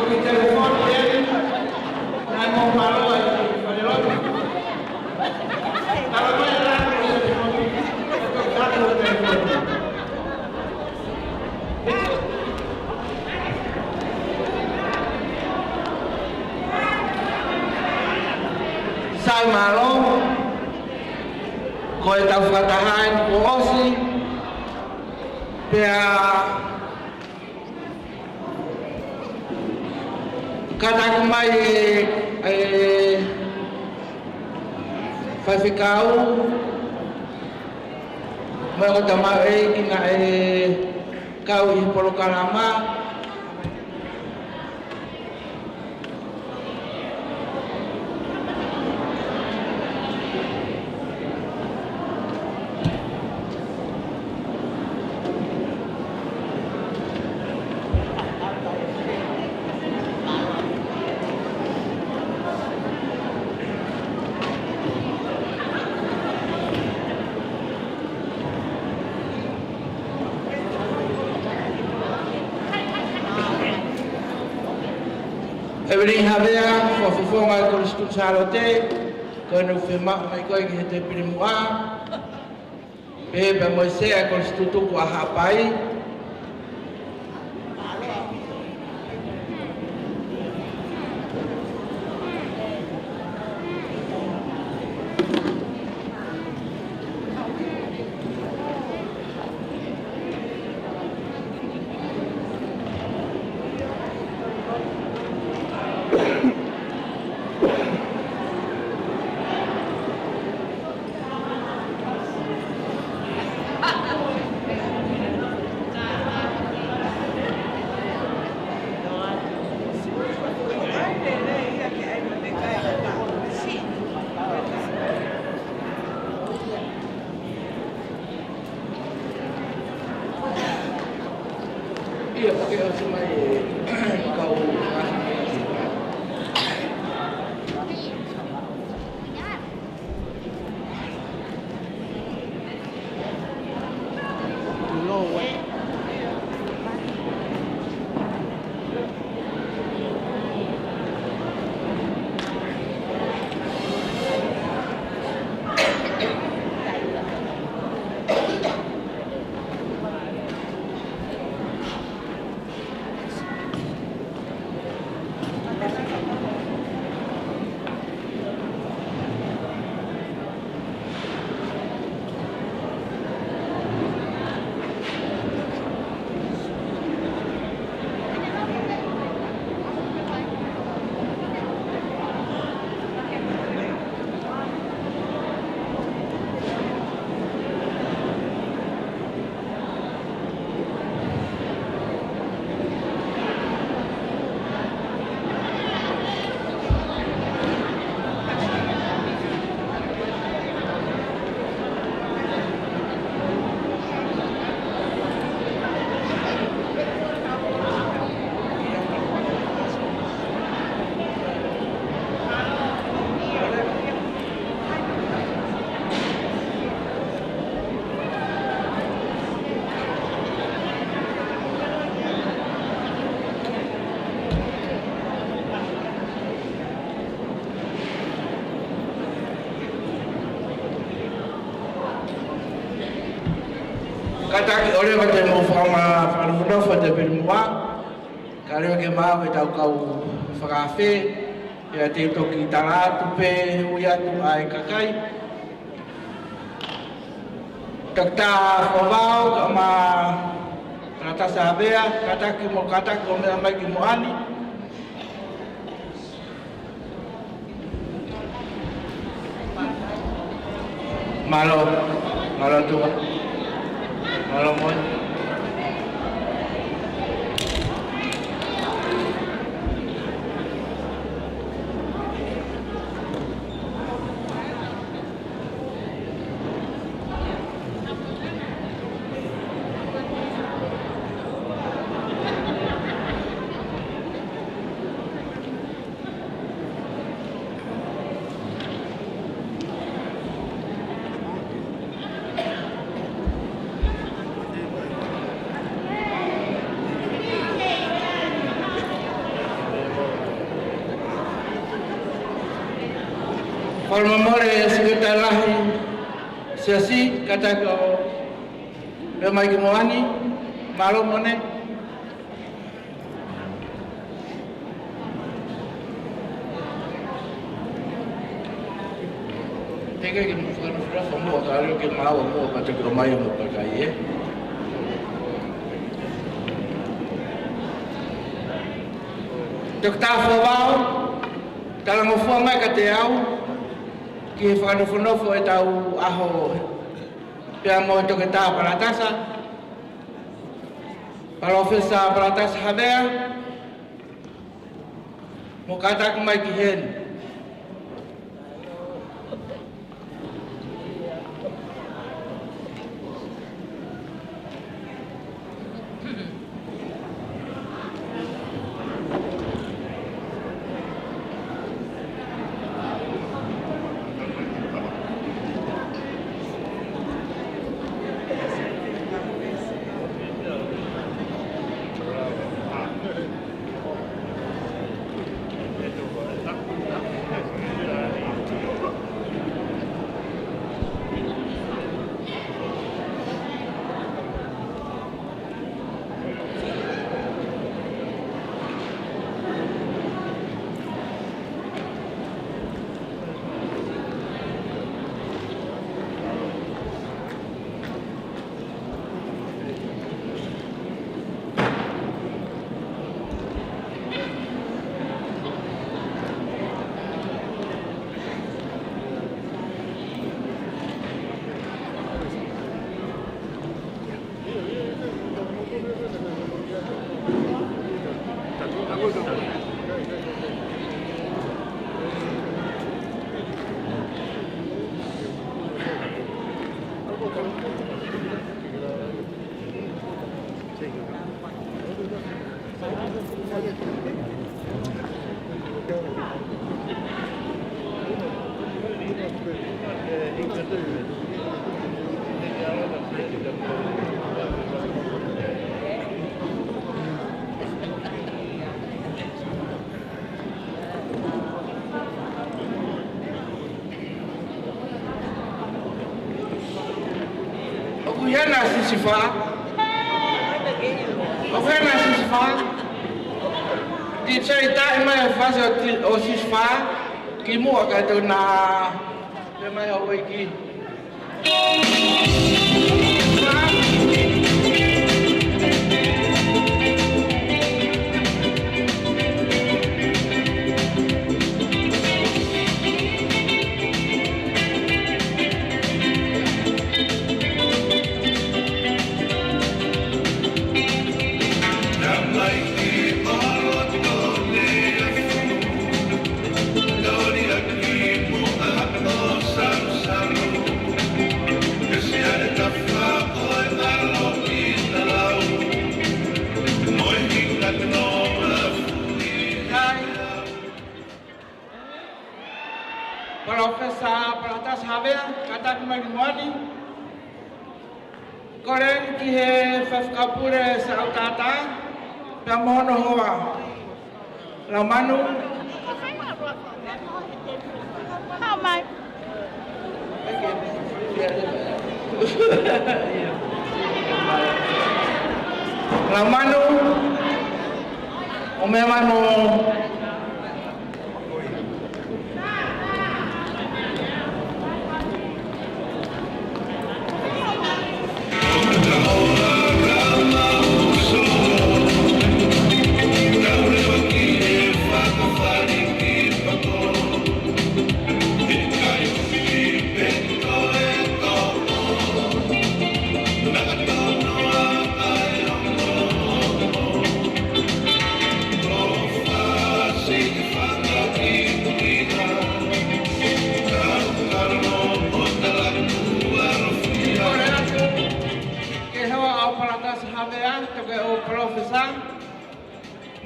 toki telefoni ele, nai mo paroa i wharerotu. Tara mai rāko i telefoni, toki rāko i telefoni. Sai malo, ko e tau whakatahain ko osi, pea kataku mai e whaiwhikau, mai o tamau e kina e kau i polokarama, Every havea, for Fonga Colistus Sarote, Colonel Fema, my going to the Primua, Beba Mosea Constituto Hapai. Iya, pakai langsung aja. Kau Kataki ore ko te mo fama faruno fo te Primua, kare ke mau e tau kau whakafe, e te toki tara tupe hui atu ai kakai. Takta whawau ka ma rata sabea, kataki mo kataki o mea mai ki moani. Malo tua. Malo mo. Formamore sekretariahi sesi kata ko Pemai Kemoani malu mone tega que não foi no final famoso algo que mal o para te cromar eu não pagai Dokter Fawau dalam forma kateau que faz no foi tau aho piamo to kita paratasa para ofesa paratas haver mukata kumai kihen Yana sisifa, ofena sisifa, di cerita emang fase o sisifa, kimu akan tu na, emang apa iki? Profesor Pratas Haver kata kemari Koren kihe Faf Kapure Sautata Pamono Hoa Lamanu How much? Lamanu Omemano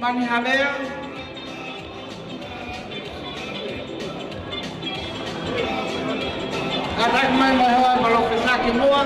Mani Haver Atak mai mahal kalau pesak semua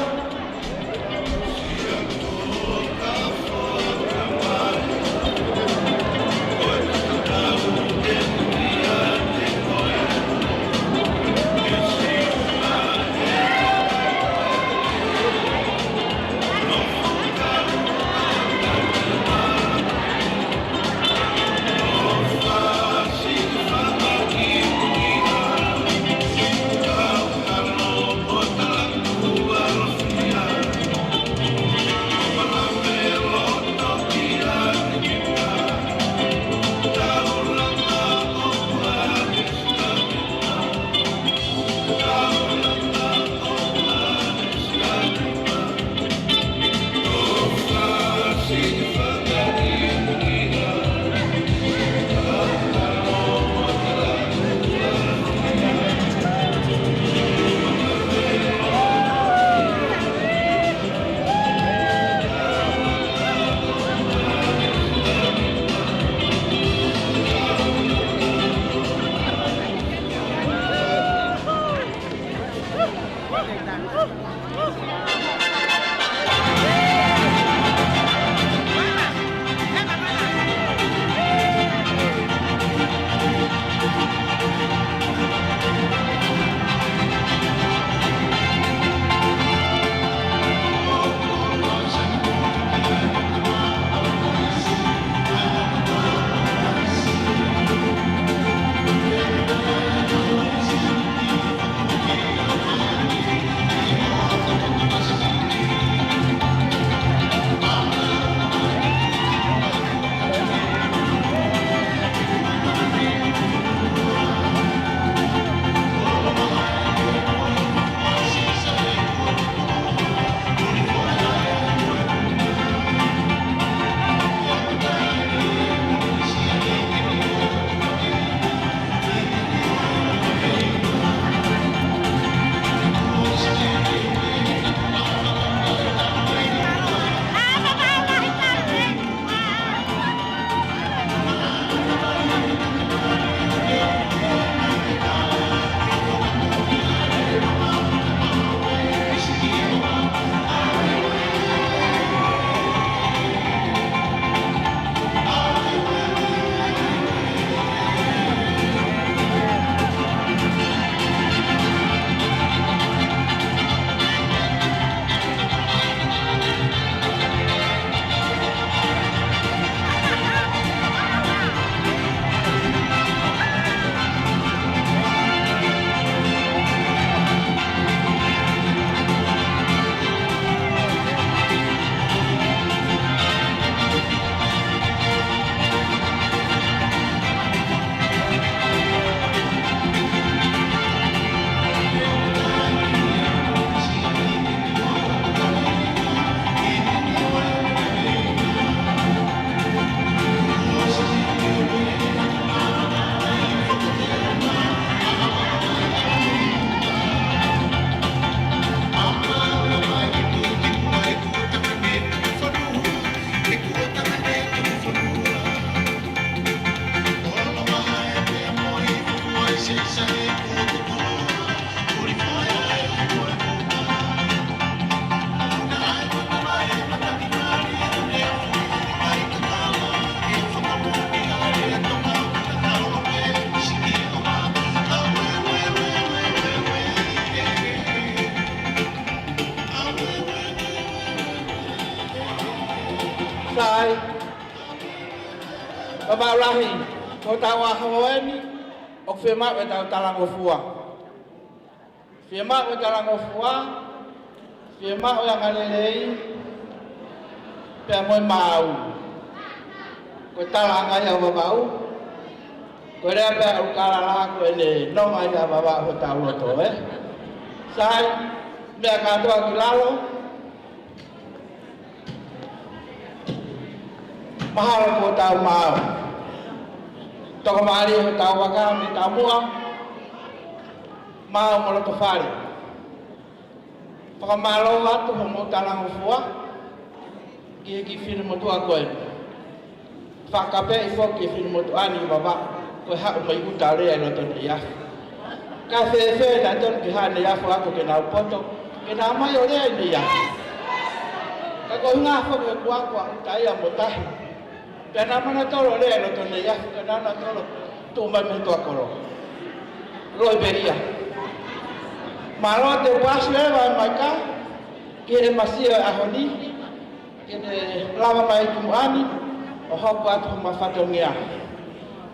sai Baba Lahi ko tawa haweni o fema e talango fua fema o talango fua fema o ngalelei pe mo mau ko talanga ya babau ko le pe o kala ko le no ma ya baba ho tawo to sai me ka to kilalo mahal ko tau mau toko mari ho tau waka mi tamua mau mo to fari pa malo atu mo talang fua ki film to akoe fakape ifo ki film to ani baba ko ha mai utale no to ya ka fe da ton ki ha ne ya fo ko ke na poto ke na mai o le ni ya ka ko nga fo ko kwa tai ya mo tai Pena mana tolo le lo to ne ya kana na tolo tu ma me to akoro lo beria malo te pas le va maka kire masio ahoni kire lava mai kumani o hopa tu ma fatongia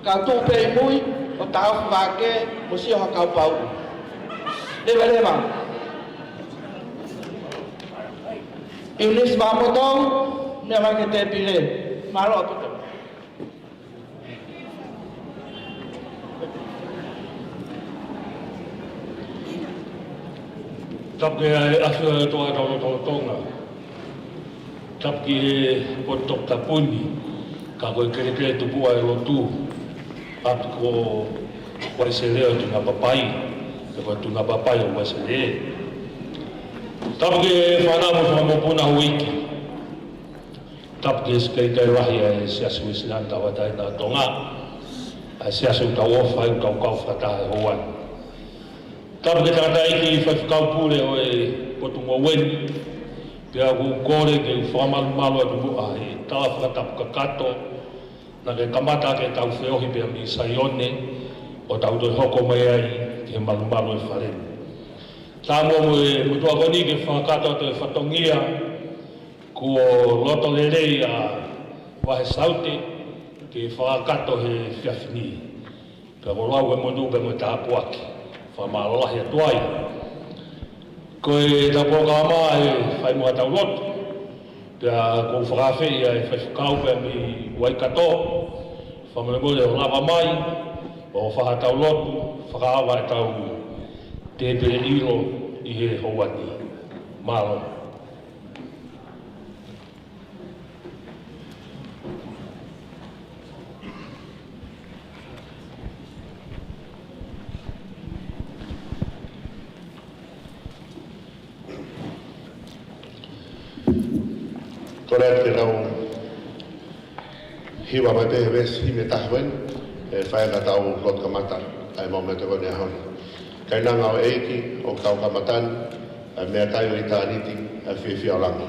ka tu pe mui o tau va ke musio ha ka pau le va Inggris va motong me va ke te pile malo apa tu Tap ke asu to tonga. Tap ke potok tapuni. Ka ko kere tu bua lo tu. Ap ko pareseleo tu na papai. Ko tu na papai o wasele. Tap ke fana mo puna wiki. Tap ke skai kai rahia sia Switzerland tawata na tonga. Sia su tawo fa ka fata hoan. Tapa ke tangata iki whakau pule o e potunga wen pia ku kore ke whamalu atu mua e tawa whakatapu kakato na ke kamata ke tau whiohi pia mi saione o tau toi hoko mai ai ke malu e wharen. Tā mo e mutua koni ke whakato te whatongia ku o loto lerei a wahe saute ke whakato he whiawhini. Pia ko lau e monu pe mo tāpuaki. Whamalohi atuai. Koe tapo ka maa e whai mua tau lotu. Pea kou whakawhi e whai whakau pia mi waikato. Whamanamore o lava mai. O whakatau lotu. Whakawa e tau te pere ilo i he houani. Malo. Toreat ke rau hiwa mai pehe ves hi me tahwen e whae ka tau lot kamata ai mau me te kone ahon. Kai nanga o eiki o kau kamatan ai mea kai o i tāniti ai whiwhi o langi.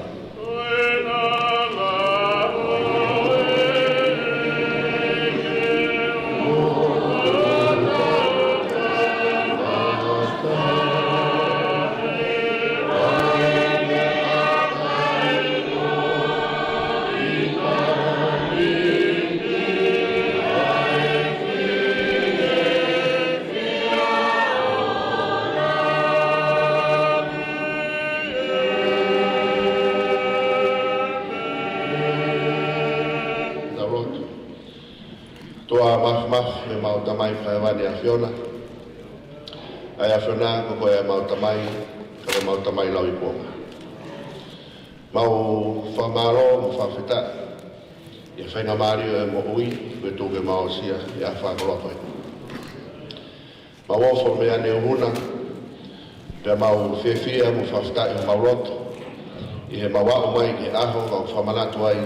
Me mau tamai whaiwani a Fiona. Ai a Fiona ko koe mau tamai, ka mau tamai lau i puonga. Mau whamaro, mo whawhita. Ia whainga Mario e mo ui, me tūke mau sia, ia whakorotoi. Mau ofo me ane uhuna, pia mau whiwhia mo whawhita i mau roto. I he mau au mai ke aho ngau whamanatu ai,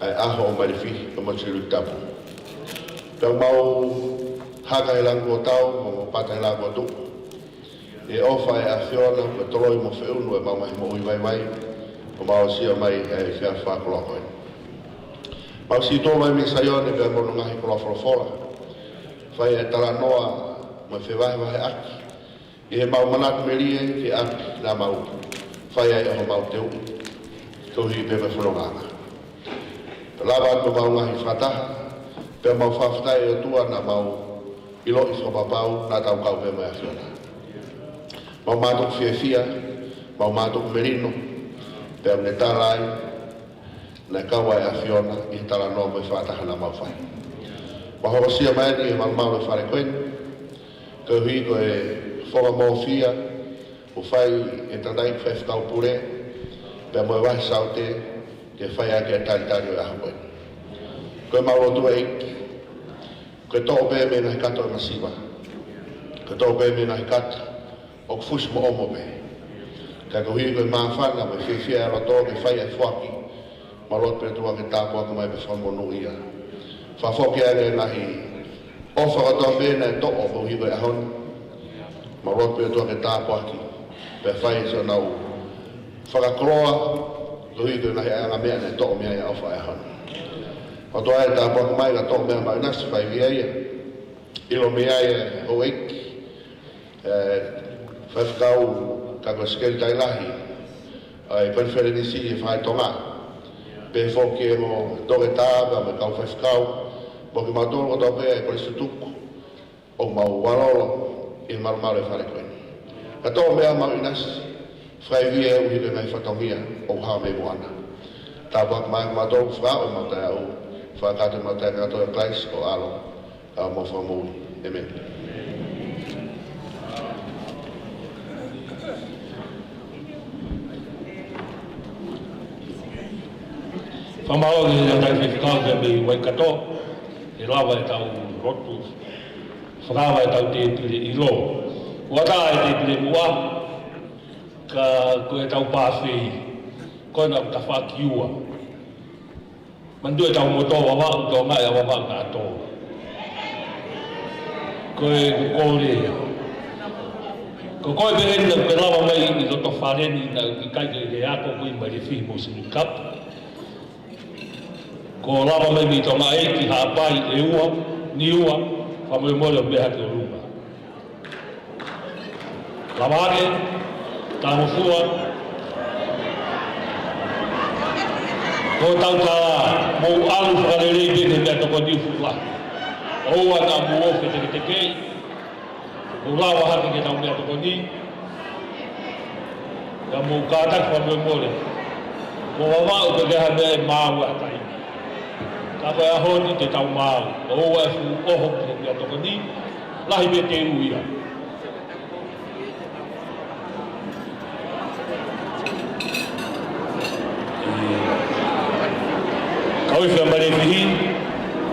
ai aho o marifi o matiru tapu. Pia mau haka e lango tau, mo pata e lango tu. E ofa e a Fiona, me toloi mo whiunu e mau mai mo ui vai vai, o mau sia mai e whia whakoloko e. Mau si tō mai mi saione pia mono ngahi kola wholofola. Whai e tala noa, mo whiwahe wahe aki. I he mau manatu me rie, ki aki nā mau. Whai e ho mau te ui. Tohi pe me whanonganga. lava atu mau ngahi whataha, pe mau whawhtai o tua na mau ilo i whapapau na tau kau pe mai awhiona. Mau mātuk whiawhia, mau mātuk merino, pe au ne tālai, na kaua e awhiona i tala no mai whataha na mau whai. Mahorosia mai ni e malmau e whare koen, ka hui ko e whora mō whia, o whai e tanai whewhkau pure, pe mo e wahi saute, ke whai ake e tari o e aha koen. Koe maurotu e iki, koe tō pē me nahi kata o masiwa, koe tō pē me nahi kata o kufusi mo omo pē. Ka hui koe māwhana, me whiawhia e roto, ke whai e whaki, malot pē tua ke tāpua ka mai pe whamonu ia. Whawhoki ane nahi ofa o tō pēna e to'o ko hiwa e hon. Malot pē tua ke tāpua ki, pe whai so nau whakakroa, ko hui koe nahi anga mea ne to'o mea e ofa e hon. O toa e tāpua ka mai ka to'o mea mai nasi whai via ia. Ilo mea e o eiki, whawhikau ka koe skeri tai lahi, ai penwhere nisi e whai tonga. Pe whoki e mo toke tāga me kau whawhikau, mo ki mātoro o tau pēa e koristu tuku, o mau warolo i marumare whare koe. Ka tō mea mau inasi, whai via e uhi ke ngai whatongia o hao me moana. Tāpua ka mai mātoro whao e matai au, whakate matai kato e klais o alo, a mo whamui. Amen. Whamao ki nga tai whiwhikau kia me Waikato, e lawa e tau rotu, whakawa e tau te pire i lo. Wata e te pire mua, ka koe tau pāwhi, koe na ta whakiua. Mandu e tau moto wawa, tō ngai a wawa ngā tō. Koe kore. Ko koe pehena, koe lawa mai i loto whareni na i kaike e ako koe mai re whihi mo sinu kap. Ko lava mai mi tonga e ki hāpai e ua, ni ua, whamoe mole o beha ki o runga. Lava ake, tāmo fua, ko tau ka mou alu whakarerei bene mea toko niu fula. Oua tā mou ofe te kei, ko lava hake ke tau mea toko ni, ka mou kātak whamoe mole. Ko wawau ke keha mea e māu atai. Ka koe a honi te tau māu, o oa e fu oho ki te toko ni, lahi me te uia. Kau i whia mare whihi,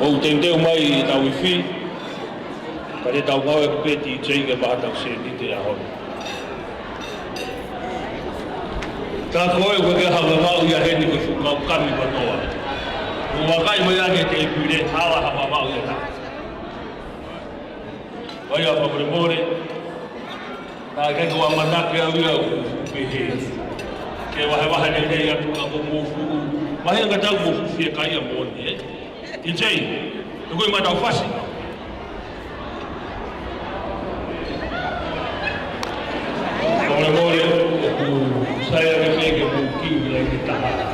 o teu mai i tau i whi, ka re tau ngau e kupeti i teiga mātau se ni te a honi. Ka koe koe ke hanga mau i a heni koe whukau kami wanoa. O wakai mai ane te pire hala hapa mau i a tā. Vai a whapure more, tā kai kua manake au ia u pehe. Ke wahe ne rei atu ka ko mofu, mahi anga tau mofu fie kai a mone, e? I tei, tu koe matau whasi. Whapure more, sai ane wheke mo kiu i te taha.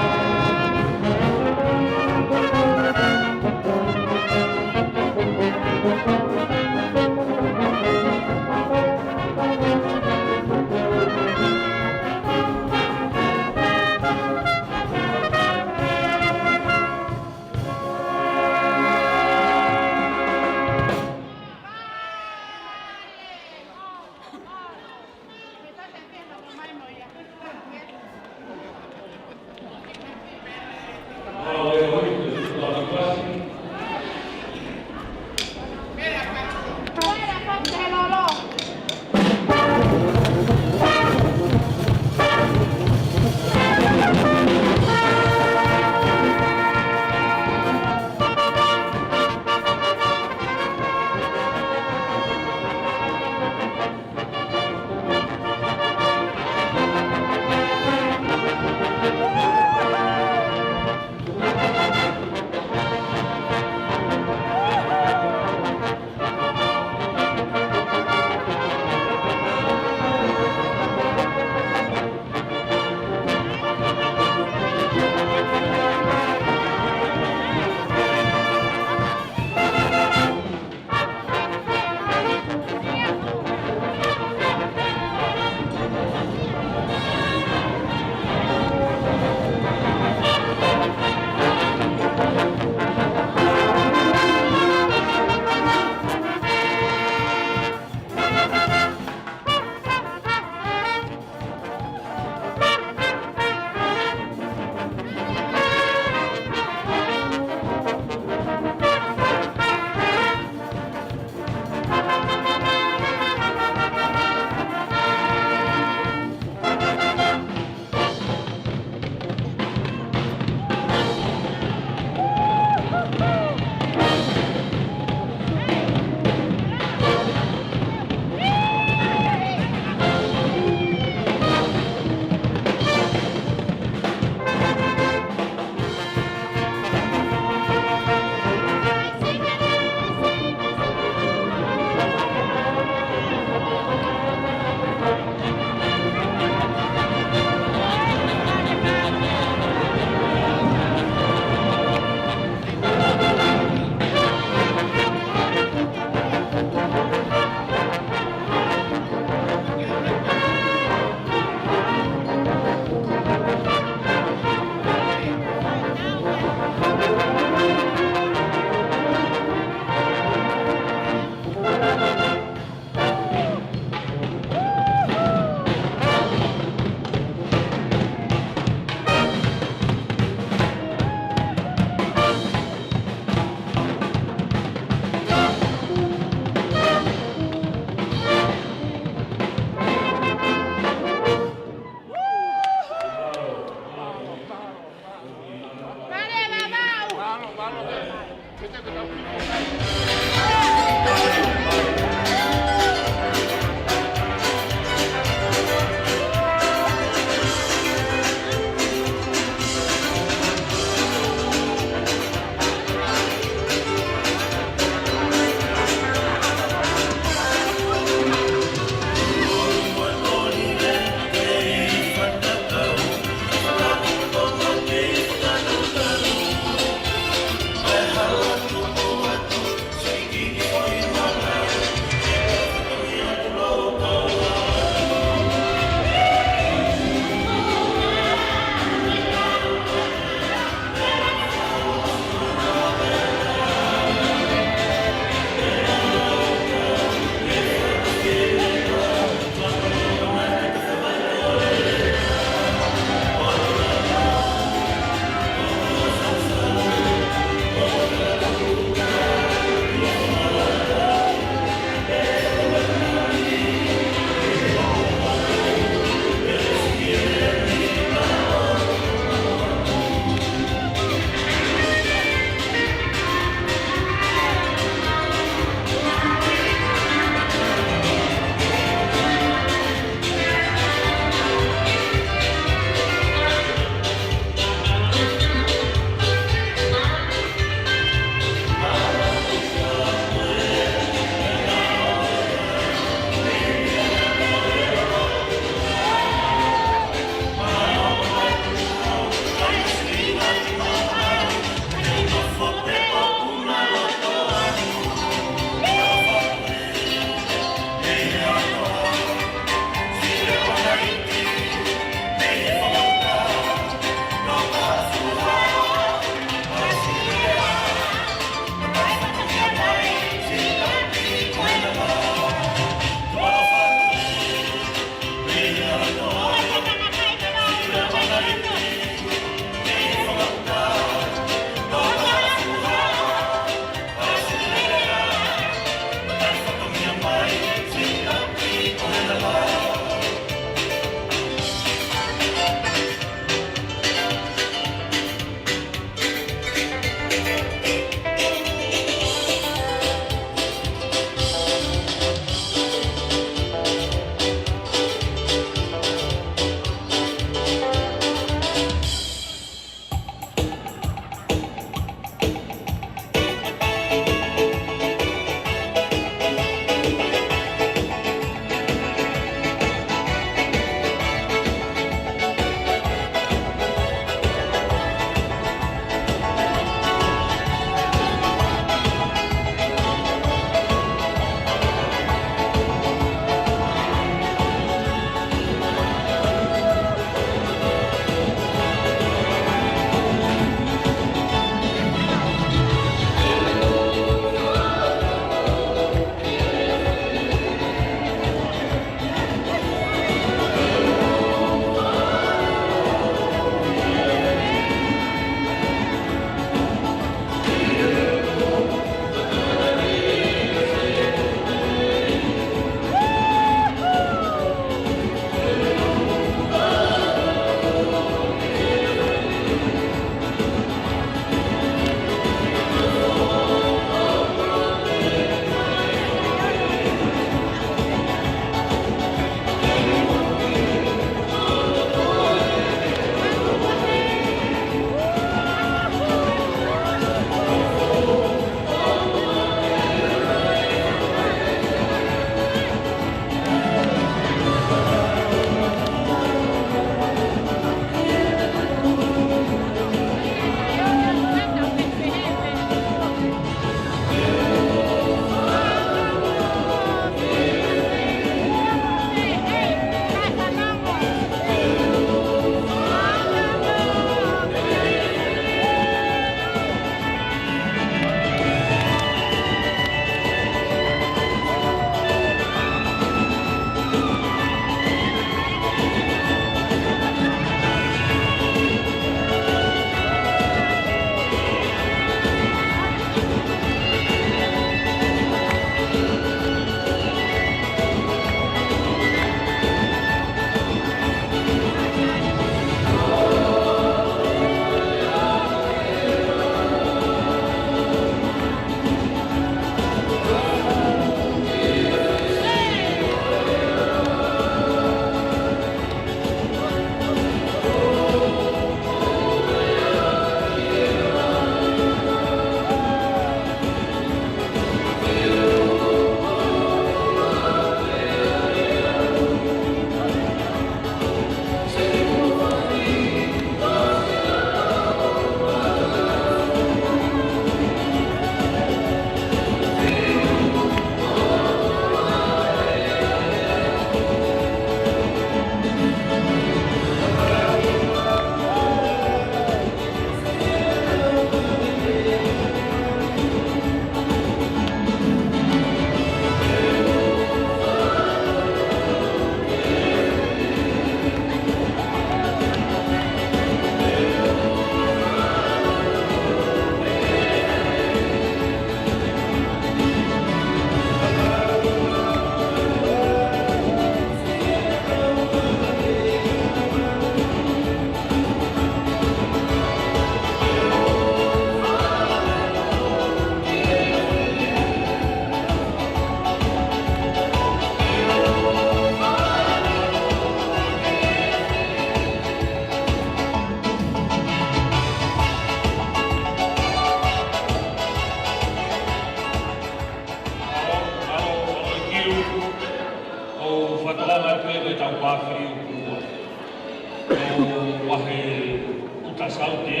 ka saute,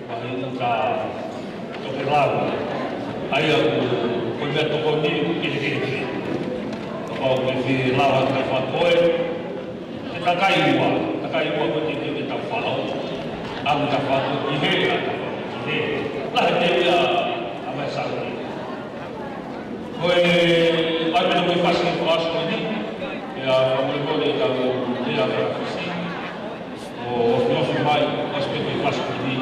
mai ka toke lawa. Ai au ko mea toko ni kile. Ko me fi lawa ka whakoe. Te takai ua ko te tau whao. Au ta whao i he a ta whao i he. Lahe te ia a mai saute. Koe, ai mena koe whasi ko aso ni. Ia whamurikore i tau rea whakasi. O whiofi mai, aspeko i whasi ni.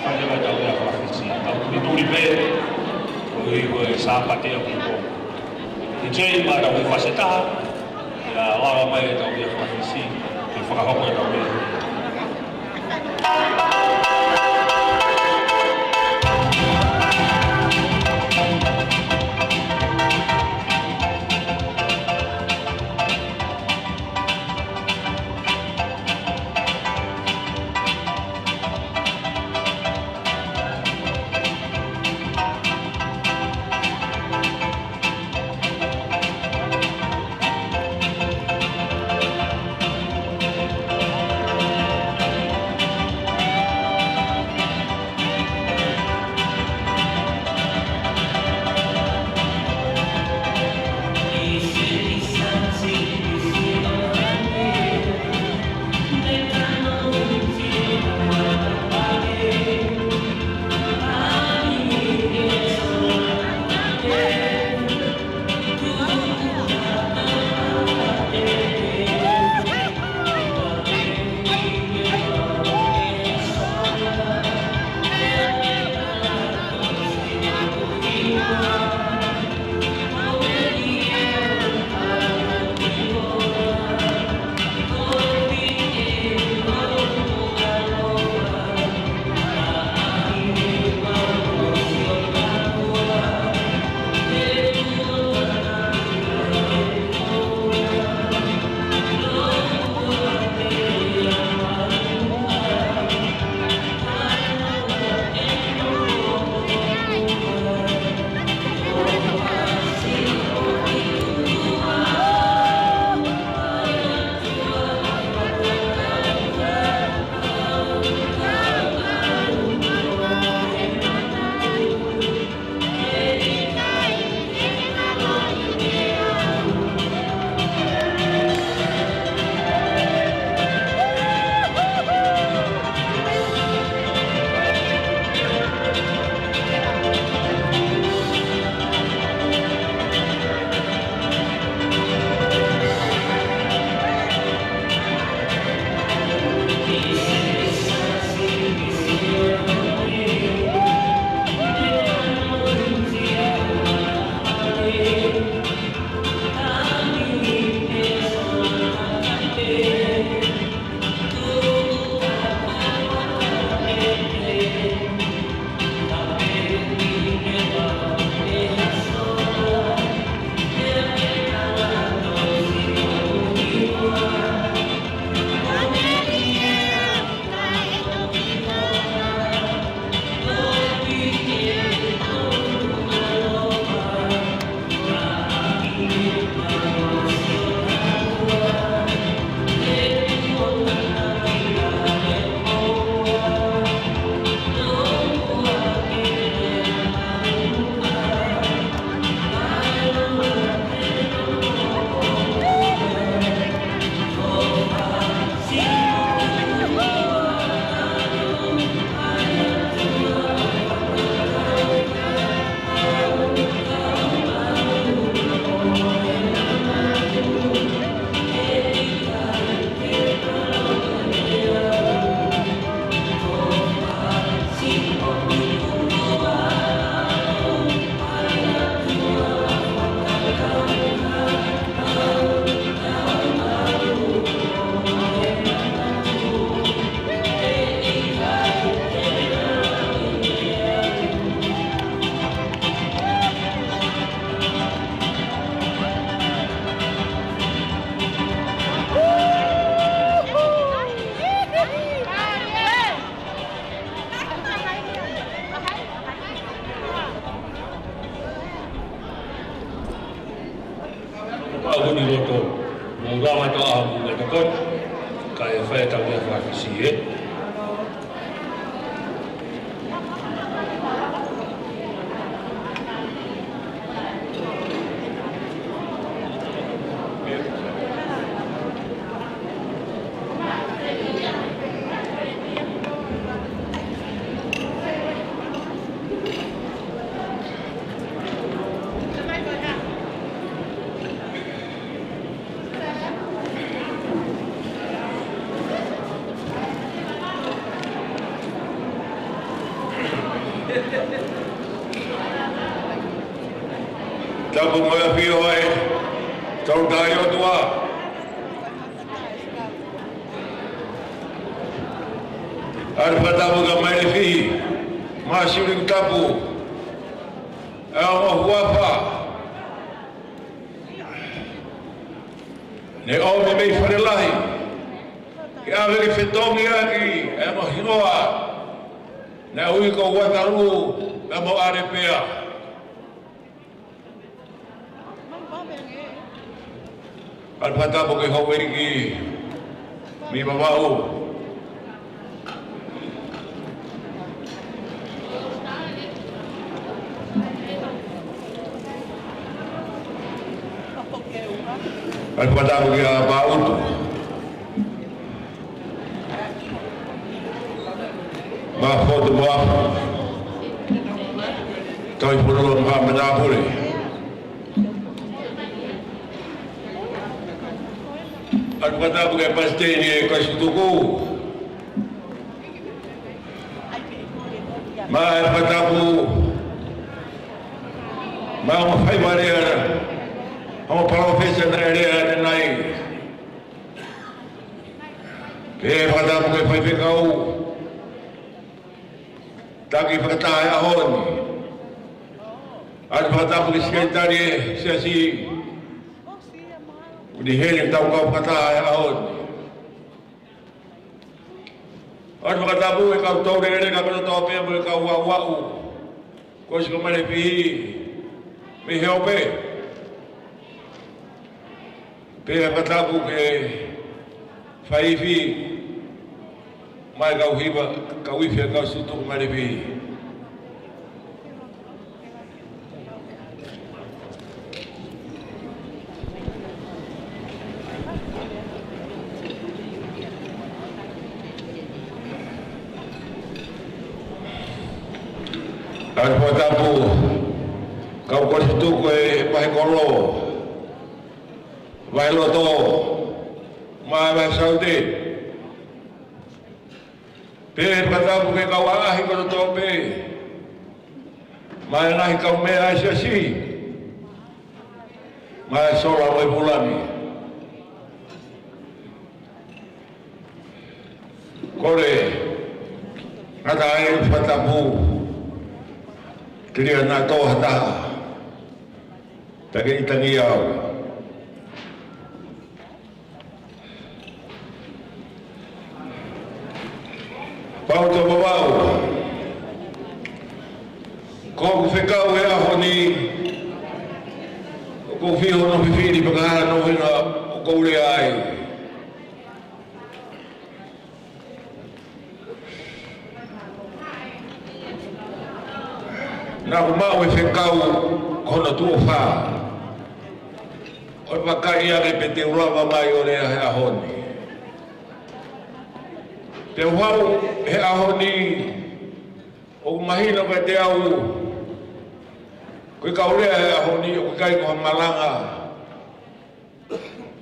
Whai mai tau rea whakasi. Tau kumi tūri pē. Koe sāpatea ki tō. I tei mai rau i whasi taha. Ia lawa mai tau rea whakasi. I whakahoko i tau rea. Tapu moia pio ai, tau tai o tua. Ar patapu ka mai le fi, masuri tapu. E o huapa. Ne o me mei wharelahi. Ke awe ke whetongi aki, e mo hiroa. Ne ui ko wataru, e mo are pea. Al patapu ke hawe ki, mi mamau. Al patapu ke a pautu. Ma foto boa. Toi puro ma manapure. Al patapu ke pasteni e kasutuku. Ma al patapu ma mo fai marea. Ang profession na area na nai. Kaya pagkatapos kay Pagpikaw, taki pagkatay ahon. At pagkatapos kay sekretary siya si Udihin yung tawag ka pagkatay ahon. At pagkatapos ikaw tawag na rin ka pagkatapos mo ikaw wawau. Kung siya kumalipihi, may helpe. Pea patapu ke whaiwi mai kau hiwa, kau iwhia kau sutuk mariwi. Al patapu kau kau sutuk ke pahekolo. Vai loto, vai saudi. Pe patapu ke kau ahi kau loto pe. Mai nahi kau me asia si. Mai sola mai bulani. Kore, nada ai patapu. Kiri na to hata. Tagi itangiau. Pau te babau. Ko whekau e aho ni. Ko whiho no whiwhiri pagahara no hina o koure ai. Nā ko mau e whekau kono tua whā. O wakai ake pe te urawa mai o rea he aho ni. Te wau he aho ni o mahina ka te au koe kaurea he aho ni o kai ko malanga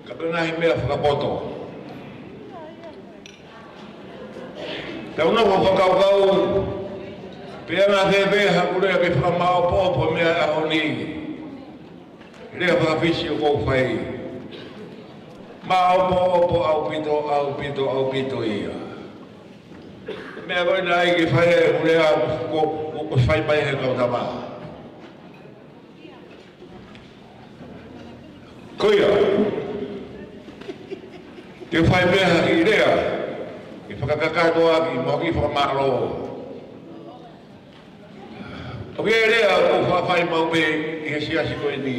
ka pena hi mea whakapoto. Te una ko whakaukau pea ngā te beha kurea ke whakamao pōpo mea aho ni rea whakawhisi o kou whai ma au pōpo au pito ia. Mea koe nā i ki whae urea ko whai mai he kau tama. Koia, te whai mea i rea, i whakakakatoa ki moki whakamaro. O kia rea ko whai mau me i he siasi koe ni.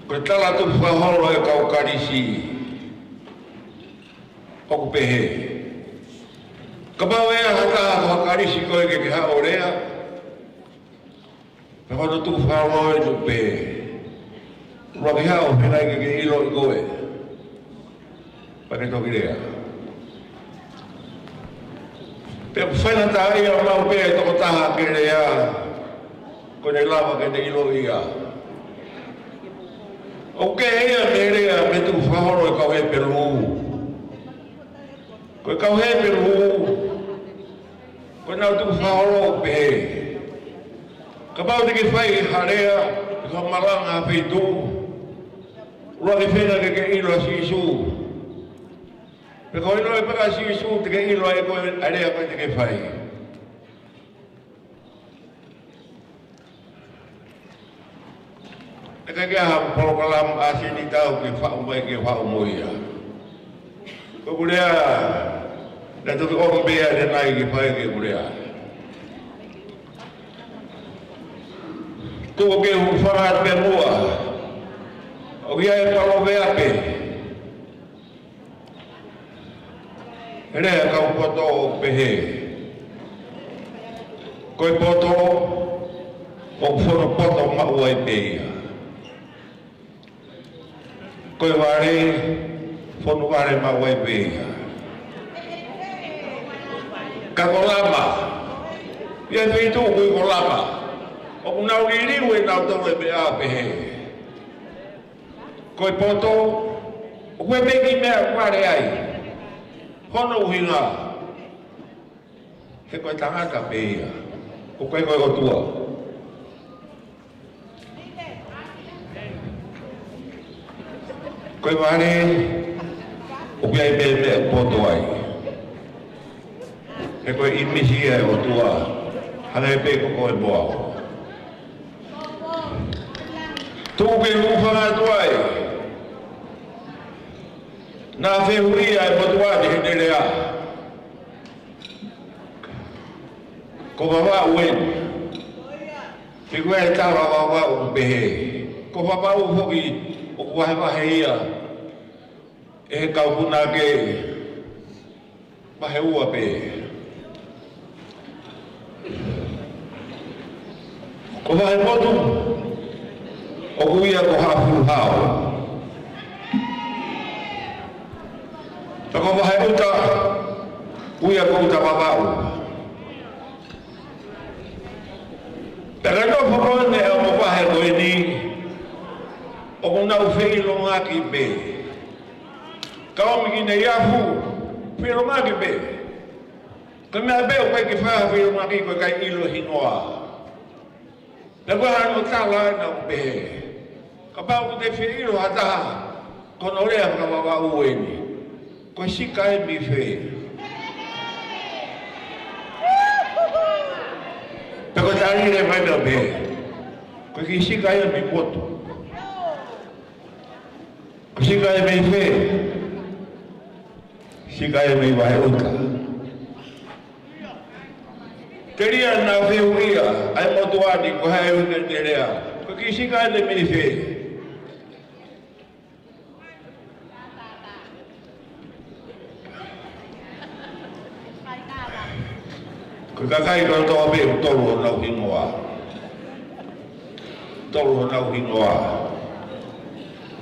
Koe tala tu whahoro e kau karisi. Oku pehe. Ka mau ea hata ko hakarisi koe ke ki hao rea. Ka hono tu whao e tu pehe. Rua ki hao penai ke ki ilo i koe. Pake toki rea. Pe whaina taha ia mau pehe toko taha ke rea. Kone lava ke te ilo ia. O ke ea me rea me tu whahoro e kau he peru. Koe kau he peru, nau tu whaoro pehe. Ka pau te ke whai harea, ka maranga peitu, ua ke whenga ke ilo a sisu. Pe ko ilo e paka sisu, te ke ilo e koe area koe te ke whai. E ka kia ha polokalam asini tau ke whao mai ke whao moia. Ko kurea, na tuki oro bea de nai ke whai ke kurea. Tuko ke hufara pe mua, o kia e palo bea pe. Rea ka upoto pehe. Koe poto, o whono poto maua e peia. Koe ware, whono ware maua e peia. Ka kolama, ia whitu kui kolama. O kunau ririu e nau tau e mea pehe. Koe poto, o koe peki mea kware ai. Hono uhinga. He koe tangata peia. O koe koe o tua. Koe ware, o koe ai mea poto ai. He koe imisi e o tua. Hana e pe koko e boao. Tuke ufanga tuai. Na whehuria e motuati he nerea. Ko wawa uen. Piku e tawa wawa o pehe. Ko wawa u hoki o kuahe wahe ia. E he kaupuna ke wahe ua pehe. Ko wahe motu. O kuia ko hafu hao. Tako wahe uta, kuia ko uta wawau. Taka no whakone e o wahe koe ni, o kunau whehilonga ki be. Kaomi ki ne iafu, whehilonga ki be. Ka mea be o kai ki whaha whehilonga ki koe kai ilo hinoa. Na koe hano tala na o behe. Ka pau te whiro hataha, kono rea whakawawa ueni. Koe sika e mi whe. Pe koe tarire mai mea behe. Koe ki sika e mi poto. Koe sika e mi whe. Sika e mi wahe uta. Te ria na wheuria, ai motuani ko hae uke te rea. Koe ki sika e mi whe. Koe kakai koe toa me o tolu o nau hingoa. Tolu o nau hingoa.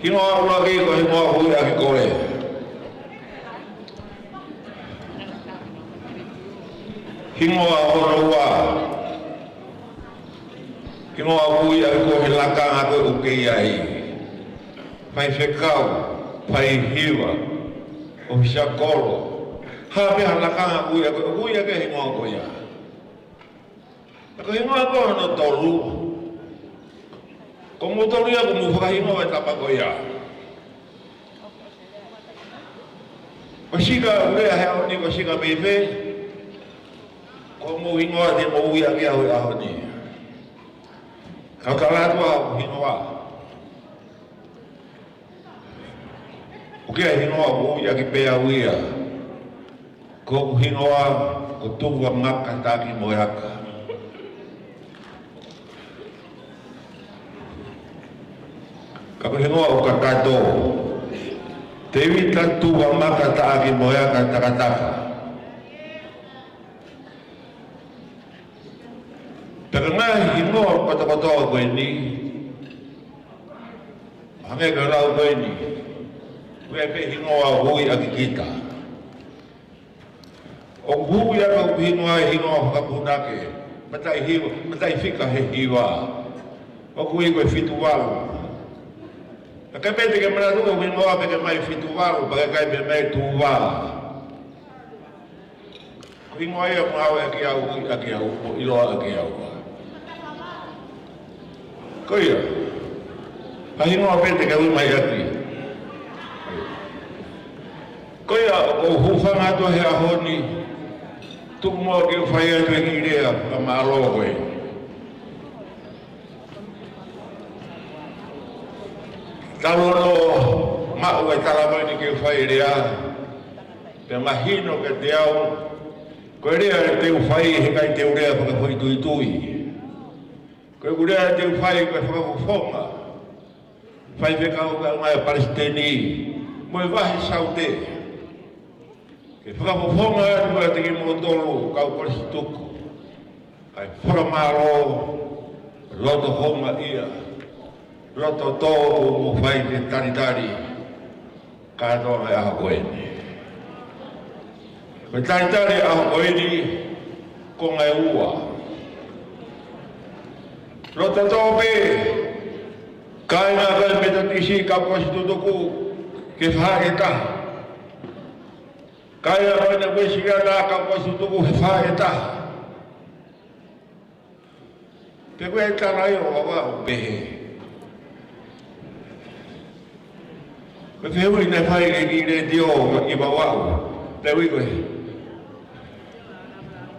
Hingoa ula ki ko hingoa hui aki koe. Hingoa ono ua. Hingoa hui aki koe lakanga koe uke iai. Pai whekau, pai hiwa, o hisakoro. Hape halakanga hui aki hingoa koe ia. Ko hingoa ko no tolu. Ko mo tolu ia ko mo whakahingoa e tapa ko ia. Ko sika rea hea ni ko sika meife. Ko mo hingoa te mo uia ki aho aho ni. Kau kalatua hingoa. O kia hingoa mo uia ki pea uia. Ko hingoa ko tuwa ngaka taki mo haka. Kako hingoa o kakato. Te wita tuwa maka taaki moya ka takataka. Taka ngā hingoa o katakotoa koe ni. Hange ka rau koe ni. Koe pe hingoa hui aki kita. O hui aka hingoa e hingoa whakapunake. Matai whika he hiwa. O kui koe whitu walu. Ka pete ke mana tuko mi moa pe ke mai fitu walu pa kai pe mai tu wa. Ko Ingoa ia mau e ki au, iloa ki au. Ko ia. Pahi ngoa pete ka mai aki. Ko ia o hufanga to he ahoni. Tuku mo ki whai atu e ki rea a maaloa koe. Talono mau e talamani ki whai rea. Te mahino ke te au. Koe rea te whai he kai te urea whakawhai tui tui. Koe urea te whai koe whakakufonga. Whai whekau ka ngai Palestini. Moe wahi saude. Ke whakakufonga atu te ki motolo kau Palestituku. Ai whakamaro. Loto honga ia. Loto tō mo whai te taritari. Kātoa e aha koene. Koe taritari aha koeni ko ngai ua. Rota tōpe, kai ngā kai meta tisi ka kosi tutuku ke whaake taha. Kai ngā kai na wesi ngā ka kosi tutuku ke whaake taha. Pe koe tarai o wawa o pehe. Koe whehui nei whai e ki re dio i wawau. Te ui koe.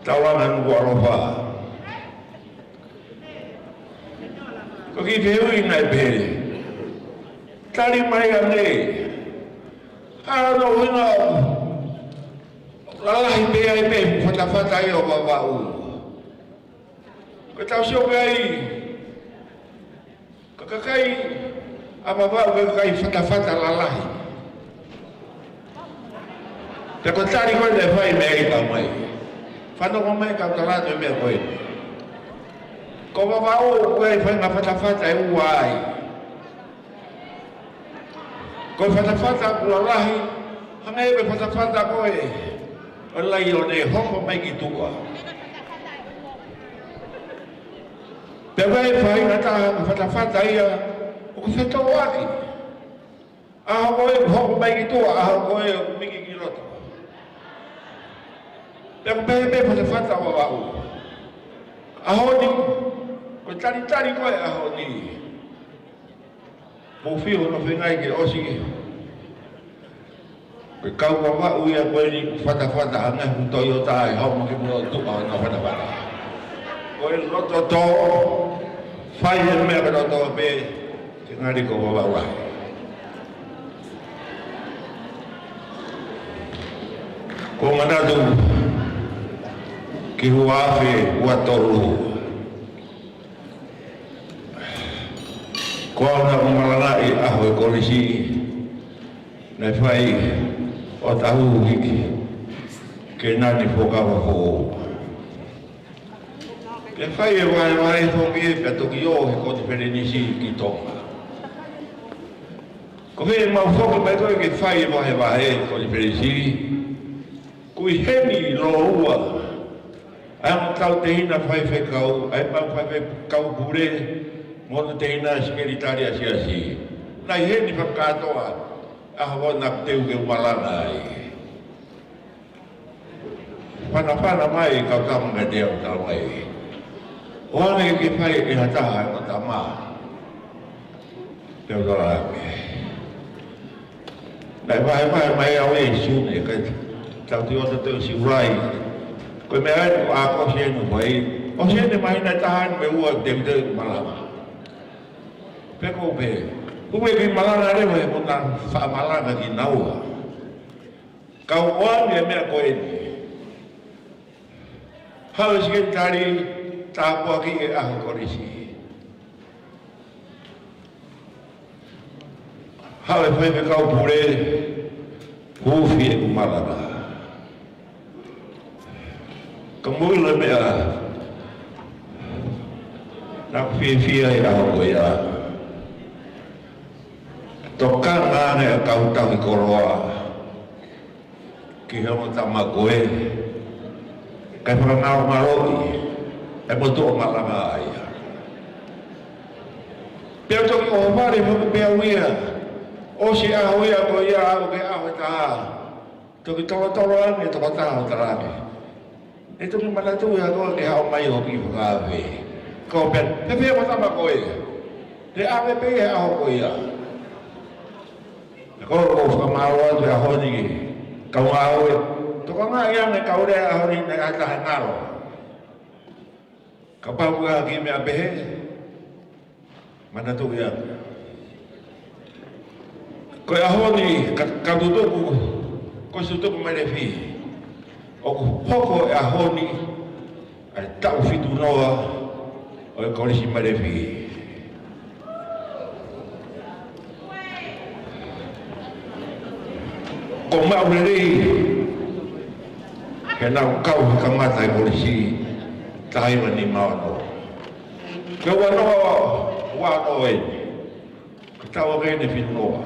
Tauranga nuku arofa. Ko ki te hui nai pere. Tari mai a nei. Hano hina. Lalahi pea i pe whatawhata i o wawau. Ko tau sio kai. Kakakai. A wawau kai whatawhata lalahi. Te ko tari koe ne whai mea i tau mai. Whanonga mai ka tarado e mea koe. Ko wawao koe whai ngā whatawhata e uai. Koe whatawhata kula lahi, hanga ewe whatawhata koe. O lai o ne hongo mai ki tua. Pe wai whai ngā taha whatawhata ia, o ko whetau aki. Aho koe hongo mai ki tua, aho koe mingi ki roto. Peko pehe whatawhata o au. Ahoni, ko tari koe ahoni. Mo whio no whengai ke osi. Ko kau wawau ia koe ni whatawhata hanga hutoi o tae, hau mo ke mua tuka o nga whatawhata. Koe roto tō, whai he mea ka roto pe, ke ngari ko wawau ai. Ko manatu, ki huafe ua tolu. Ko ana umalangai aho e kolisi na whai o tahu hiki ke nani whokawa ho. Ke whai e wai whoki e patoki o he koti perenisi ki tonga. Ko hei mau whoka mai koe ke whai e wahe koti perenisi kui hemi lo ua. Ai mo tau te hina whai whekau, ai pau whai whekau pure, mono te hina sikeritari asi. Nai heni whakatoa, ahawa nak teu ke umalana ai. Whana mai kau kamanga teo tau ai. Oane ke whai e hataha e mata maa. Teo tau ai. Nai whai mai au e sune, kai tau te ota teo si urai. Koe mea anu a kosi anu mai, kosi anu mai na tahan me ua te malama. Peko pe, kuwe ki malana rewa e muna wha malana ki naua. Kau oan e mea koe ni. Hau sike tari tāpua ki e aho korisi. Hau e whai me kau pure, hufi e kumalana. Kamula mea nak fia e aho koe a. Toka ngāne a kau tau i koroa ki hama tama koe kai whakangaro maroi e motu o malanga aia. Pea toki o whare whaku pea uia o si aho ia koe ia aho ke aho e taha toki tolo ane toka taho tarangi. e tu mana tu ya ko ke hau mai ho ki fa ve ko pe pe ko ta ma ko e te ave pe e ho ko ya ko fa ma ro te ho ni ka wa o to ka nga ya ne ka o de ho ni na ka ha nga ro ka pa wa ki me a be mana tu ya ko ya ho ni ka tu to ko su to ma le fi o poko e a honi e tau fitu noa o e korisi marefi. Ko maurerei he nau kau kamata e korisi tahiwa ni maono. Ke wanoa wano e ka tau e ne fitu noa.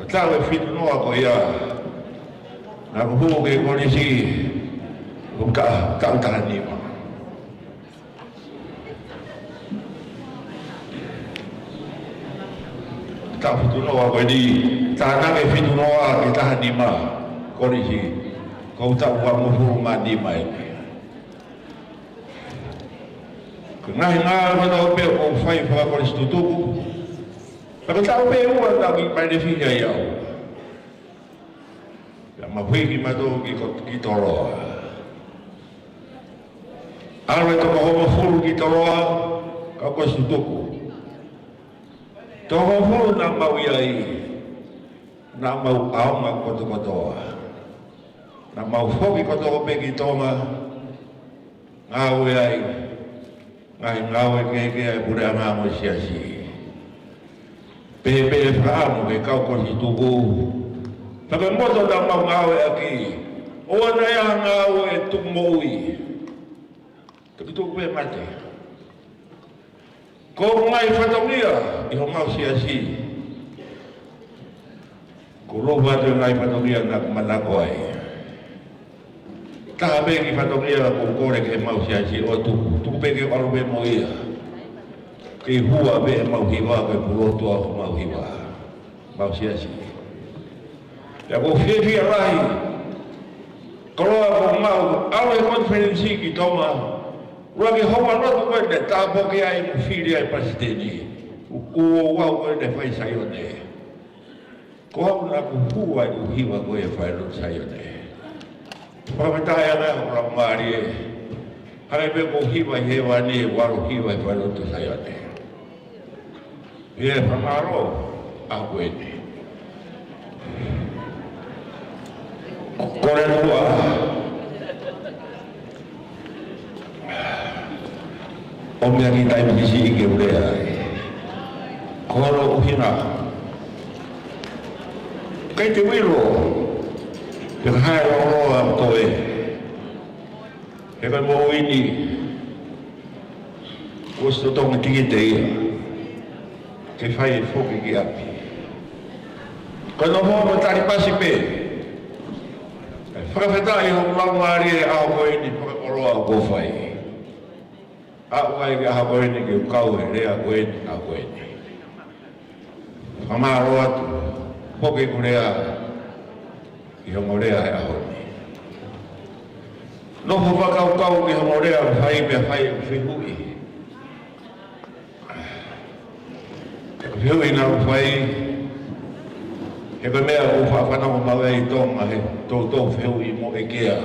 Ka tau e fitu noa ko ia aku hubung ke polisi buka tahan ni pak. Tak fitu noa ko di tanah ke fitu noa kita hanima polisi kau tak buat muhur mandi mai. Kenal kenal mana ope kau fai fai polisi tutup. Kalau tak ope uang tak pada fija ya. Ma hui ki mato ki toro. Alwe to ko fulu ki toro ka ko sutuku. To ko fulu na mau yai. Na mau au ma ko to. Na mau foki ko to pe ki toma. Ngau yai. Ngau ke pura ma mo siasi. Pe fa mo ke ka ko situku. Tapi moto dah mau ngawe lagi. Orang yang ngawe tu moi. Tapi tu gue mati. Kau ngai fatomia, ihong mau sia-sia. Kau lupa tu ngai fatomia nak manakoi. Tak bagi fatomia kau korek mau sia-sia. Oh tu bagi orang be moi. Kau hua be mau hiwa, kau pulau tua mau hiwa, mau sia-sia. Ya ko fifi alai kalau aku mau awal konferensi kita mah lagi hawa lo tu de tabo ke ai fili ai presidente o wa de fai sayone ko na ku huwa u hiwa ko e fai lo sayone pa mata ya na orang mari hai be ko hiwa hewa ni waru hiwa fai lo sayone ye pamaro aku ini Korea dua, om yang kita isi ke budaya, kalau uhina, kai tu wilo, kerana orang toy, kerana mau ini, kusto tong tinggi dia, kefai foki kiapi, kalau mau mencari pasipe. Fakafeta yung mangmari ako ini pakakoro ako fai. Ako ay ako ini kau ini ako ini. Amarot poke Korea yung Korea ako ini. No kau yung Korea fai fihui. Fihui na fai. Hebe mea o whawhana o mawe i tonga he tō wheu i mo e kea.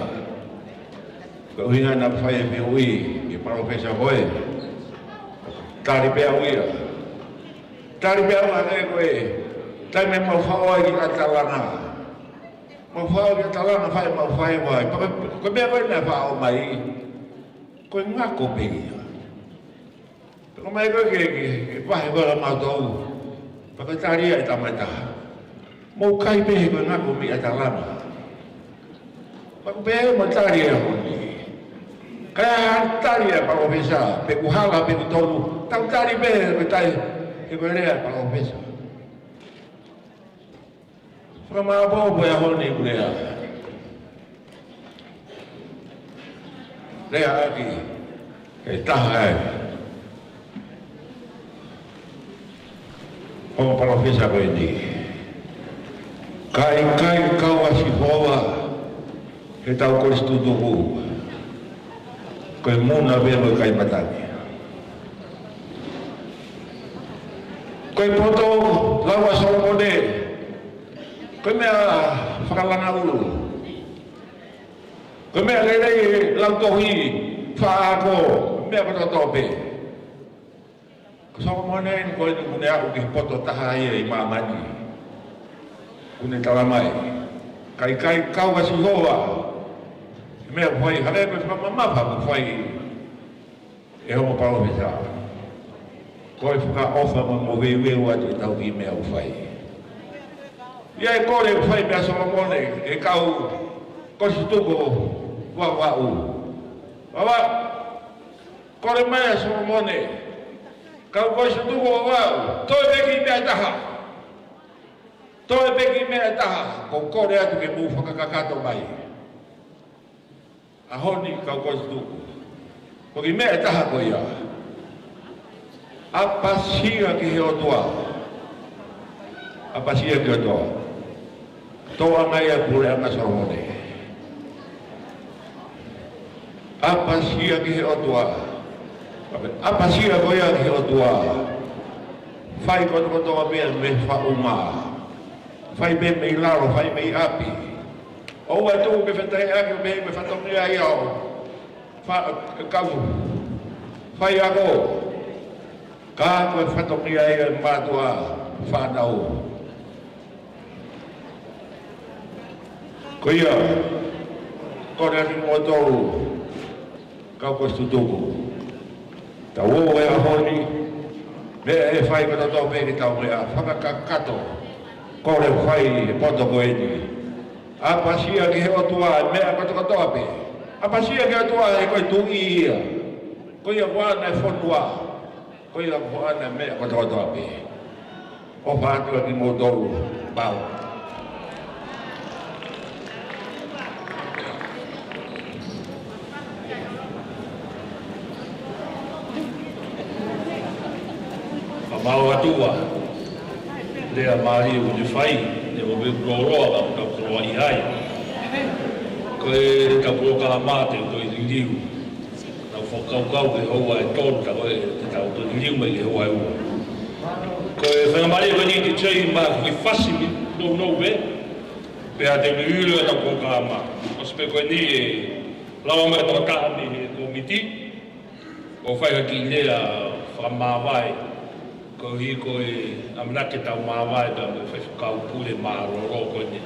Ka uhinga na whai e wheu i paro pesa hoe. Tāri pēa uia. Tāri pēa uia e koe. Tai me mau whaoa i atalanga. Mau whaoa i atalanga whai mau whai wai. Koe mea koe na whao mai. Koe ngako pegi. Koe mai koe ke whahe wala mātou. Paka tāri ai tamata. Mau kai pe ko na ko mi atalama. Pak pe mo tari ya ko ni. Kaya tari ya pa ofisa, pe kuhala pe tolu. Tang tari pe tai e ko rea pa ofisa. Frama bo ya ho ni rea. Rea aki. Ke tahai. O pa ofisa ko ni. Kai kau asi bawa, he tau koristu tuku koe muna vea mo kai matani koe poto lawa Solomone koe mea whakalanga ulu koe mea lelei lautohi whaako mea patotope ko Solomone koe ni kune aku ki poto taha ia i mamani kune talamai kai kau kasi hoa mea whai hare koe whamamapa ko whai e homo palo pesa koe whaka ofa mo weweu atu e tau ki mea whai ia e kore whai mea Solomone e kau kosi tuko wau wawa kore mea Solomone kau kosi tuko wau toi peki mea taha toi peki mea taha ko kore atu ke mu whakakakato mai a honi kau kosi tuko ko ki mea taha ko ia apasia ki he otua apasia ki otua toa mai a pule anga Solomone apasia ki he otua apasia ko ia ki he otua fai koto toa mea me whauma fai me mei laro fai mei api o atu ke whetai ake me whatongi ai au kau fai ako ka koe whatongi ai e mātua whanau. Ko ia, kore ani mo tolu, kau koe stutuku. Ta uo e a honi, mea e whai kata tau pēki tau mea, whakakakato, kore whai e poto koe ni. A pasia ki he otua, mea kata katoa pē. A pasia ki otua e koe tungi ia. Ko ia wana e whonua. Ko ia wana mea kata katoa pē. O whātua ki mo tolu, pau. Mau atua, lea maari o te whai, ne o meu proroa ka o koroa i hai. Koe ka proka mate o toi ririu. Nau whakaukau ke hoa e tonu, ta koe te tau toi ririu mai ke hoa e ua. Koe whangamari koe ni te tei ma koe whasi mi no we, pēa te miuru e tau proka ma. O sepe koe ni e lawa mai tau taha mi he komiti, o whai ki lea whamawai. Ko hi koe amanake tau mawai ta me whekau pule maroro koe ni.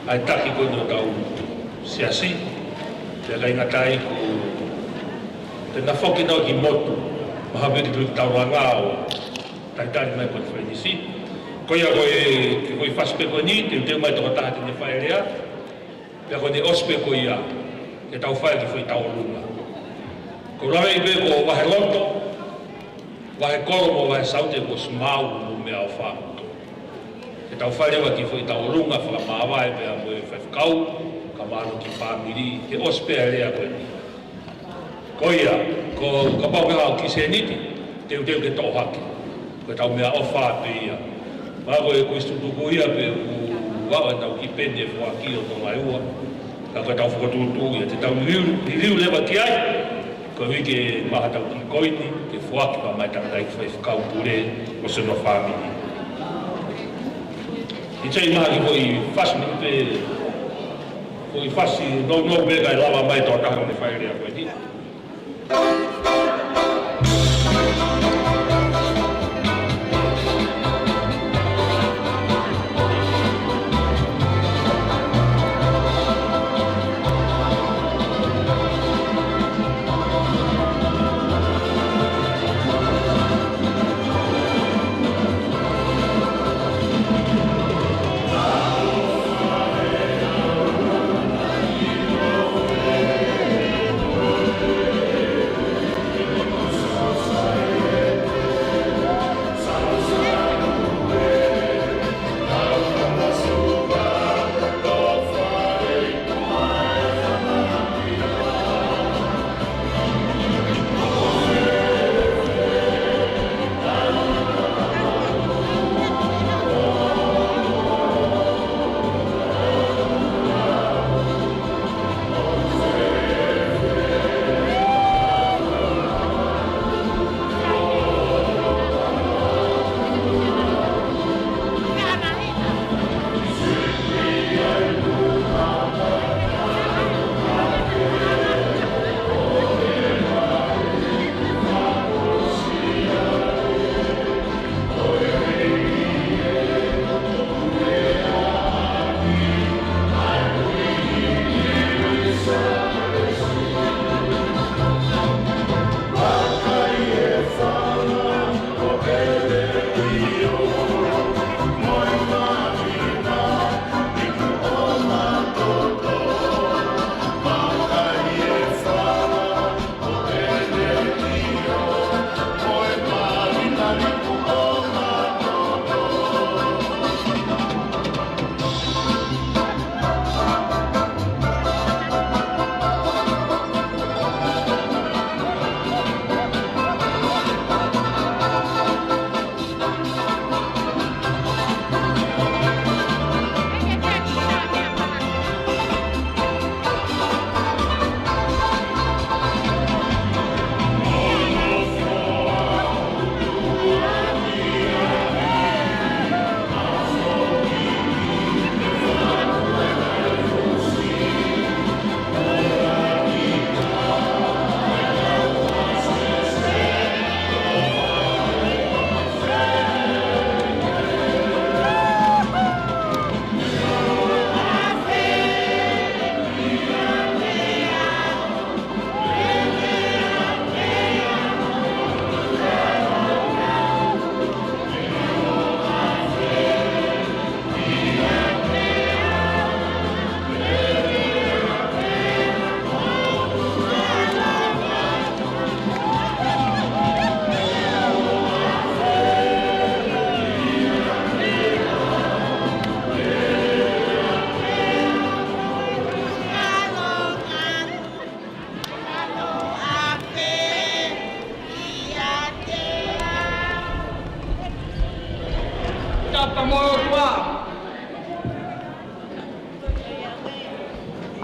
Ai taki koe no tau siasi, te kai ngatai ko te na whoki nau ki motu, maha veri tu tau rangao, taitari mai koe whainisi. Koe a koe ki koe whaspe koe ni, te uteu mai toko taha tine whae rea, pia koe ne ospe koe ia, ke tau whae ki whai tau runga. Ko rawe i be ko wahe loto, wahe koro mo wahe saute ko smau mo mea o whamuto. Ke tau wharewa ki whai tau runga whakamawai mea mo e whaiwhakau, ka mano ki whamiri, he ospea rea koe ni. Ko ia, ko pau ke hao ki se niti, teu ke tau hake, ko tau mea o whape ia. Maa koe koe stutuku ia pe u wawa tau ki pende fua ki o tō mai ua, ka koe tau whakatutu ia, te tau riu lewa ki ai, ko wike maha tau ki koini, ke fuaki pa mai tangai ki whakau pure o sono whamini. I tei maha ki hoi whasmi pe, hoi whasi no wega e lawa mai tō taha ne whairea koe ni.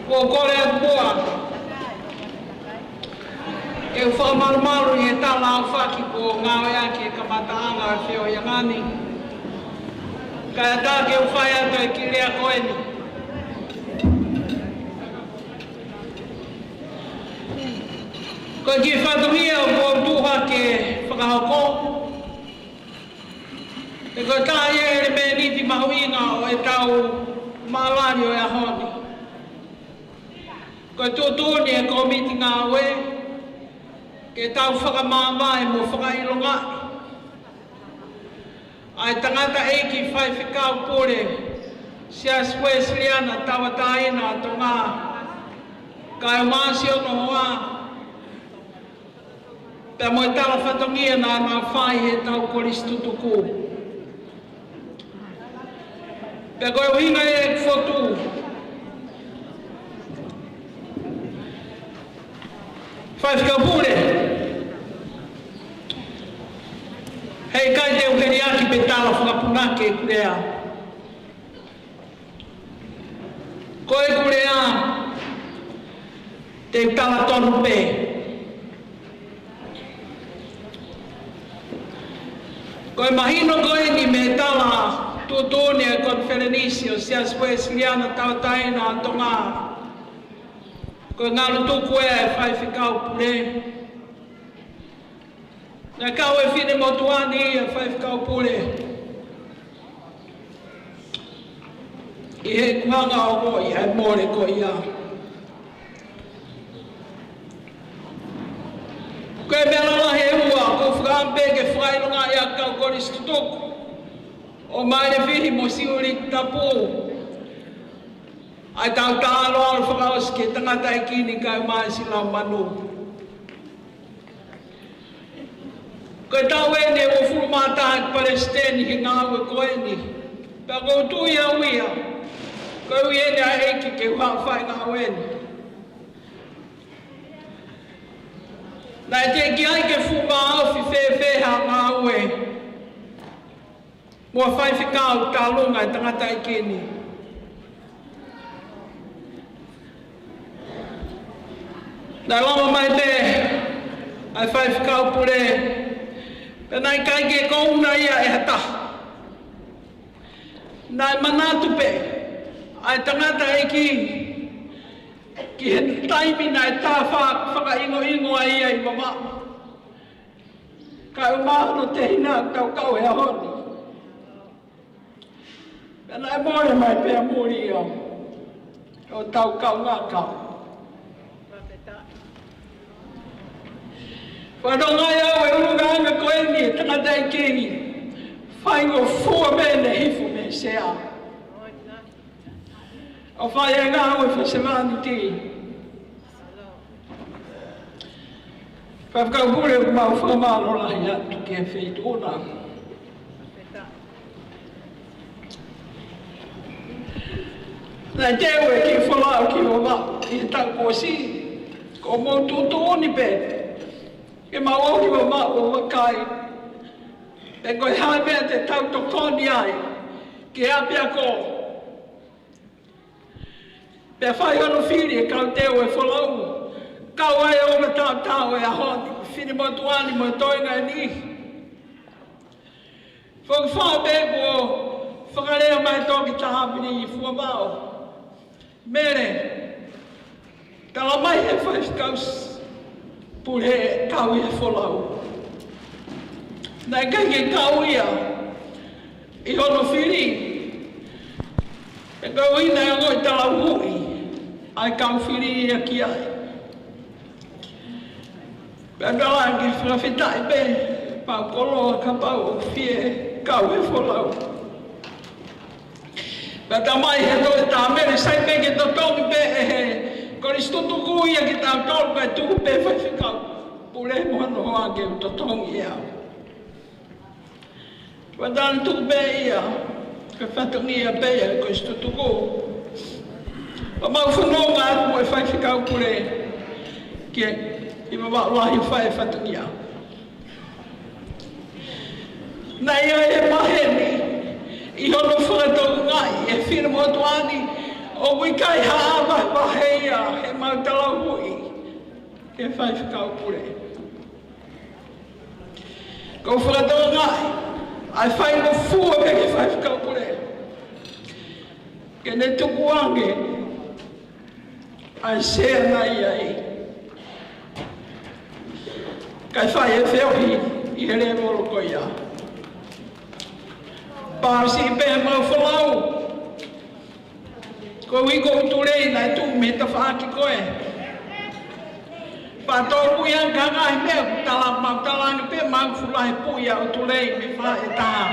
o kore atua. E o whamarumaru i e tala au whaki ko ngāwe ake ka mataanga e whio i ngani. Kaya tā ke u whai ato e ki rea koeni. Ko ki whatuhia o ko tuha ke whakahoko. E ko tā ia e me niti mahuinga o e tau maalani o e ahoni. Ko tūtūni e komiti ngā we, ke tau whakamāmai mo whakailonga. Ai tangata eiki whai whikau pore, sia Wesleyana tawataina to ngā. Kai o māsi ono hoa. Pea mo e tala whatongia nā ngā whai he tau koristutuku. Pea koe uhinga e whotu. Whai whikau pore. Hei kai te uheri aki pe tala whakapunake kurea. Koe kurea te tala tonu pe. Koe mahino koe ni me tala tutuni e Conferenisio sias Wesleyana tawataina tonga. Koe ngalu tuku e whai whikau pure. Na kau e whine motuani e whai whikau pure. I he kuhanga o koi, he more ko ia. Koe mea lala he ua, ko whakampe ke whailunga ia kau koristutuku. O maere whihi mo siuri tapu. Ai tau tālo alu whakaos ke tangata e kini kai mai sila manu. Koe tau ene o furumata e Palestini ki ngāwe koeni. Pea kou tu ia uia. Koe ui ene a eiki ke whawhai ngāwe ene. Nā e te ki ai ke fuma awhi whewheha ngāwe. Mua whai whikau tālunga e tangata e kini. Nā lama mai te ai whai whikau pure. Nai kai ke kouna ia e hata. Nai manatu pe. Ai tangata e ki he taimi nai tā whaka ingo ai ai mama. Kai umahano te hina kau e ahoni. Nai more mai pēr muri o. O tau kau ngā kau. Whanongai au e urunganga koe ni e tangata e kengi. Whaingo fua mene hifu me sea. O whai e ngā au e whasemani ti. Whakau hure u mau whamalo lahi atu ke wheit una. Nā teo e ki whalau ki o wā, i he tau kōsi. Ko mō tūtu oni pe. Ke maoki wa ma o wakai. E koe hai mea te tau tokoni ai. Ke apia ko. Pea whai ono whiri e kau teo e whalau. Kau ai o ma tau e ahoni. Whini motuani mo toinga e ni. Whau whau bebo whakarea mai toki tahapini i fua mao. Mere. Tala mai he whai kaus. Pure kau ia wholau. Nai kai ke kau ia. I hono whiri. E kau ina e ngoi tala hui. Ai kau whiri ia ki ai. Pea kala ki whawhitai pe. Pau koloa ka pau o whie kau e wholau. Pea ta mai he toi ta mere sai pe ke to tongi pe e he. Koristutu kuia ki tau tolu kai tuku pe whai whikau. Pure mohano hoa ke u totongi ia. Wadana tuku pe ia. Ka whatongi ia pe ia koristutu ku. Pa mau whanonga atu mo e whai whikau pure. Kia i mawau lahi whai whatongi ia. Nai ai e maheni. I hono whakatoku ngai e whina motuani. O wikai haama paheia he mautala hui. Ke whai whikau pure. Ko whakatoa ngai. Ai whai mo fua me ke whai whikau pure. Ke ne tuku ange. Ai sea nai ai. Kai whai e whiohi I he rea moro koia. Pāsi I pēhe mau whalau. Ko wiko uturei nai tu me ta whaaki koe. Pātō pui an ka ngai mea tala mau talanga pe mau fulai pui a uturei me wha e taha.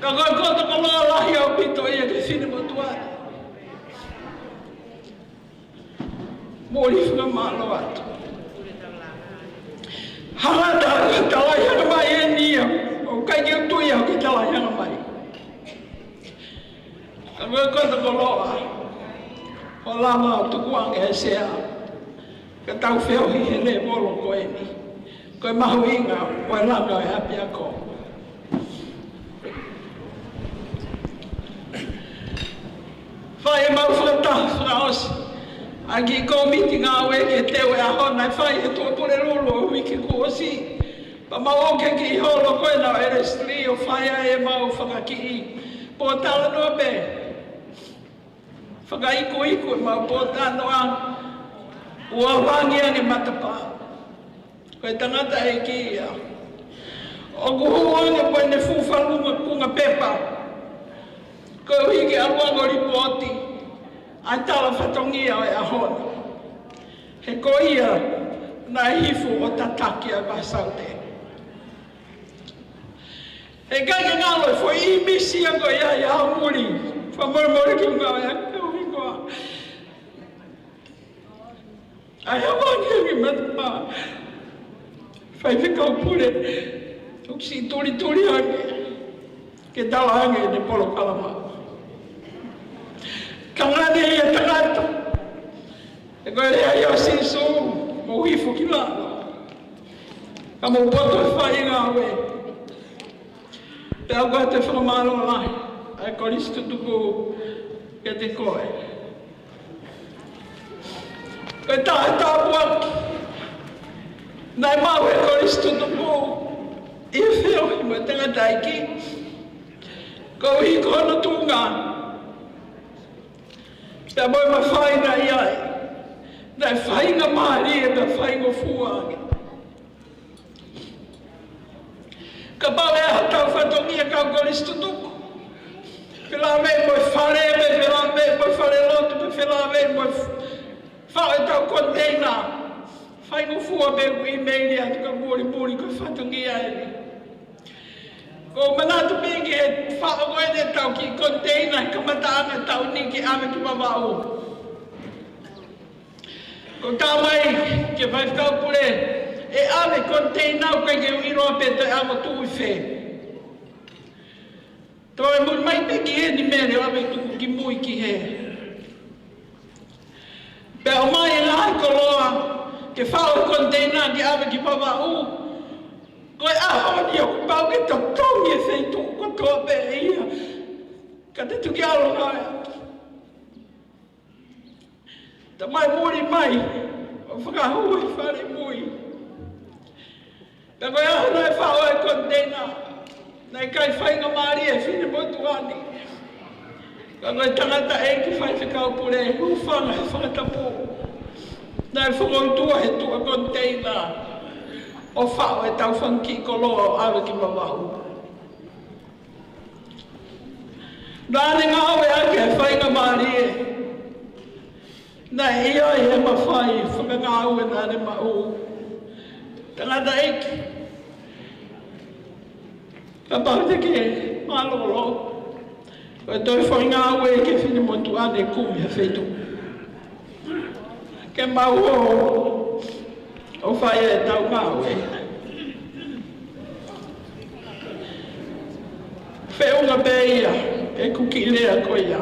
Ka koe kota ka loa lahi au pito ia ke whine motuara. Mōri whuka mālo atu. Hangata talai hanga mai e nia. O kai ki utui au ki talai hanga mai. Ka koe kota ka loa. O lama o tukuanga e sea. Ka tau whiohi he le molo koe ni. Koe mahu inga o e langa e hapi ako. Whai e mau whakataha whakaosi. Aki ko miti ngā we ke teo e ahona e whai e tua pure rolo o wiki ko osi. Pa mau oke ki I holo koe nao e restri o whai e mau whakaki I. Po tala noa be. Whakaiko iko e mau po tanoa. Ua wangi ane matapa. Koe tangata e ki ia. O kuhu ane koe ne fuwhalunga kunga pepa. Koe hiki aluango ripoti. Ai tala whatongia o e ahona. He ko ia na hifu o tataki a Vasaute. He kai ngalo fo I misi a ko ia ia muri. Fa mormori ki ngā ia kau hingoa. Ai hawangi angi matapa. Whai whikau pure. Uksi turi ange. Ke tala ange ne polo kalama. Kangane ia tangata. E koe rea ia siso, mo hifu ki lana. Ka mo poto e whai ngā we. Te au koe te whakamalo lai. Ai koristu tuku ke te koe. Koe tae tāpu aki. Nai mau e koristu tuku. I whiohi mo tangata iki. Ko I kono tunga. Pea moi ma whaina I ai. Nai whainga maari e me whainga fuangi. Ka pau e hatau whatongia kau koristu tuku. Whila mei moi whare me, whila mei moi whare lotu me, whila mei moi whao e tau konteina. Whainga fua me kui meiri atu ka muri ko whatongia e ni. Ko manatu piki e whao koe ne tau ki konteina ka mataanga tau ni ki ame ki mawau. Ko tāmai ke whaifkau pure e ame konteina au kai ke uiroa peta e amo tui whe. Tō e muri mai piki e ni mere o ame tuku ki mui ki he. Pe o mai e ngai koloa ke whao konteina ki ame ki mawau. Koe ahoni o kupau ke totongi e wheitu ko toa pe ia. Ka te tuki alo ngai. Ta mai muri mai, o whakahu e whare mui. Ka koe ahona e whao e konteina. Nei kai whainga maari e whine motu ani. Ka koe tangata e ki whai whikau pure e hufanga e whakatapu. Nei whakautua he tua konteina. O whao e tau whanki koloa o awe ki mawahu. Nāne ngā oe ake e whainga maari e. Nai ia e he mawhai whakangā ue nāne mau. Tangata eki. Ka paute ke mālolo. Koe toi whainga ue ke whine motu ane kumi he whetu. Ke mau o whai e tau maue. Whiunga beia e kuki lea koia.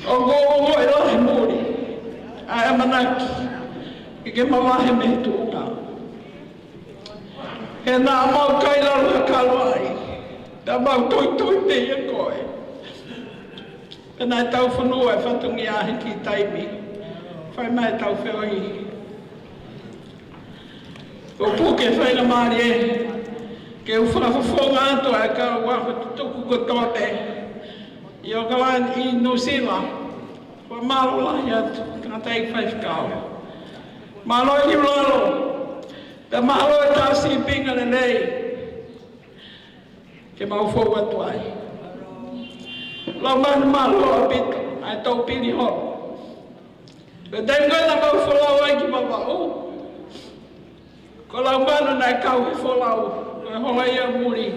O go e lahe muri. A e manaki. I ke mawahe me tuunga. He nā mau kailaro ha kalwai. Ta mau toi me ia koe. Pena tau whanua e whatungi ahi ki taimi. Whai mai tau whioi. O puke whaina maari e. Ke u whakawhawhonga ato e ka waho tuku kotote. I o kawan I New Zealand. Wa malo lahi atu. Ka tei whaifkao. Malo I lalo. Te malo e tā si pinga le nei. Ke mau fōu atu ai. Lau manu malo a pito. Ai tau pini ho. Pe tengo na mau wholau ai ki mawau. Ko lau manu nai kau he wholau. Ko e hoa ia muri.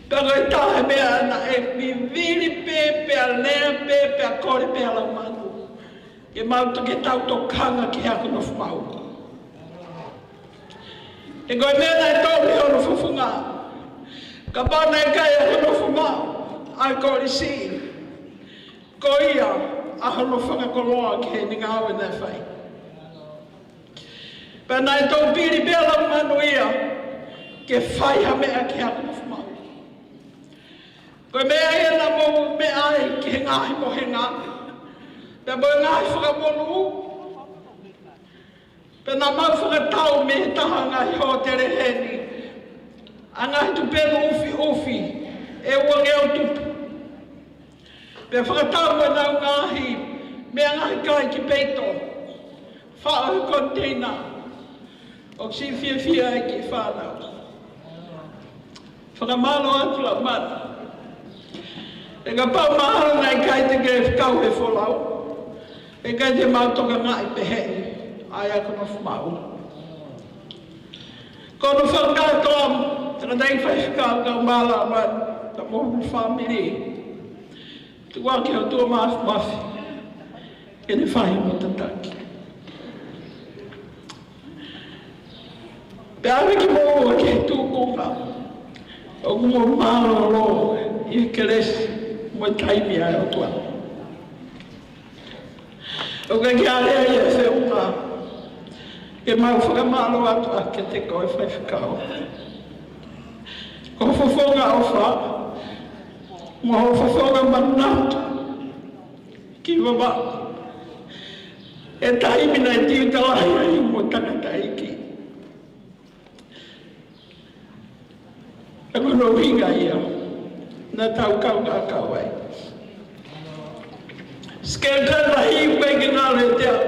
Pero e tahe mea na e mi viri pepe a lea pepe a kore pe a lau manu. Ke mau ke tau to kanga ki hako no whau. E koe mea nai tau li hono whawhunga. Ka pāna e kai a hono whumau. Ai kore si. Ko ia a hono whakakoloa ki he ninga awe nei whai. Pēnā e tau piri pēr lau manu ia. Ke whai ha mea ki hako no whumau. Koe mea ia na mou mea ai ki he ngahi mo he ngā. Pea mo e ngahi whakamonu. Pena mau whakatau me he taha ngahi ho tere heni. A ngahi tu pēno ufi, e uange au tupu. Pea whakatau me nau ngahi, mea ngahi kai ki peito. Whao he konteina, o si fia e ki whanau. Whakamalo atu lau mana. E ka pau mahalo nai kai te ke kau he wholau. E kai te mautoka ngai pehei. Ai ako no whumau. Kono whakatoa, tana dei whaikau kau mala man, ta mohu whamiri. Tu waki o tua mafi, e ne whahi mo tataki. Pe awe ki mohu a ke tūkunga, o kumo malo lo, I ke resi, mo taimi ai o tua. O ka ki area I e whiunga, e mau whakamalo atu a ke te koe whaiwhakao. Ko whawhonga o wha, mo ho whawhonga manatu, ki wawa. E taimina e tiu talahi ai mo takata iki. E kono winga ia, na tau kau ngā kau ai. Skentana hi koe ki ngāle te au.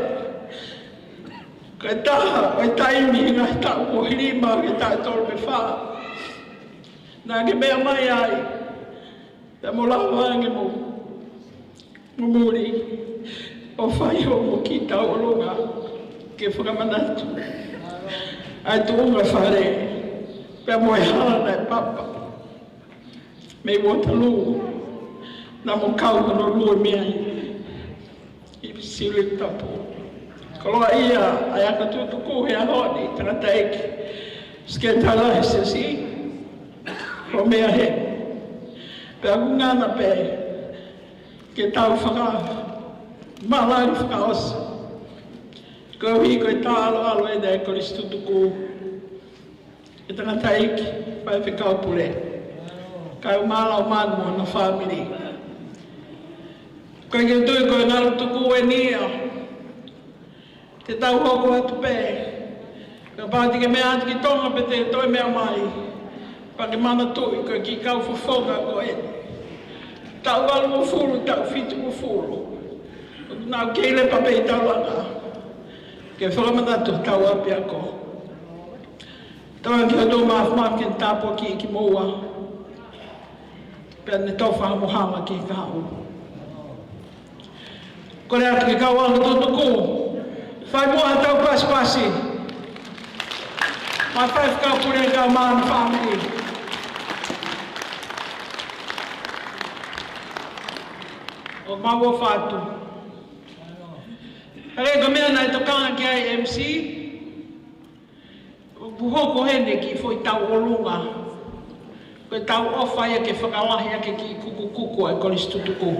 Ka taha, o taimi ngā tau ko hirima ke tā tolu me whā. Nā ke mea mai ai, te mo lau wange mo muri, o whai ho mo ki tau olonga, ke whakamanatu. Ai tuunga whare, pia mo e hana e papa. Me Waterloo, nā mo kau kono lua mea I siri tapu. Koloa ia, ai aka tutuku he ahoni, tangata eki. Skentala he sesi, ho mea he. Pe aku ngana pe, ke tau whaka, malari whaka osa. Ko hi koe tā alo e nei koris tutuku. E tangata eki, pai whikau pule. Kai umala o manu na whamiri. Koe ke tui koe ngaru tuku e nia. Te tau hoko atu pē. Ka pāti ke mea ati ki tonga pe te toi mea mai. Pa ke mana tui koe ki kau whawhonga ko e. Tau walu o furu, tau fitu o furu. Nau keile pa pe I tau langa. Ke whakamanatu tau api ako. Tau ki hatu maaf ke tāpua ki moua. Pea ne tau whakamohama ki kāu. Kore atu ke kau anga tutuku. Whai moa tau pasi. Mai whai whakau pure kau maana whamiri. O maua whātu. Hare ka mea nai tokanga ki ai MC. O buhoko hene ki foi tau olunga. Koe tau ofa ia ke whakalahi ake ki kuku ai koris tutuku.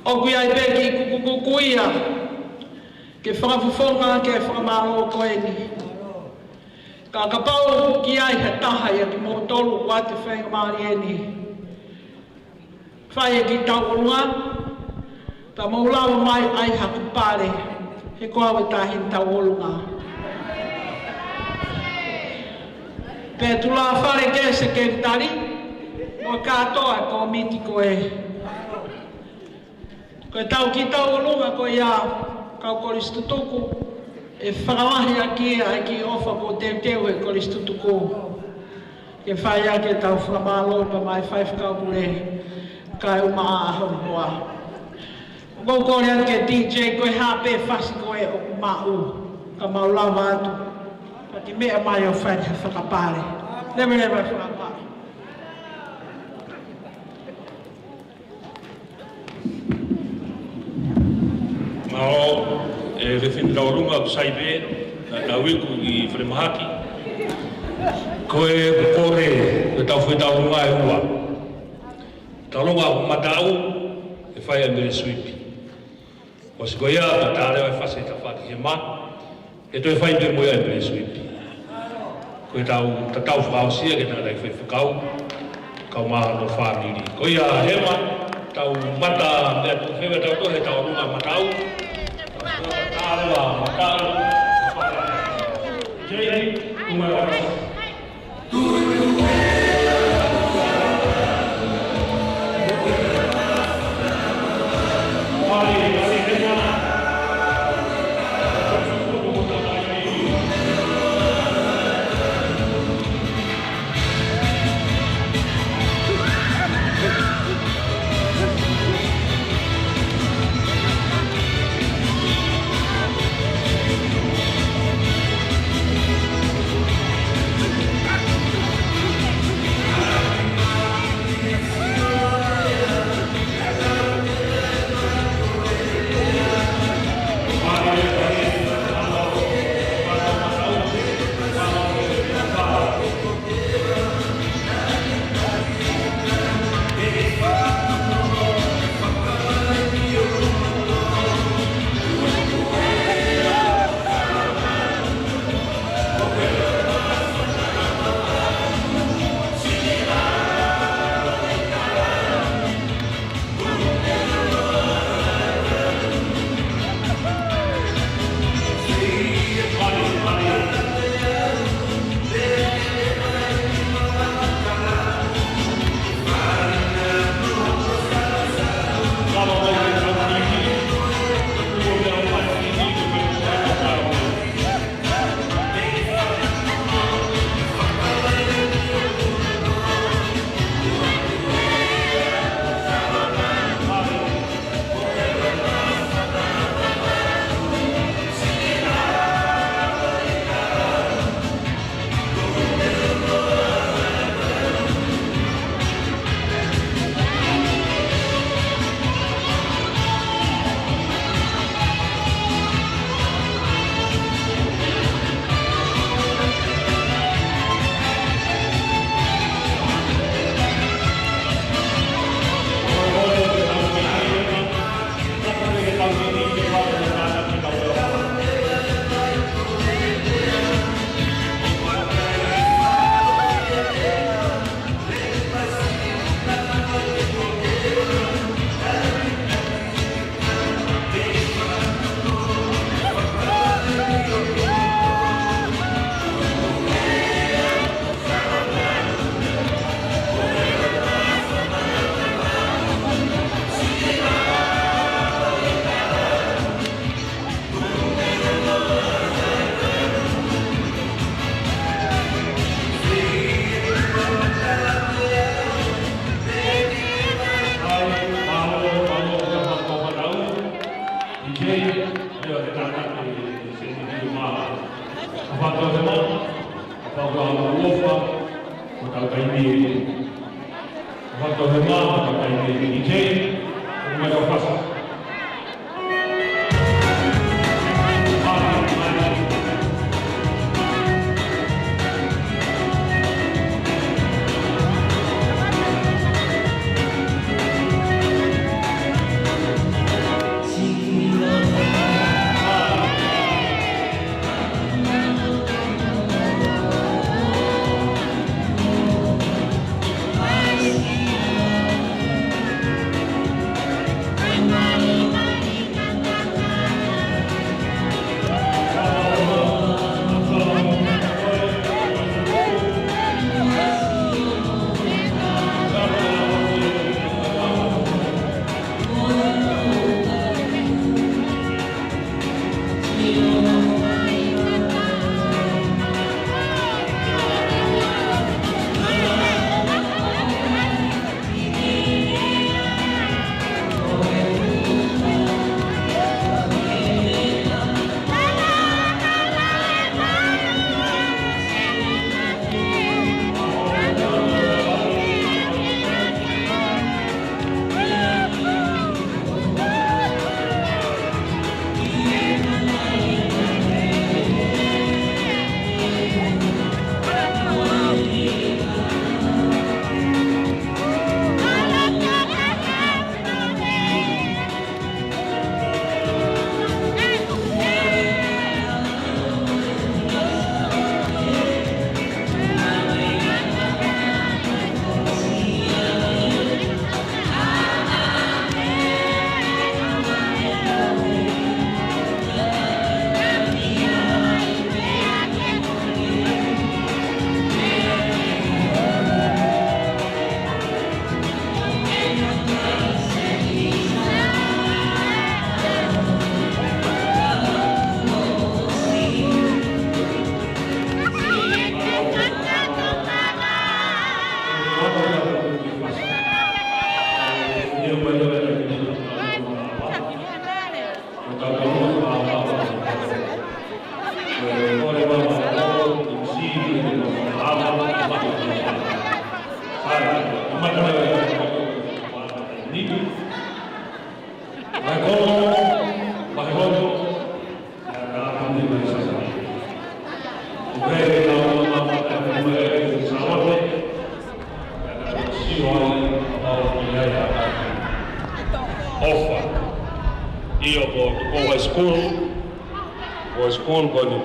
O kui ai pe ki kuku ia. Ke whakawhawhonga ke whakamaro o koe ni. Ka kapau ki ai he taha ia ki mō tolu wa te whenga maari e ni. Whai e ki tau orunga, ta mō lawa mai ai haku pāre, he koa we tahi tau orunga. Pea tula whare ke se ke tari, mo katoa ko miti koe. Koe tau ki tau orunga ko ia kau koristutuku, e whakamahi a kia ai ki ofa ko te teo e koristutuku. Ke whai a ke tau whakamalo pa mai whai whakaupure, kai umaa aho hoa. Ko kore an ke DJ koe hape whasi koe o kumau, ka maulawa atu. Pa ki mea mai o whai whakapare. Never whakapare. Mao e rewhini raurunga o saibe, na wiku i Whremahaki. Koe kore e tau whi taurunga e ua. Taurunga o matau e whai a mere suipi. O si koe ia, ka tāreo e whase ta whaki he ma, e toi whai te moia e mere suipi. Koe tau whakaosia ke tana i whai whakau, kau maha no whamiri. Koe ia hema, tau mata, mea tu whewe tau tohe taurunga matau, Tārua, matau, Jei, umai Io go school go ni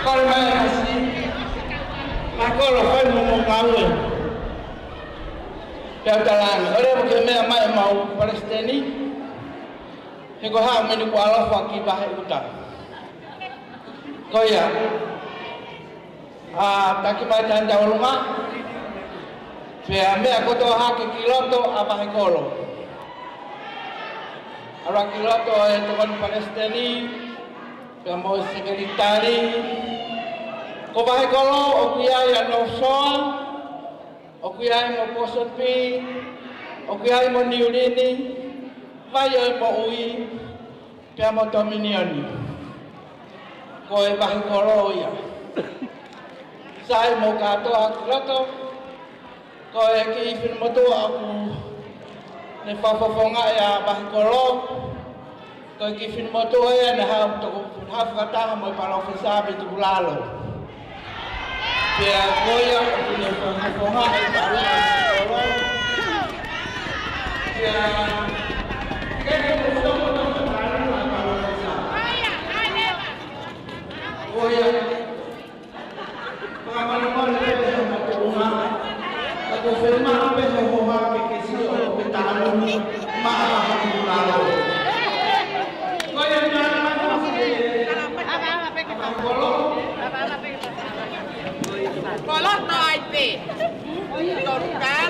Kau mai nasi. Aku lepas ngomong kau. Dia talang. Orang mungkin mai mau Palestin. Hego ha meni ko ala faki bahai uta. Kau ya. Taki mai tanda ulunga. Pia me aku to ha ke kiloto apa hekolo. Ara kiloto itu kan Palestini. Pia mau sekretari. Ko bahai kolo okuya ya no so. Okuya mo poson pi. Okuya mo niulini. Vai mo ui. Pia mo dominioni. Ko e bahai kolo ya. Sai mo kato kiloto. Ko e ki fin moto aku ne fafafonga ya bahkolo ko ki fin moto ya na ha to ha fata mo para ofisabe tu lalo ya ko ya ne fafafonga ya bahkolo ya ke mo so mo to para ofisabe ko ya Aku firman apa Yehova kekesi orang bertahan maaf aku lalu. Kau yang jangan macam apa? Kolot naik pe. Torkan,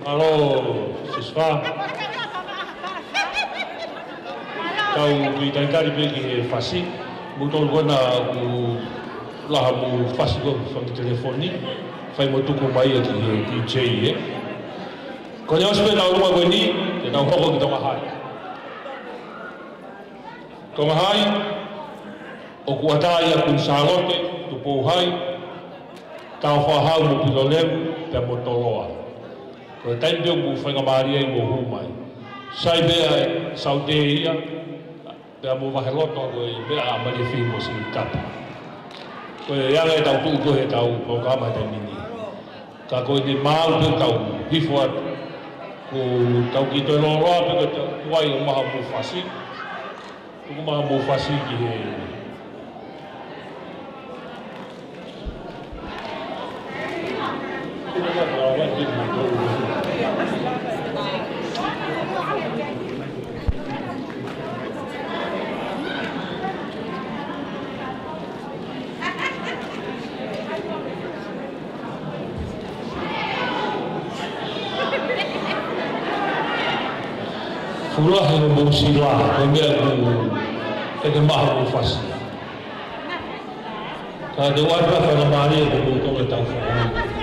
Alo, siswa. Kau berikan kali bagi fasih, betul guna aku lah mu fasih gua fang telefon ni, fai mo tu ko mai di DJ ye. Kau jangan sampai tahu rumah gua ni, kita tahu kita mahal. Kau mahal, aku ada yang pun salot tu pohai, kau faham mu pidolem, dan mu toloa. Ko tai be mu fa ngamaria I mo humai sai be saude ia be mo va heloto ko be a mali fi mo si tap ko ya le tau tu ko he tau ko ka ma tai mini ka ko ni mal be tau before ko tau ki to lo ro be ko wai o ma mo fasi ko ma mo fasi ki he Furahe no Mosila, ko mea ko maha mo fasi. Ka te waipa whana maari e ko tonga tau whana.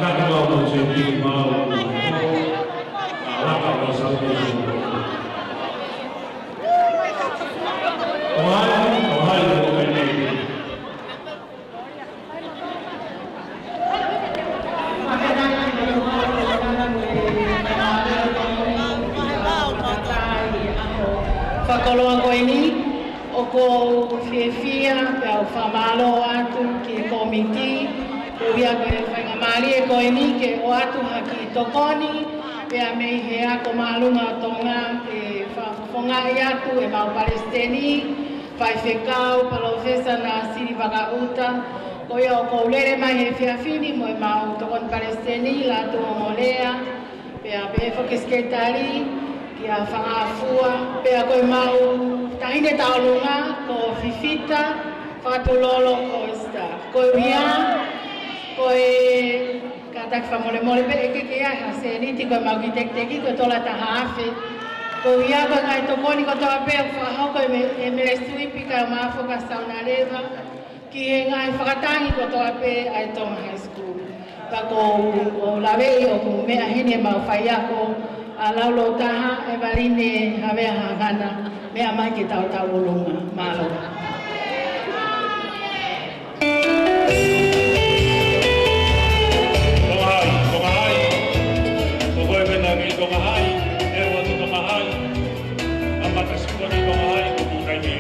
Whakata mau mo se ti mau. Waka mo sa ko. Ohai mo ka ni. Whakaloa koe ni, o ko whiawhia, pia o whamalo atu ki komiti, o hia koe whaingamari e koe ni, ke o atu haki tokoni, pia mei he ako maalunga o tonga, e whawhonga i atu e mau Palestini, whai whekau, palofesa na siri wakauta, ko ia o koulere mai he whiawhini, mo e mau tokon Palestini, la tu o molea, pia pe whakesketari, ia whangafua, pea koe mau tahine taolunga, ko fifita, whatulolo ko sta. Koe wia, koe katak whamole pe eke kea haseniti, koe mau ki tekteki, koe tola taha afe. Koe wia, koe ngai tokoni ko toa pea whahau, koe e mele suipi kai maafo ka sauna rewa, ki he ngai whakatangi ko toa pea ai Tonga High School. Ka ko o lawei o ko mea hene mau whaiako, a laulo taha e warine hawea hangana mea mai ki tau tau ulunga. Malo. Tongahai. Kokoe mena ki Tongahai. E watu Tongahai. Amata sikoni Tongahai kukukai ni.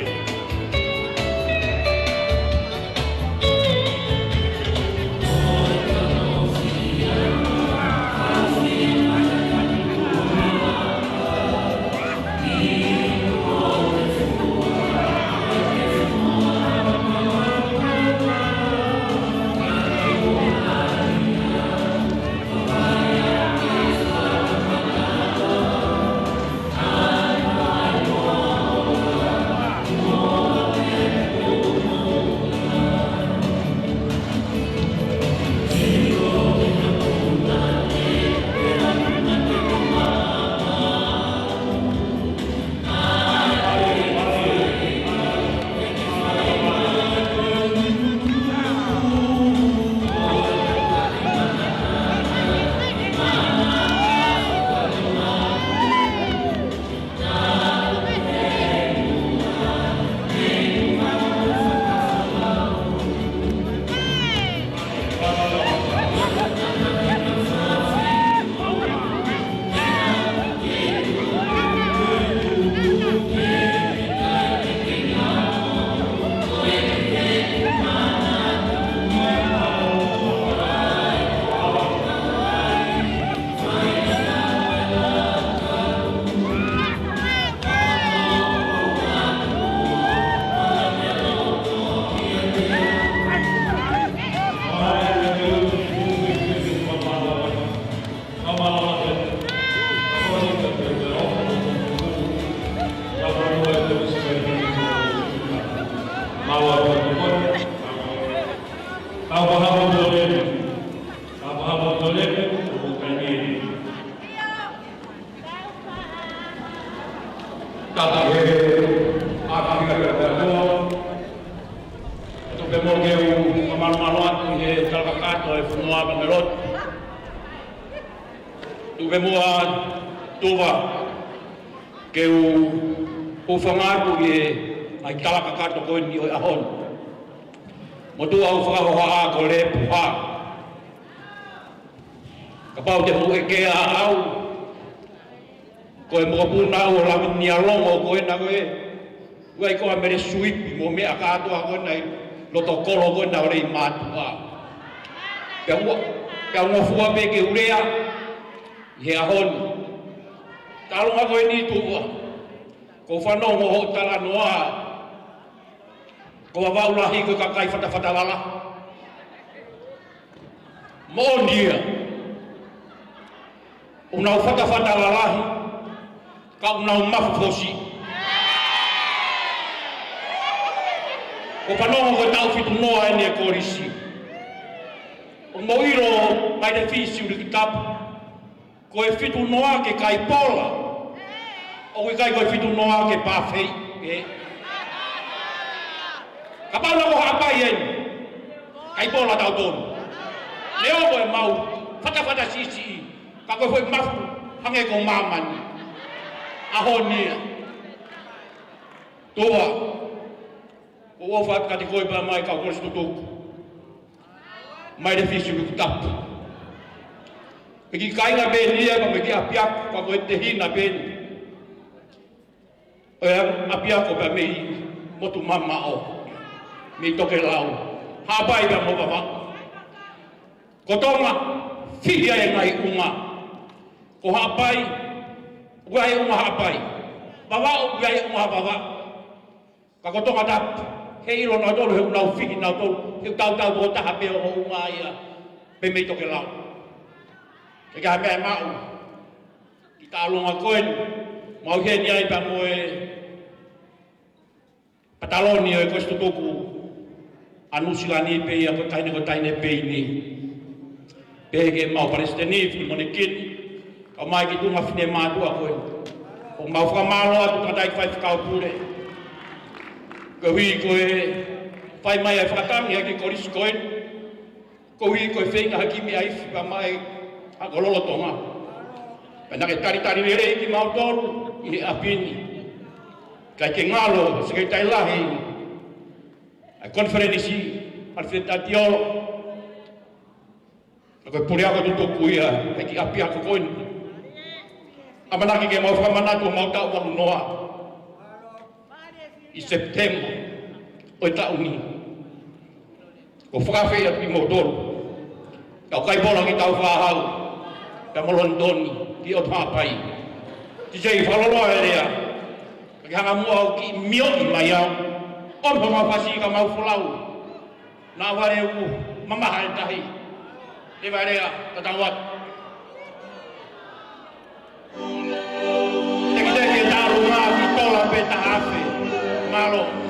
ke o whangaru e ai talaka kato koe ni o ahon. Mo tu au whakahoha ko le puha. Ka pau te mu e ke a au. Koe mo puna o la ni alongo koe na koe. Koe koe mere suipi mo mea katoa koe nei loto kolo koe na ore i mātua. Pea ua fua pe ke urea he ahon. Talonga koe ni tua. Ko whanongo ho tala noa. Ko waulahi ko kakai whatawhala. Mo ndia. Unau whatawhalahi. Ka unau mafufosi. Ko whanongo ko tau fitu noa ene e korisi. O mo iro mai te fisi uri ki tapu. Ko e fitu noa ke kai pola. O i kai koe fitu noa ke pāwhei. Ka paula ko hapai en. Kai pola tau tonu. Leo koe mau fata sisi ka koe foi mafu hange ko mamani ahonia toa o fa ka te koe pa mai ka ko sto mai difícil do tap Pegi kainga belia ka pegi apiak ka koe te hina ben apiak ko pa mei motu mama o me toke lau hapai ba mo baba ko tonga filia e ngai unga ko hapai uai unga hapai baba uai unga baba ka ko tonga tap he ilo na tolu he unau fiki na tolu he tau do ta hape o unga ia pe me toke lau e ka me mau ki ta longa koen mau he ni ai pa mo e Patalonia e questo toku anusilani pe ia ko taine pe ni pege mau palestini fi monekin o mai ki tunga fine matu a koe o mau fa malo atu katai fai ka pure ko wi ko e fai mai e fatami ki koris koen ko wi ko feinga hakimi ai fa mai a gololo tonga pena ke tari lere ki mau tolu i apini kai ke ngalo se tai lahi a conferenci al fetatiolo ko pure ako tu kuia ki apia ko koin amana ki mau famana tu mau ta wa noa i setembro o ta uni ko fra fe ya primo dor ka kai bola ki tau fa hau ka molondoni ki o ta pai ti sei falolo area Hanga mua ki mio i mai au. On homa fasi ka mau fulau. Na ware u mama hai tahi. E ware a tatawat. Te ki taru ma ki tola pe ta afe. Malo.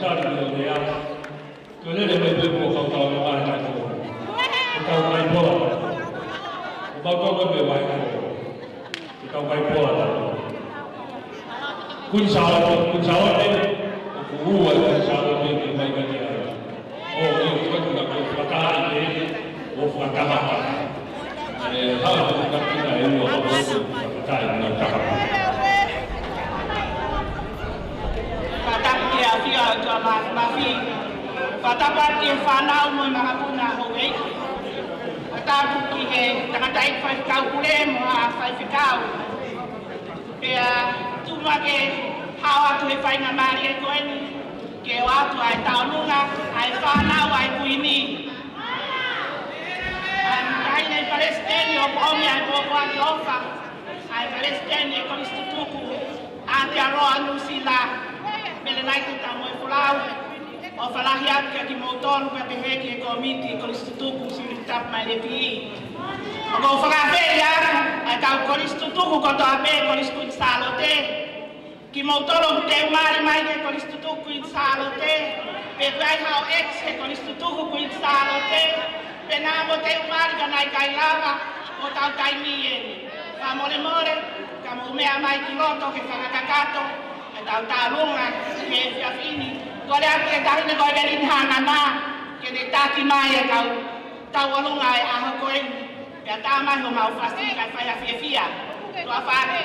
tari o lea. Ko lele mai pe po kau tau mai ka ko. Kau mai po. Ba ko ko me mai ko. Kau mai po la. Kun sa te. Ku ai kun sa te mai ka ni. O ni ko ka ko ka ai o fa ka ma. Ha ko ka ki na e o ka ai na ka. Fia tua mafi fatapa ti fanau mo makapuna hoei atapu ki he takatai fai kau kule mo a fai fikau pea tu make hawa tu he fai ngamari e koeni ke watu ai taununga ai fanau ai kuini ai nei palestini o pomi ai popo ai ofa ai palestini e konistutuku ante aroa nusila Mele nai tu tamu e fulau o falahi ake ki moutonu pe te heki e komiti e kolistutuku si tap mai le pi. O ko whakawheri aku ai tau kolistutuku koto a pe kolistu i salote. Ki moutonu te umari mai ke kolistutuku i salote. Pe kuai hao ex e kolistutuku i salote. Pe namo te umari ka nai kai lava o tau tai mieni. Ka mole ka mo mea mai ki loto ke whakakakato. Tau tarunga ke fiafini ko le ake tahi ne ko belin hana na ke ne taki mai e tau alunga e aho koe pe ta mai ho mau fasti ka fai fia to afare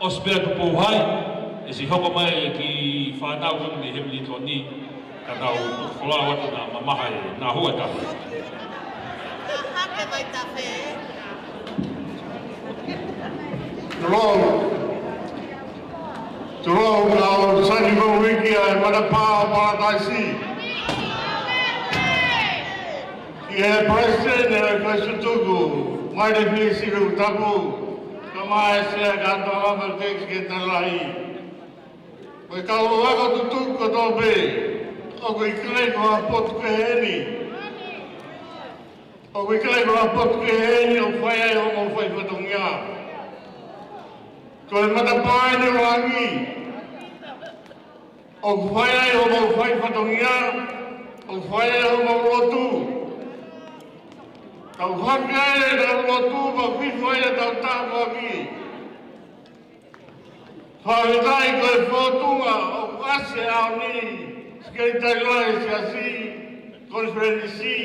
Ospera tu pouhai, e si hoko mai ki whanau kunu ni hemli toni, ka tau wholao atu na mamaha e nā hua tahi. Tolong now, Sandy Wiki and Manapao Paradise. Ia presidente e constituku, mai de fisiru tapu, kama ese gantola bertek kita lahi. Kalau aku tutup kotobe, aku ikhlas mapot keheni. Aku ikhlas mapot keheni, upaya yang mau fai patungnya. Kau mata pani lagi, upaya yang mau fai patungnya, upaya yang mau lotu. Kau hargai dan lotu, bagi upaya tak tak bagi. Haritai koe whotunga o kase au ni skeitai lai siasi konferensi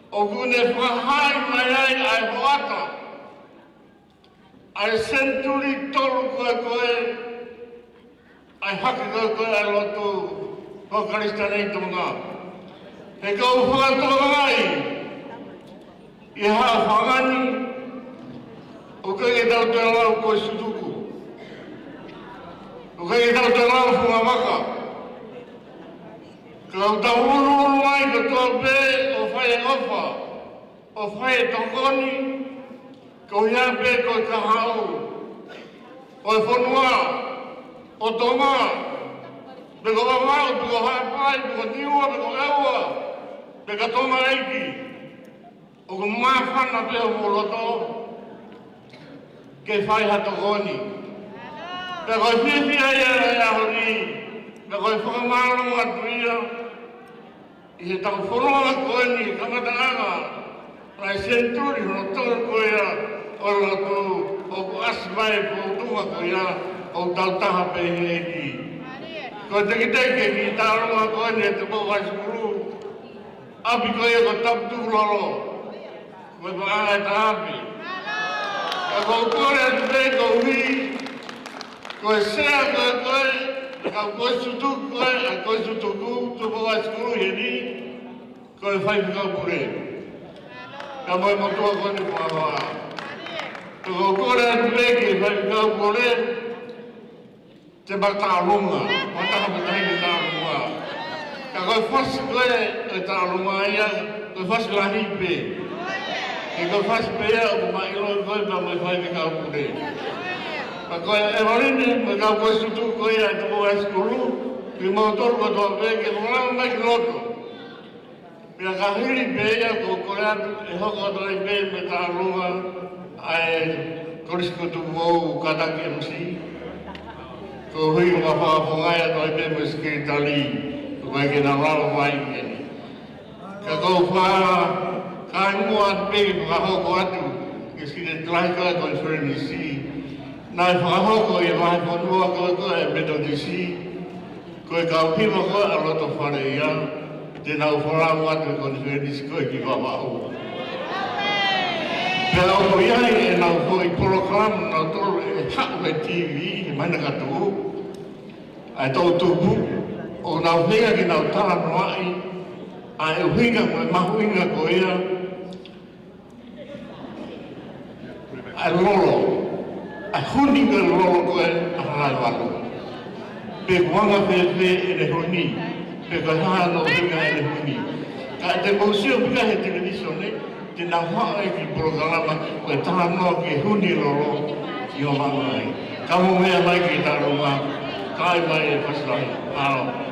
o gune whahai mai ai ai hoata ai senturi tolu koe koe ai haki koe koe ai lotu ko karistanei tunga he kau whakatongai i haa whangani o kei tau te lau koe sutuku o kei tau te lau funga maka. Kau tau ulu mai ko tō pē o whae ofa, o whae tokoni, ko hia pē ko ka hau, o e whanua, o tonga, me ko wamau, me ko hapai, me ko tiua, me ko eua, me ka tonga eiki, o ko mawhana pē o moloto, ke whae ha tokoni. Me koe whiwhia ia rei aho ni, me koe whakamālo atuia, i he tau whanua koe ni kamataanga, rai senturi hono tōru koe ia, o roto, o asmai pōtunga koe ia, o tau taha pehe eki. Koe teki teke ki tāronga koe ni e te pōkai skuru, api koe ia ko taptu lolo, koe paanga e tāpi. Ka koe kore atu te koe hui, koe sea koe koe, ka koe sutuku koe, a koe sutuku, tu pōkai skuru he ni, koe whai whikau pure. Ka moe motua koe ni pōkai. Ka koe kore atu leke whai whikau pure, te matālunga, mataha matahi ni tālunga. Ka koe whasi koe e tālunga ia, koe whasi lahi pē. Ke koe whasi pē ia, o mai ilo koe pa moe whai whikau pure. Ka koe e marine, me kau koe sutu koe ia te pōkai skuru, ki mau toru ko tō pē, ke mōrau mai ki loto. Pia ka hiri pē ia, ko koe atu e hoko atoi pē me tālunga, ai korisiko tu mou kataki MC. Ko hui mga whakapongai atoi pē me skiri tali, ko kai ke na rao mai keni. Ka kou whaa, kai mua atu pē ki whakahoko atu, ki skiri tlahi koe konferenisi. Nai whakahoko i mai whanua koe koe e Methodisi, koe kau hima koe a loto whare ia, te nau wharau atu konferenisi koe ki whamau. Pea o iai e nau koe i program nau tolu e hau e TV, i maina katu, ai tau tupu, o nau whenga ki nau tala noai, a e uhinga koe mahuinga koe ia, ai lolo, ai huninga lolo koe a harai wano. Pe kuanga whewhe e ne honi, pe ka hano whika e ne honi. Ka te mausio whika he televisione, te nā whae ki programa koe taha noa ki huni lolo i o mangai. Ka mo mea mai ki tā runga, kai mai e whasirahi. Aro.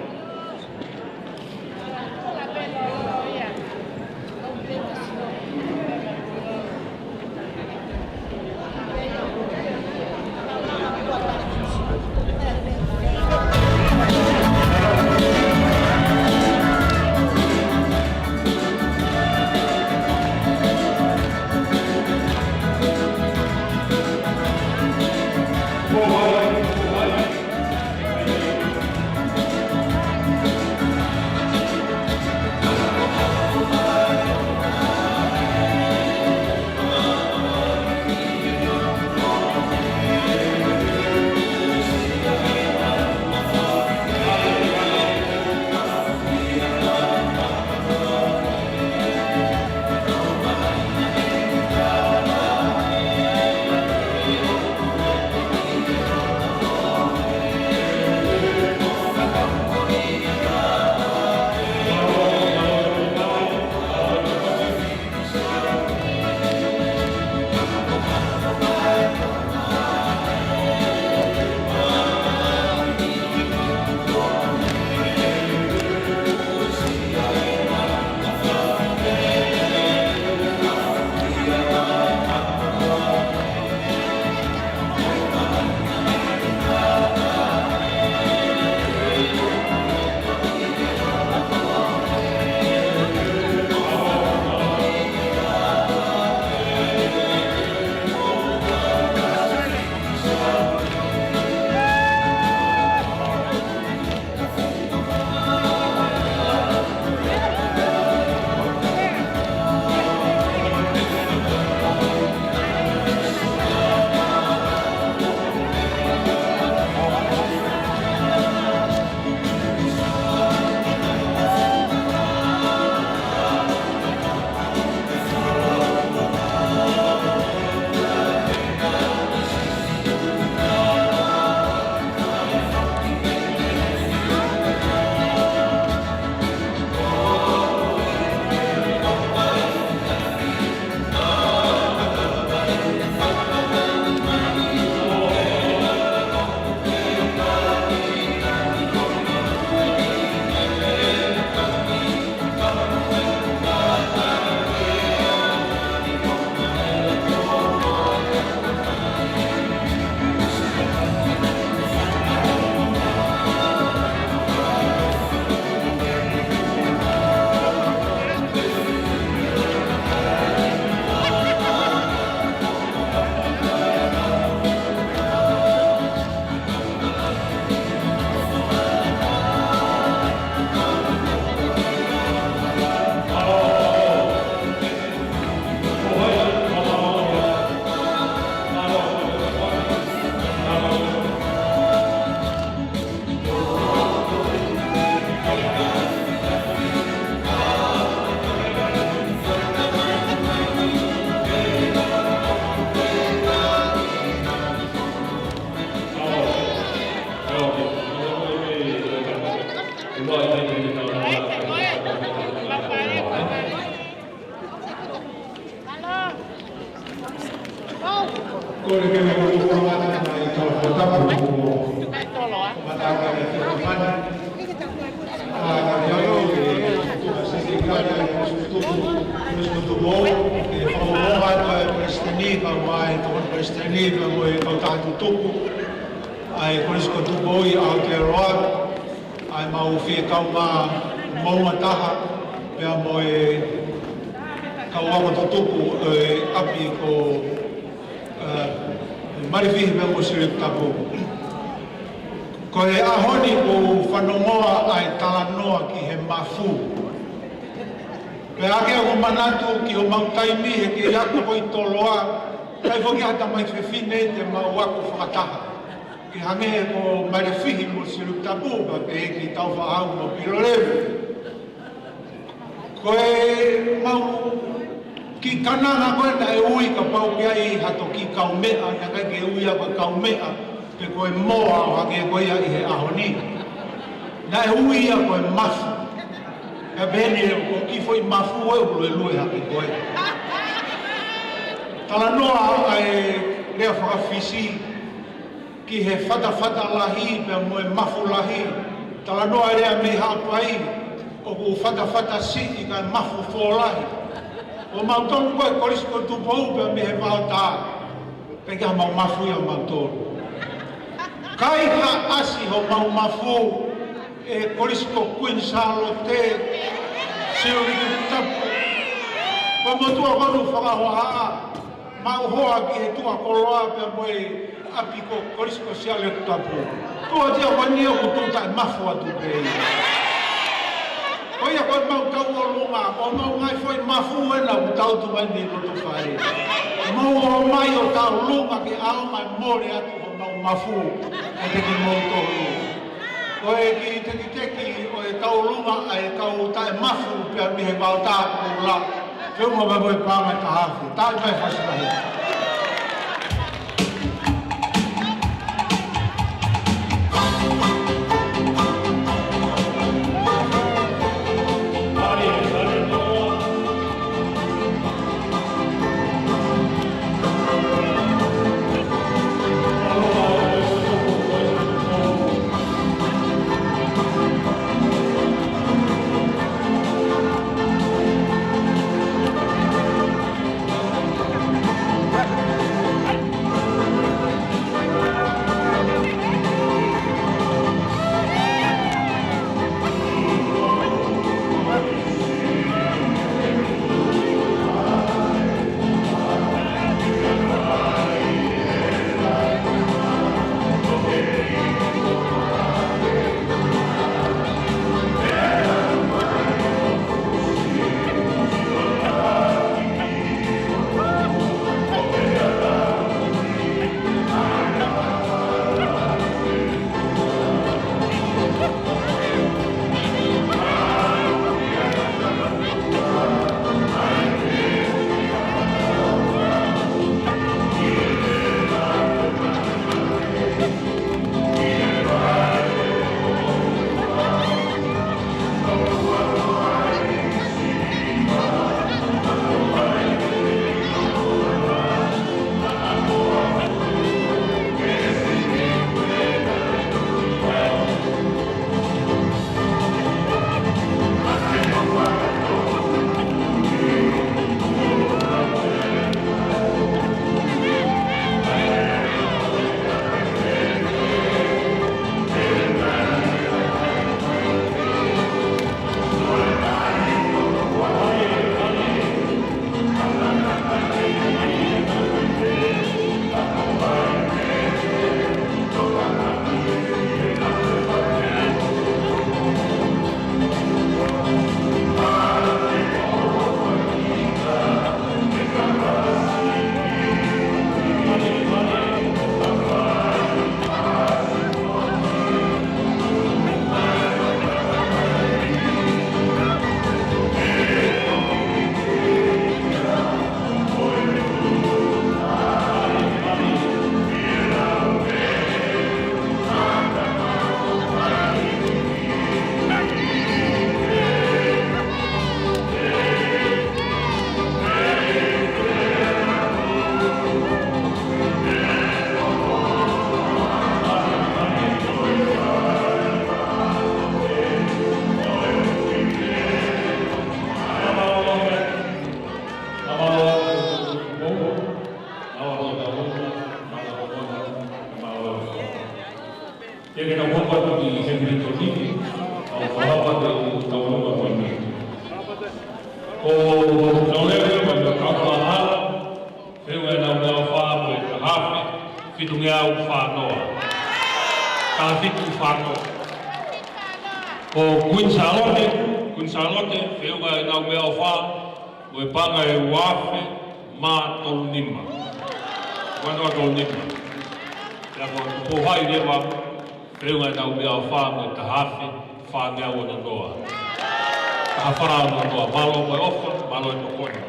Kore ke me o whamata mai tau whatapu o mataka e te whamana. Ka miano e tuka sisi kaya e kustutu mou e whamomoha to e prestani ka mai tōna prestani ka mo e kau tātu tuku. Ai kurisko tuku oi Aotearoa. Ai mau whie kau mā maunga taha pia mo e kau wako to tuku e api ko marifihi me mo siri tapu. Ko e ahoni ko whanongoa ai talanoa ki he mafu. Pe ake o manatu ki o mautaimi he ki ako ko i toloa, kai whoki hata mai whewhine te mau wako whakataha. Ki hange ko marifihi mo siri tapu, pa pe ki tau whaau mo pirolewe. Ko e mau ki kananga koe na e ui ka pau ki ai hato ki kaumea, na kai ke ui apa kaumea, pe koe moa o hake koe ia i he ahoni. Na e ui ia koe mafu. Ka beni e ko ki foi mafu e ulo e lue hake koe. Tala noa ai rea whakawhisi ki he whata lahi, pe mo e mafu lahi. Tala noa rea me hapai, o ku whata si i ka mafu fōlahi. O mautonu koe korisko tupou pe me he whaota. Pe kia mau mafu ia mautonu. Kai ha asi ho mau mafu e korisko kuinsalo te siuriki tapu. Koe motua konu whakahoa mau hoa ki he tua koloa pe moe api ko korisko siale tapu. Tua tia wani o kututa e mafu atu pe ia. Koe ia koe mau tau o lunga, o mau ngai foi mafu ena u tau tu mai ni koto whae. Mau o mai o tau lunga ki ao mai more atu o mau mafu e te ki mau tau lunga. Koe ki teki o e tau lunga e kau tae mafu pia mi he mau tā kula. Whiunga mai moi pāngai ta hafi, tāi mai whasirahi. no lewe ma me kapahala, whiunga na mea whaa mo e ka hape, whitu ngea u whanoa. Ka whitu whanoa. O Queen Charlotte, whiunga na mea whaa, mo e panga e uafe, mā tolu nima. Wanoa tolu nima. Ia ko pohai rewa, whiunga na mea whaa mo e ka hape, whanea wana noa. Ka wharao na noa, malo mo e ofa, malo e tokoni.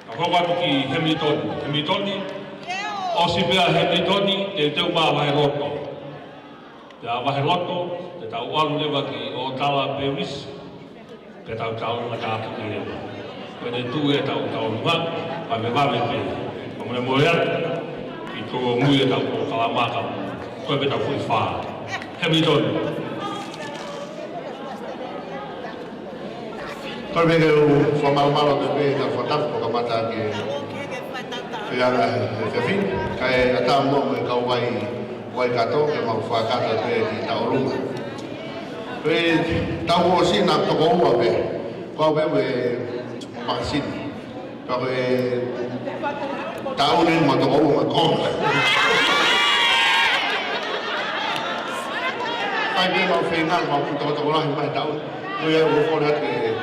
Ka whakatu ki Hemitoni, o si pia Hemitoni, te teu mā waheroto. Te a waheroto, te tau alu lewa ki o tala Pewis, te tau taunga tātuki lewa. Pene tū e tau taunga, pa me wawe pe. Pa mune moeat, ki tō mui e tau o Kalamaka, koe pe tau fui whaa. Hemitoni. Koe me keu whamalmalo te pe ka whatafu ko ka mata ke whianga he whiawhin, ka e ata mo me kau wai kato ke mau whakata pe ki taurunga. Pe tau o sina toko ua pe, kau pe me makasini, ka pe taunin ma toko ua ma konga. Pai pe mau whengang mau toko lahi mai tau, nui e ua kore ake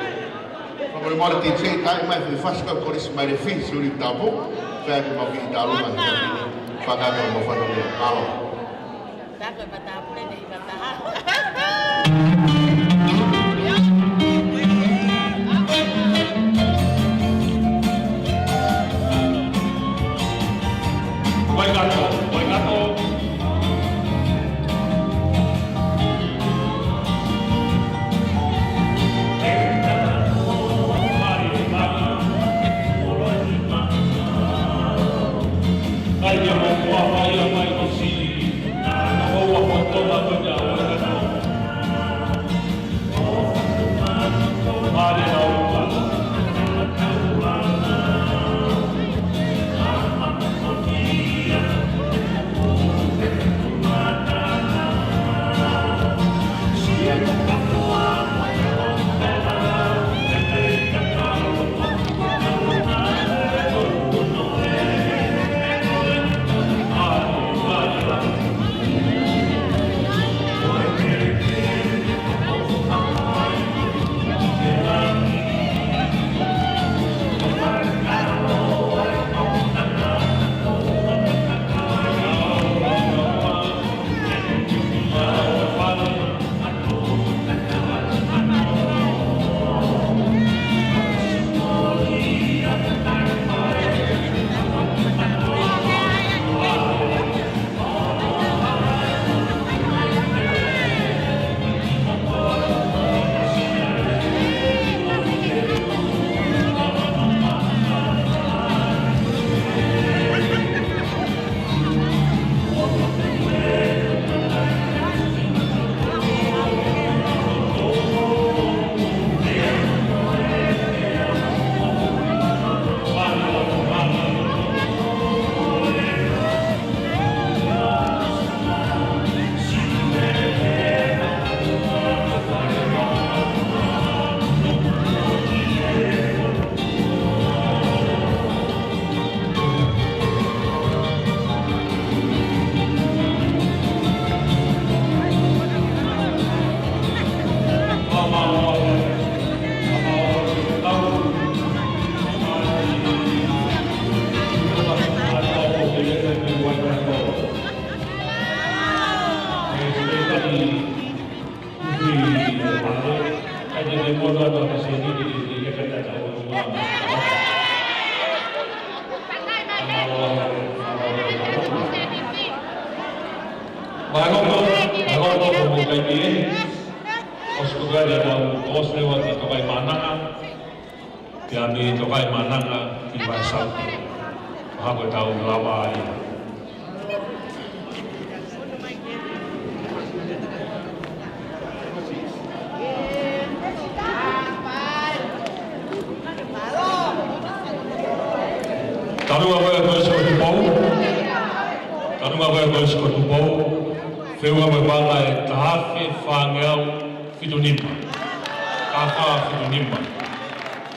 Por mora ti sei tai mai fi fasca por isso mai refi suri tapo fa que mau ki talu mai fa ka ka mo fa no me alo Da ko bata pule ni bata ha. Vai gato.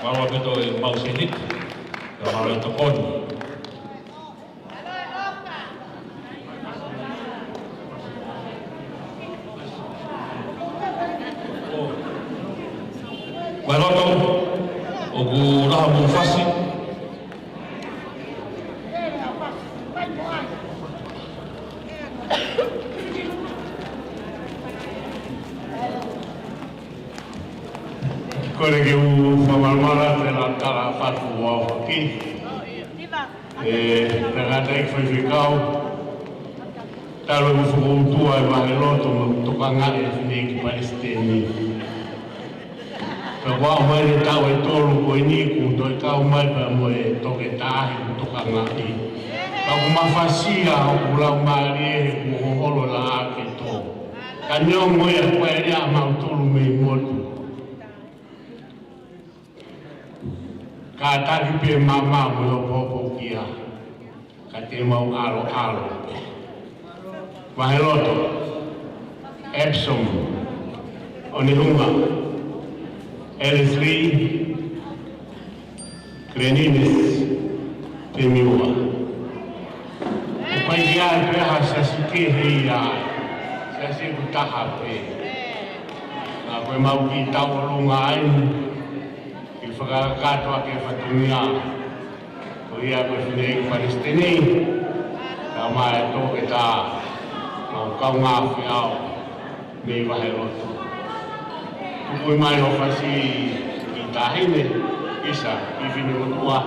Malo beto e mau senit. Malo e tokoni. Maroto, o ku raha mo fasi. Kore ke u whamarmara te la tara whatu o whaki. Te ngata i whaiwhikau. Taro u whakoutua e wahe loto ma tokanga e whine ki Palestini. Ka wao mai ne tau e tolu ko i niku to i kau mai pa mo e toke tahi ku tokanga i. Ka ku mawhasia o ku lau maari e ku hoholo la ake to. Ka nyongo e a koe rea mautolu me i motu. Ka taki pe mama mo o popo kia. Ka te mau alo alo. Maheloto. Epsom. Onihunga. L3. Kreninis. Te miua. Upai kia e peha sasike hei a. Sasi kutaha pe. Nga koe mau ki tau lunga ainu. Whakakatoa ke whatungia o ia koe whinei ki Palestini ka mai tō ke tā mau kaunga whiau me i wahe roto. Tukui mai o whasi i tāhine isa i whini rotua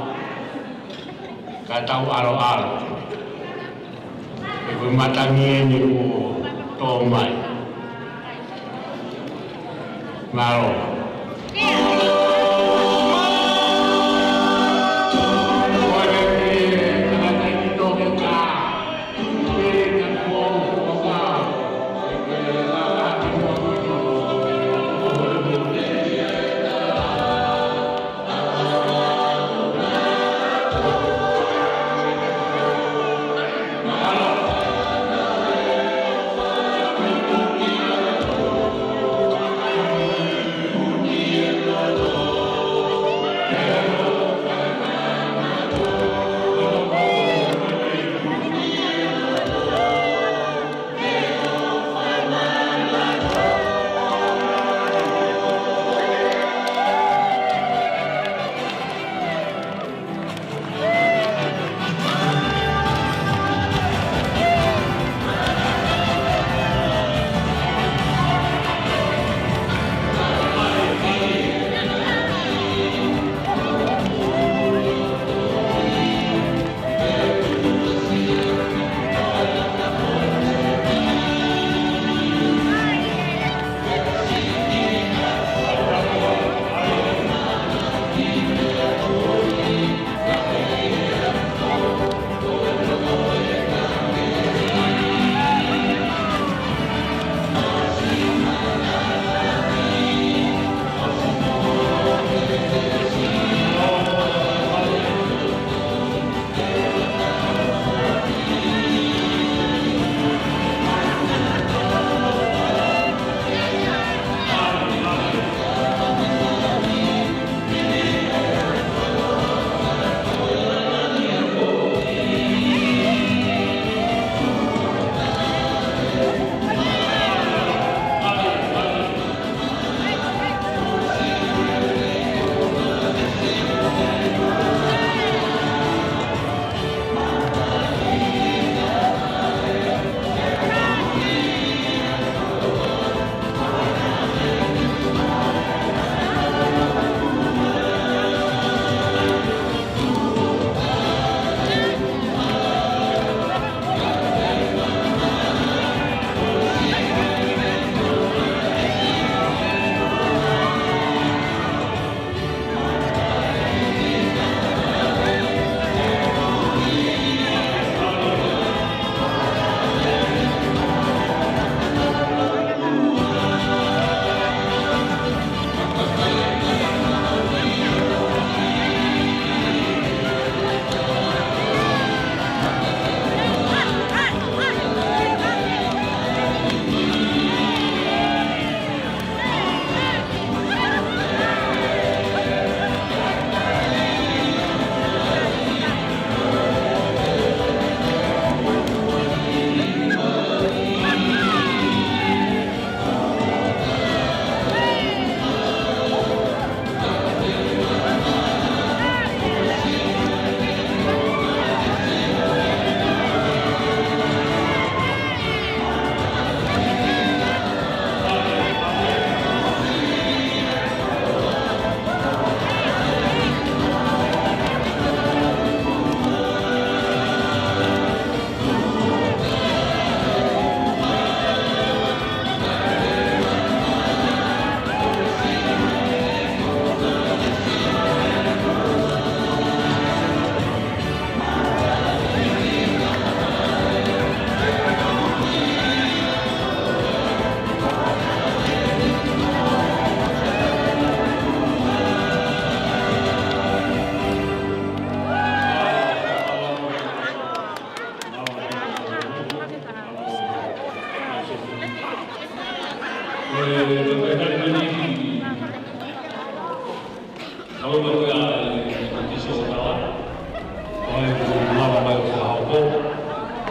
ka tau aro aro. E koe matangi e ni o tō mai. Maro.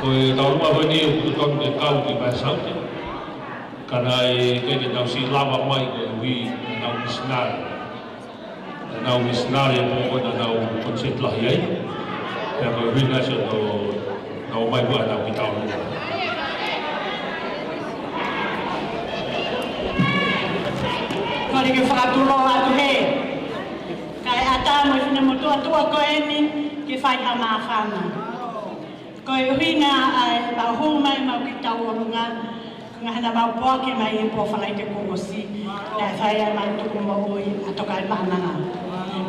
Ko e tau lua hoi ni o kutonu ke kau ki mai saute. Kana e kene nau si lava mai ko e hui nau misinari. Nau misinari e mō na nau konset lahi ai. Pea ko e hui nasa nau mai hua nau ki tau lua. Kore ke whakatulo atu he. Kai ata mo i whina motua tua ko e ni ke whai ha māwhana. Ko e whina ai mahu mai mau ki tau orunga. Nga hana mau poake mai e po whalai te kongosi. Nai whai ai mai tuku mo ui atoka i mahananga.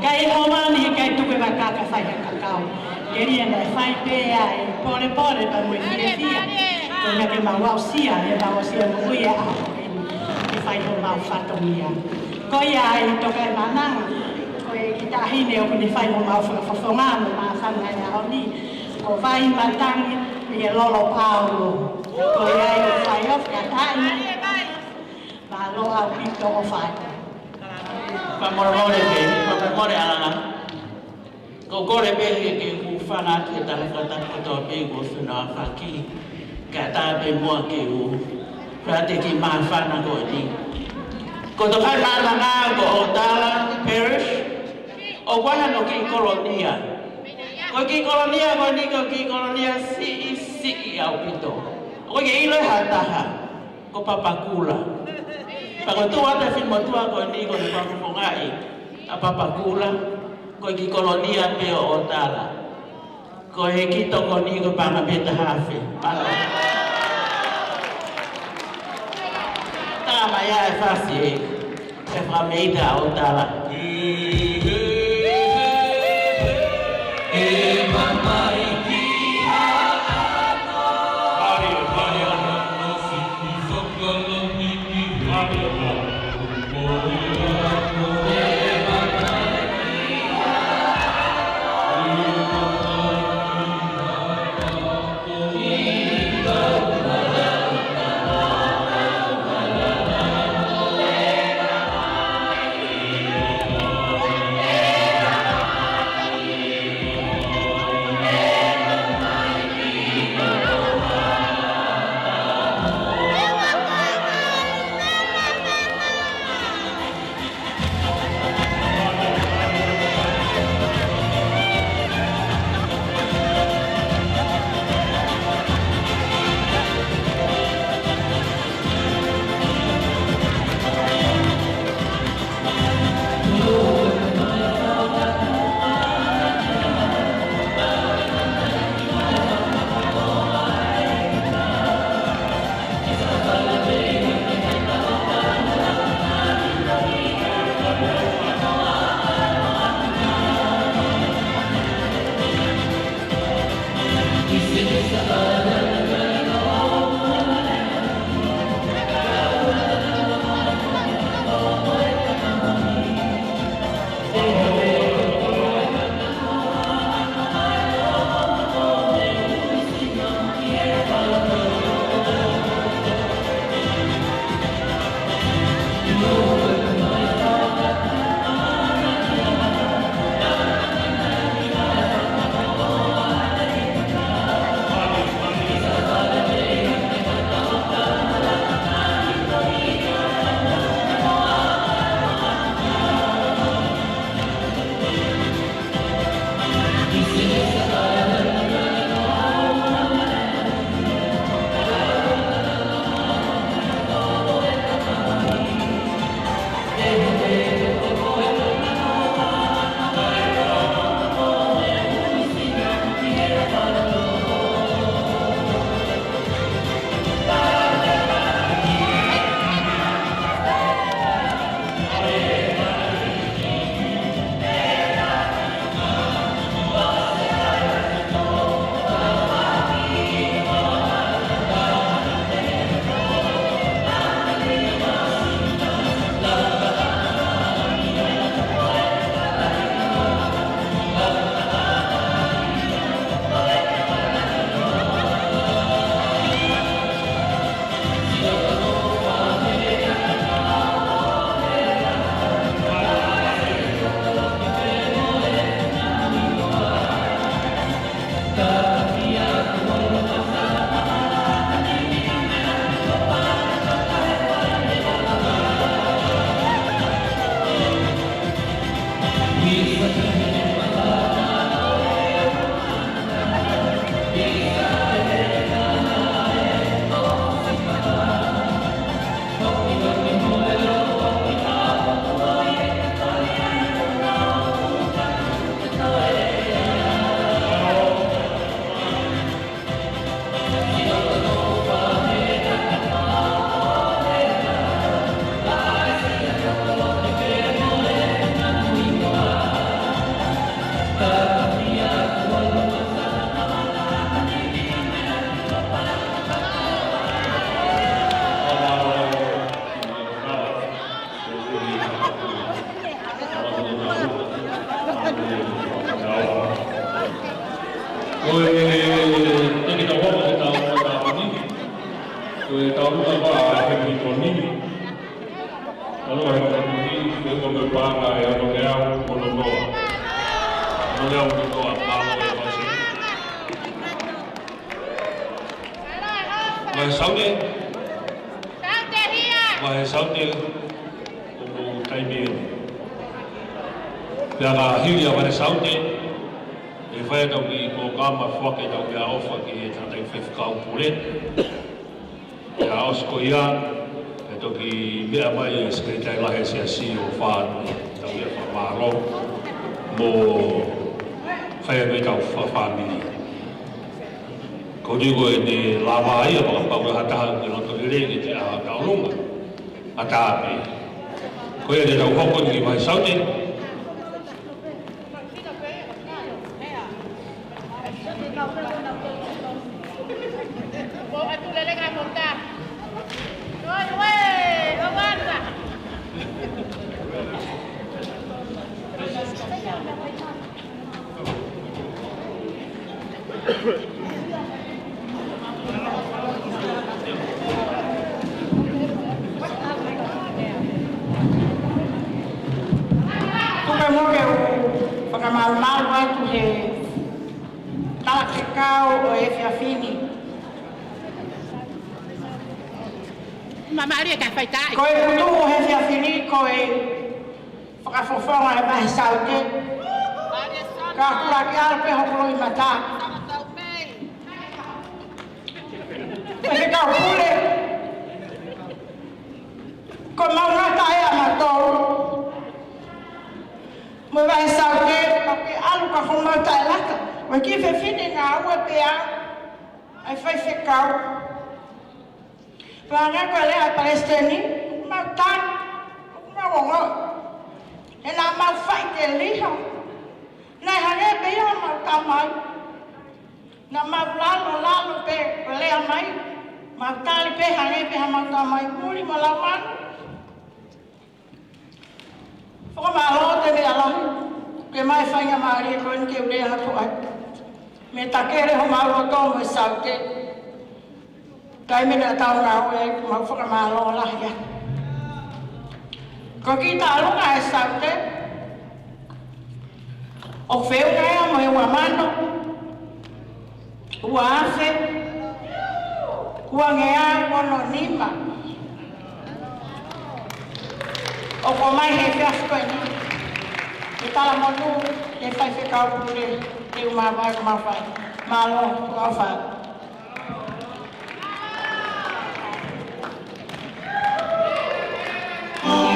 Kai o mani kai tuku e wakaka whai ha kakao. Ke ria nai whai pe ai pore pore pa mo i whina. Ko nga ke mau au sia e mau sia mo ui e aho. Whai ho mau whatongia. Ko ia ai toka e mananga, ko e ki tahine o kuni whai ho mau whakawhawhonga mo maa whanga e aho ni. Ko whai matangi i e lolo Paulo. Ko ia ai o whai of ka taini. Maa lo au pito o whai. Ka morore pe, ka more alanga. Ko kore pe ke ku whana te taha kata kotoa pe ko whina whaki. Ka tā pe mua ke u. Prate ki maa whana ko ni. Ko to kai mana nga ko Otala Parish o wana no ki kolonia. Ko ki kolonia ko ni ko ki kolonia si au pito. O ye ilo hataha ko Papakula. Pa ko tu ata fin mo tua ko ni ko pa ko ngai a Papakula ko ki kolonia pe o Otala. Ko he ki to ko ni ko pa ma beta hafe. Maya e fasi e frameida o tala. E mamai ki ha'ano. Hari ano no si sokolo ni ki ha'ano. Yeah. Oi, teki tau homo se tau o tau manini. Oi, tau luka wā he mi tō nini. Tau he tau nini, e o me pānga e ano ke au kono noa. Ano leo me noa, pālo e wasi. Mai saune. Mai saune o taimi e. Pea ka hiri a wale saune. E whae tau ki ko kama whake tau ki a ofa ki e tātai whewhikau pule. E a osko ia, e tau ki mea mai e skreitai lahe se a si o whānu tau i a whamaro mō whae me tau whamini. Ko digo e ne lama ai a waka pau e hataha ki roto i regi te a taurunga. A tāpe. Ko e te tau hoko ni mai saune. Maria ka fai tai. Ko e kutu he fia fini ko e whakafofonga e mahi saute. Ka kura ki alpe hokolo i mata. E he kau pule. Ko maungata e a matou. Mo mahi saute, ka ki alu ka homauta e laka. Wa ki fe fini ngā ua pea. Ai fai whekau. Panga ko le a Palestini, mau tan, mau ngo. E na mau fai te liho. Nei hane pe ia mau tamai. Na mau lalo pe le a mai. Mau tali pe hane pe ha mau tamai. Muri mo lau manu. Foko malo te me alahi. Ke mai fai nga maari ko in ke ule hatu ai. Me takere ho mau roto mo i saute. Kai mina tau ngau e mau whakamalo lah ya. Ko ki tālunga e saute. O wheu ngai mo e wamano. Ua afe. Ua ngea kono nima. O ko mai he whiasko e ni. E tala monu e whai whekau pure. E umawai kumawhai. Malo kumawhai. Oh,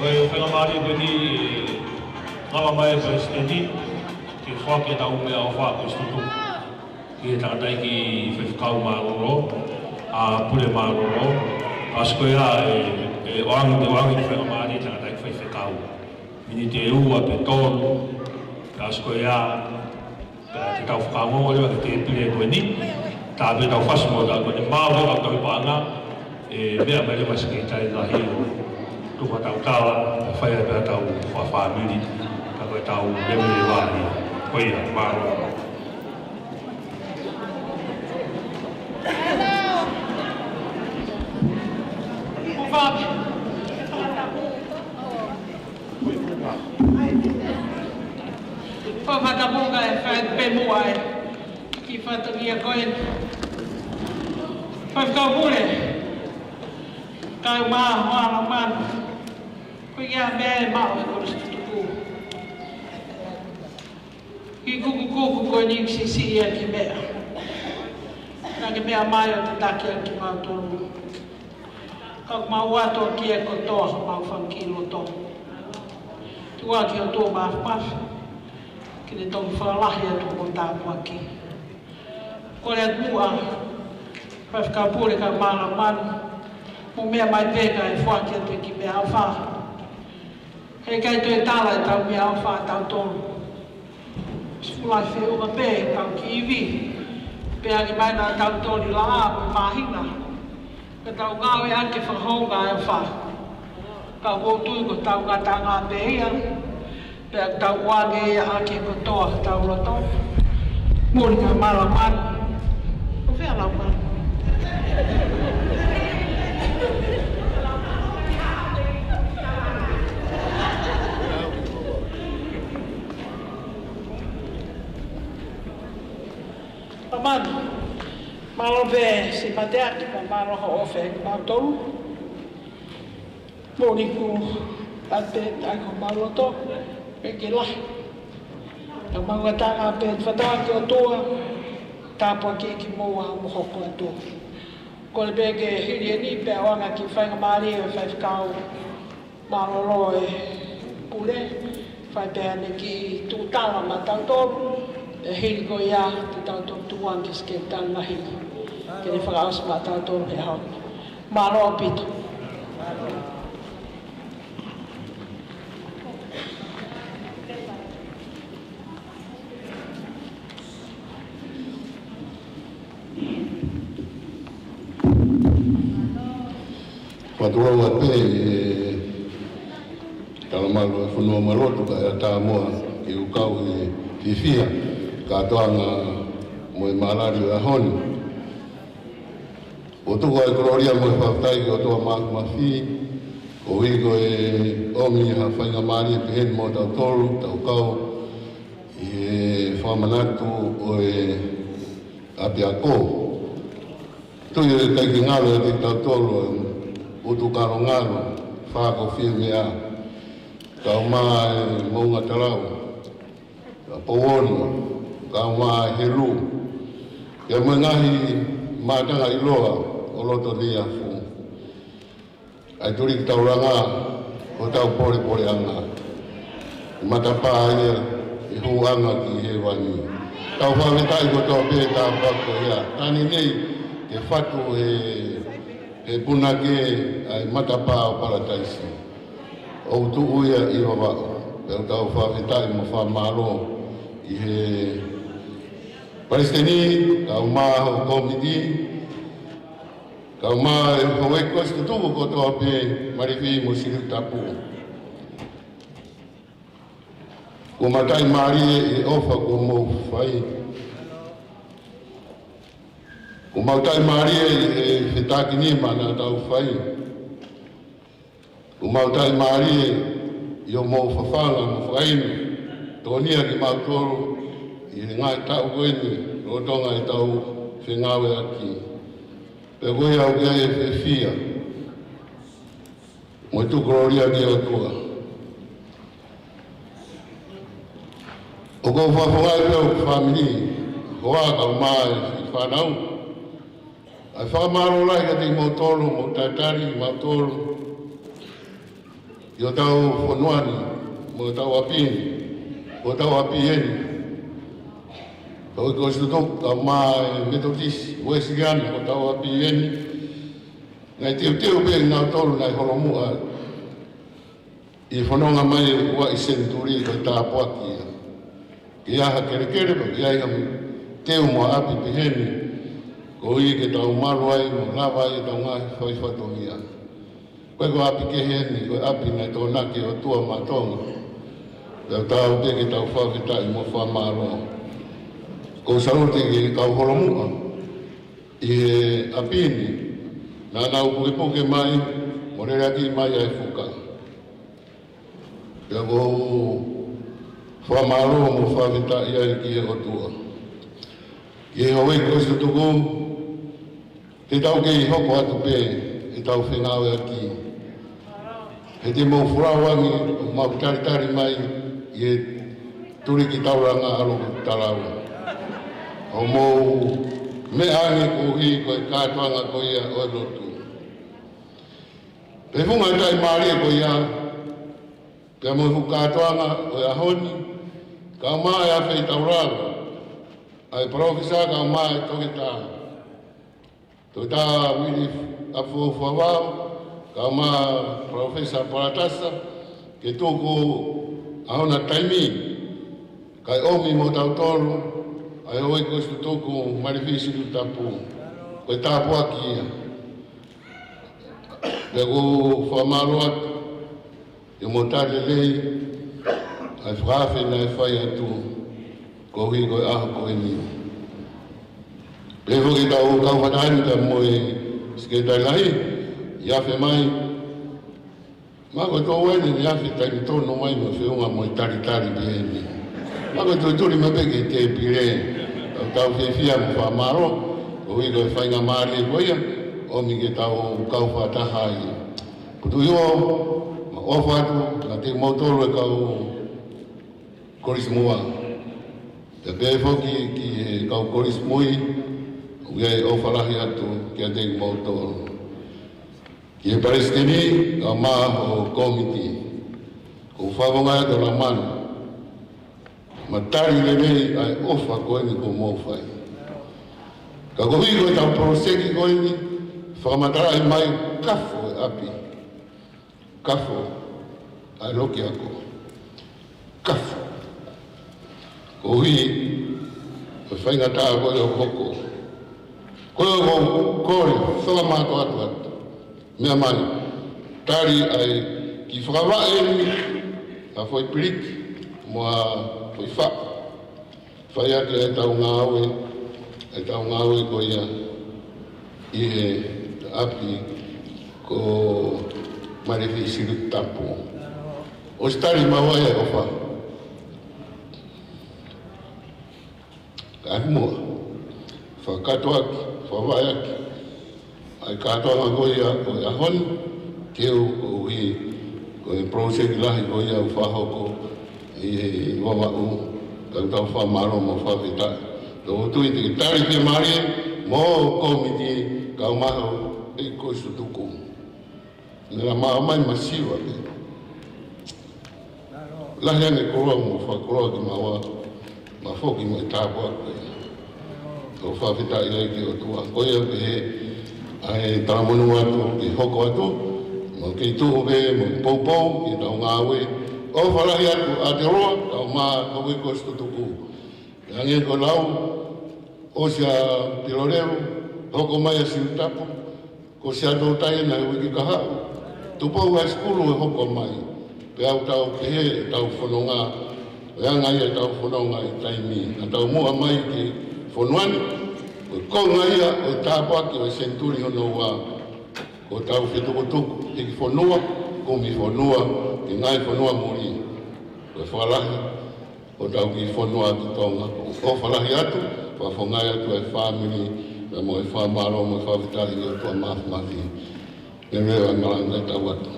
Koe whengamari koe ni ngawa mai presidenti ki whake tau mea o whako stutu. Ki he takatai ki whewhikau māroro, a pule māroro. As koe a e oangi te whengamari takatai ki whewhikau. Mini te ua pe tonu, as koe a te tau whakangongo rewa ki te pile koe ni. Tā pe tau whasmo tā koe ni māro au tau pānga, mea mai rewa sike tai lahi o. Tuwa tau tawa, whai a pēr tau whawhamiri, ka koe tau lewere wāhi, koe ia, māro. Whape. Whawhatapunga e whai pēmua e, ki whatangia koe. Whawhikau pule, kai maa hoana manu. Koe ia mea e mao e kore stutuku. Ki kuku koe ni sisi ia ki mea. Nā ki mea mai o te taki a ki mau tonu. Kau mau ato ki e kotoa mau whankilo tō. Tua ki o tō mawhpawhi. Ki ne tō whalahi atu o tāpua ki. Kore atua, whawhikau pule ka mana manu. Mo mea mai pēka e whaki atu ki mea awha. Hei kai tue tāla e tau mea awha tau tonu. Sfulai whiunga pē, kau ki iwi. Pea ki mai nā tau toni la āpo mahina. Ka tau ngāwe ake whahonga e awha. Kau kōtui ko tau ngata ngā pēhia. Pea tau wānge ia ake kotoa tau roto. Mōri ka mara manu. O whea lau manu. Manu, malo ve si pateaki pa malo ho ofe mau tolu. Mōni ku ate tako malo to, peke lahi. Ka maunga tanga pe whataaki o toa, tāpua ki moa mo hoko e toa. Ko le peke hiri e ni pe oanga ki whainga maari e whaiwhikau malo lo e pule. Whai pe ane ki tūtala ma tau tolu. E hiri ko ia te tau tō tuan ki ske tāng nahi. Ke ne whakaosa mā tau tō he hau. Mā roa pito. Whatua wa pē kalamaru e whanua marotu ka ea tā moa ki ukau e whiwhia. Ka toanga mo e marari o honi. O tuko e kororia mo e whaftai ki o toa mawhi, o hiko e omi ha whainga maari e pehen mo tau toru, tau kau, i e whamanatu o e api a kō. Tui e kaiki ngaro e te tau toru, o tu karo ngaro, whako whiu mea, kau maa e maunga tarau, ka powonu, ka wā he rū. Ia mui ngahi mātanga i loa o loto ni a fu. Ai turi ki tau ranga o tau pore anga. I matapā ia i hu anga ki he wani. Tau whawetai ko tau pē tā whako ia. Tani nei te whatu he punake ai matapā o parataisi. O tu uia i wawa. Pēu tau whawetai mo whamaro i he Palestini, kau maa ho komiti, kau maa e hoi kostu tuku kotoa pe marifi mo siru tapu. Ko matai maari e ofa ko mo fai. Ko matai maari e fitaki ni mana tau fai. Ko matai maari e yo mo fafanga mo faini. Tonia ki mautoro i ngai tau koeni, o tonga i tau whengawe aki. Pe koe au kia e whiwhia. Mo tukororia ki o tua. O kou whawhangai pēo whamini, hoa kau mai i whanau. Ai whamaro lai ka te mautoro, mo tatari, mautoro. i o tau whanuani, mo tau apini, o tau apieni. Ko ko stuto ka mai metodis, wesigan o tau apieni. Ngai teu be na tolu nai holomua. I whanonga mai ua i senturi ko tāpuaki. Ki aha kere pa ki aiga teu mo api piheni. Ko i ke tau maru ai mo lava i tau ngai whai whatongia. Koe ko api ke heni, koe api nai tō naki o tua matonga. Tau tau te ke tau whawhitai mo whamaroa. Ko sarute ke kau holomua. I apini, nā nau puke mai, mo rera ki mai ai whuka. Ia ko whamaroa mo whawhitai ai ki e o tua. Ki e hoi ko se tuku, te tau ke i hoko atu pē, e tau whengawe aki. He te mau whurawangi, o mau taritari mai, i e turi ki tauranga alo talawa. O mau me angi ko hi ko e kātuanga ko ia o lotu. Pe funga tai maari ko ia, pe mo fu kātuanga o ia honi, ka mai a whei tauranga. Ai profesa ka mai toke tā. Tō tā wini a whawhawau, ka mai profesa paratasa, ke tōko aona taimi, kai omi mo tau tolu, ai hoi ko stu tōko marifisi tu tapu, koe tāpu aki ia. Pea ko whamaro atu, i mo tāre lei, ai whawhi nai whai atu, ko hui koe aho koe ni. Pea hoki tau kau whatahani ka moe sketai lahi, iafe mai, mako tō wene ni iafe taimi tōno mai mo whiunga moe tari biheni. Mako tō turi mapeke te pire, tau whiwhia mo whamaro, ko hui koe whainga maari e koea, o mi ke tau kau whataha i. Putu io, ma ofa atu, na te mautoro e kau korismua. Te pēi whoki ki e kau korismui, uia e ofarahi atu ki a te mautoro. Ki e parestini, ka maa o komiti, ko whawonga atu la manu. Ma tari lelei ai ofa koe ni ko mōwhai. Ka kohi koe tau proseki koe ni, whakamatara i mai kafo e api. Kafo, ai loki ako. Kafo. Kohi, koe whaingata koe o hoko. Koe o kore, whakamato atu. Mea mai, tari ai ki whakawae ni, a foi piriki, moa foi wha. Whai ake e tau ngāwe ko ia i he api ko marifi siru tapu. O stari mawai e o wha. Ka mua, whakato aki, whawai aki. Ai kātoanga ko ia ko ia honi, keu ko hi, ko e proseki lahi ko ia u whahoko i wawau. Kau tau whamaro mo whawhitai. Tō tui te tari te maari, mō komiti kau maho e koe sutuku. Nera maa mai masiwa pe. Lahi ane koroa mo whakoroa ki mawa, ma whoki mo e tāpua koe. Tō whawhitai ai ki o tua. Koe au pe he, ai tāmonu atu, ki hoko atu, mo kei tuho pe, mo poupou, ki tau ngāwe, o whalahi atu a te roa, tau maa koe koe stutuku. Ange ko lau, o sia tirorero, hoko mai a siutapu, ko sia tō tai na wiki kahau. Tupou a skulu e hoko mai, pe au tau pehe, tau whanonga, e angai e tau whanonga i taimi, a tau mua mai ki whanuani, o konga ia o tāpaki o senturi hono wā, ko tau whetukutuku, e ki whanua, ko mi whanua, ki ngai whanua muri, ko whalahi, o tau ki whanua ki tonga. O whalahi atu, whawhangai atu e whamiri, me mo e whamaro, mo e whawhitahi o tua mafi. Me reo e maranga e tau atu.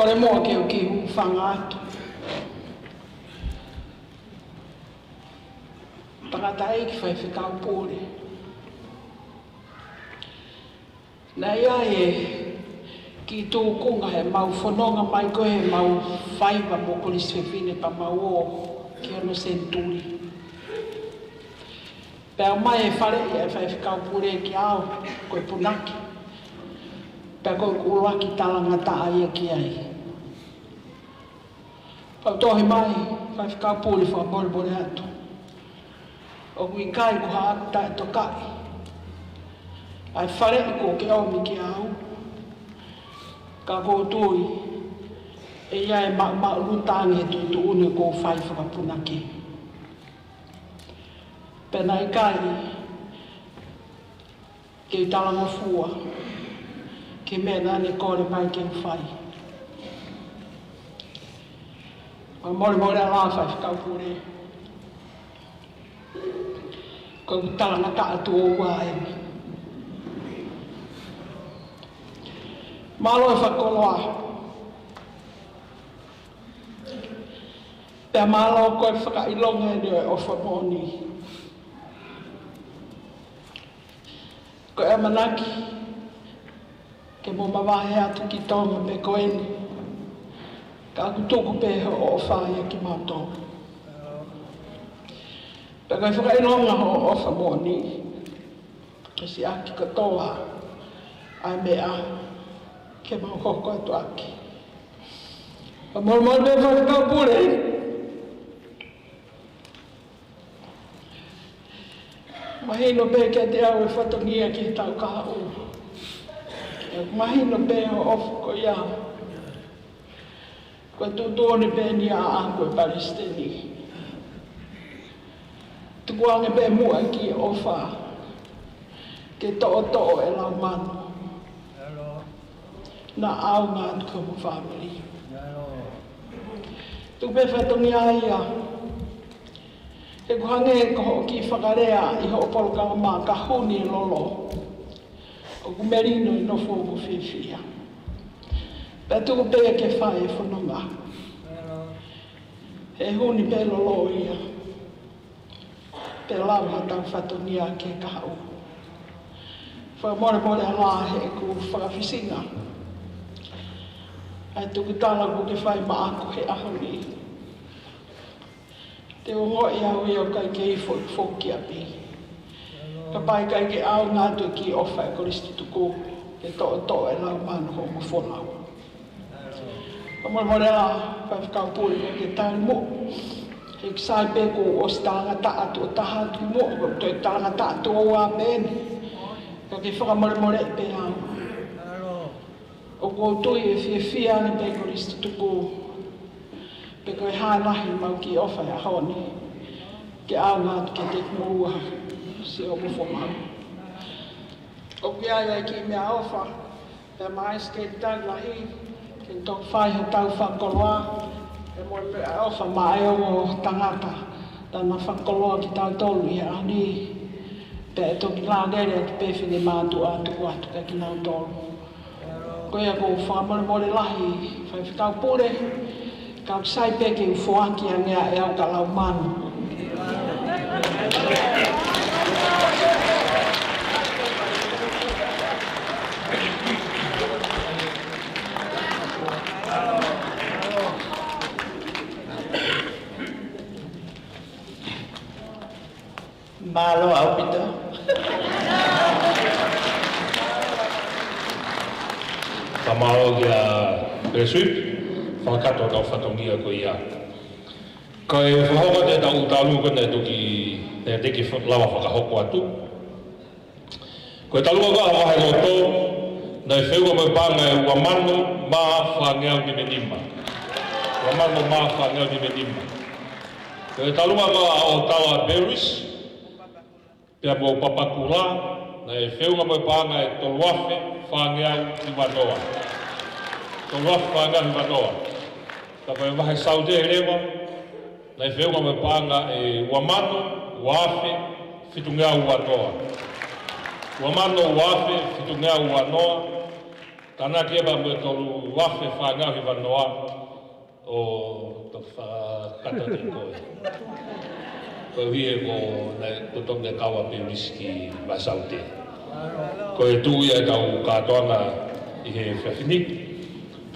Kore moa ke o ki hu whanga atu. Tangata e ki whai whikau pōre. Nā ia e ki tō konga he mau whanonga mai koe he mau whaiva mo polisi whewhine pa mau o ki ano senturi. Pēo mai e whare e whai whikau pōre ki ao koe punaki. Pēo koe kuroa ki talanga taa ia ki ai. Pau tohe mai, whai whikau pōre wha bore atu. O kui kai ko haa tae to kai. Ai whare i ko ke au mi ki au. Ka ko tui. E ia e ma rutangi he tutu une ko whai whakapunaki. Pena i kai. Ke i talanga fua. Ke mena ne kore mai ke whai. Ma mori a la whai whakau pūre. Ko talanga ka atu o wae. Malo e whakoloa. Pea malo koe whakailonga e reo o whamoni. Ko e manaki. Ke mo mawahe atu ki tonga pe koeni. Ka aku tuku pe o whaia ki mātou. Pea kai whakailonga o whamoni. Ke si aki katoa. Ai mea. Ke mau hoko atu aki. A moro me whakau pūre. Mahino pe ke te au e whatongia ki tau kaha u. Mahino pe o ofu ko ia. Ko tutone pe ni a anko e Palestini. Tukuange pe mua ki ofa. Ke to'o e lau manu. Na au ngā tuka mu whamiri. Tu pe whatongi aia. He kuhange e koho ki whakarea i ho opolokanga mā ka huni e lolo. O kumerino i no fōku whiwhia. Pe tuku pe ke whae e whanonga. He huni pe lolo ia. Pe lau hatau whatongi a ke kahau. Whamore ala he ku whakawhisinga. Ai tuku tala ko ke whai maako he ahoni. Te o ngoi au e o kai ke i whoki api. Ka pai kai ke au ngā tui ki ofa e koristi tuku. Ke to'o e lau manu ho mo whonau. Ka mora a whai whakau pūri ko ke tāni mo. He kisai pe ko o si talanga ta atu o taha atu mo. Ko toi talanga ta atu o a pēne. Ka ke whakamore e pe au. O ko tui e whia ni pe koristi tuku. Pe koe hānahi mau ki ofa e ahoni. Ke au ngā ke te kumurua si o mufomau. O ki ai ki mea ofa. Pe mai ske tau lahi. Ke tok whai ho tau whakoloa. E moi pe ofa mai o tangata. Tana whakoloa ki tau tolu i ani. Pe e toki la nere ki pe whine mātu atu ka ki nau tolu. Koe a ko whakamore lahi, whai whikau pūre, ka sai peke u whoaki a ngea e au ka lau manu. Malo au pita. Tamaro ki a Pesuip, whakato tau whatongia ko ia. Ko e whahonga te tau utalu kone tuki te teki lawa whakahoko atu. Ko e talua ka hawahe loto, na e whewga mai panga e wamano maa whangeau ni menima. Wamano maa whangeau ni menima. Ko e talua ka o tawa Beris, pia mo papakura, na e whewga mai panga e toluafe, whangeau i wanoa. Toluafe whangeau i wanoa. Ka koe wahe saude e rewa, na e whewga mai panga e wamano, wafe, fitungea u wanoa. Wamano, wafe, fitungea u wanoa. Tana kia ba mo tolu wafe whangau hi wanoa o to whakata te koe. Koe hie ko tonga kawa pe whisky masaute. Koe tū ia tau kātoanga i he whewhini.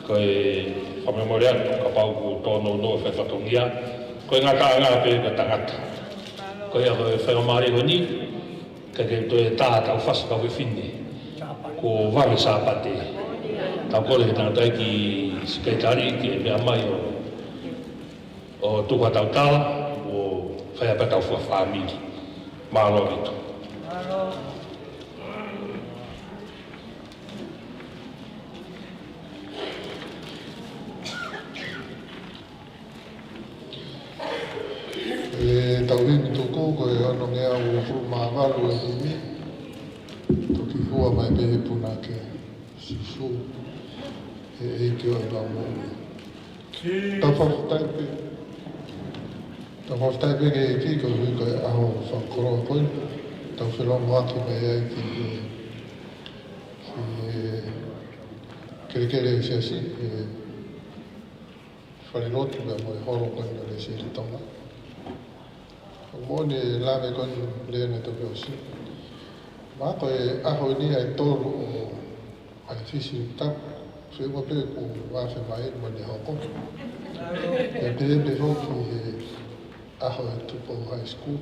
Koe whamemorea ka pau ku tōno no whewhatongia. Koe ngā kāngā pe ka tangata. Koe a koe whakamari honi. Ka ke toe tā tau whasa ka whiwhini. Ko wale sāpate. Tau kore ke tangatai ki skaitari ke mea mai o tuka tau tala o whaiapa tau whaamiri. Mālo rito. Tau hini tuku koe ano ngea o maawalu e himi. Toki hua mai pehe puna ke sisu. E ke o ngā mōni. Tau whawhtai pe ke ki ko hui koe aho whakoroa koe. Tau whelongo ake mai ai ki kere sia si. Wharerotu mea mo e horo koe na le si le tonga. Mōni e lame koe lea ne toke o si. Mā koe aho ni ai tōru o ai fisi tapu. Se mo pe ko wa fe mai mo ni hoko. E pe hoki e aho e tupo high school.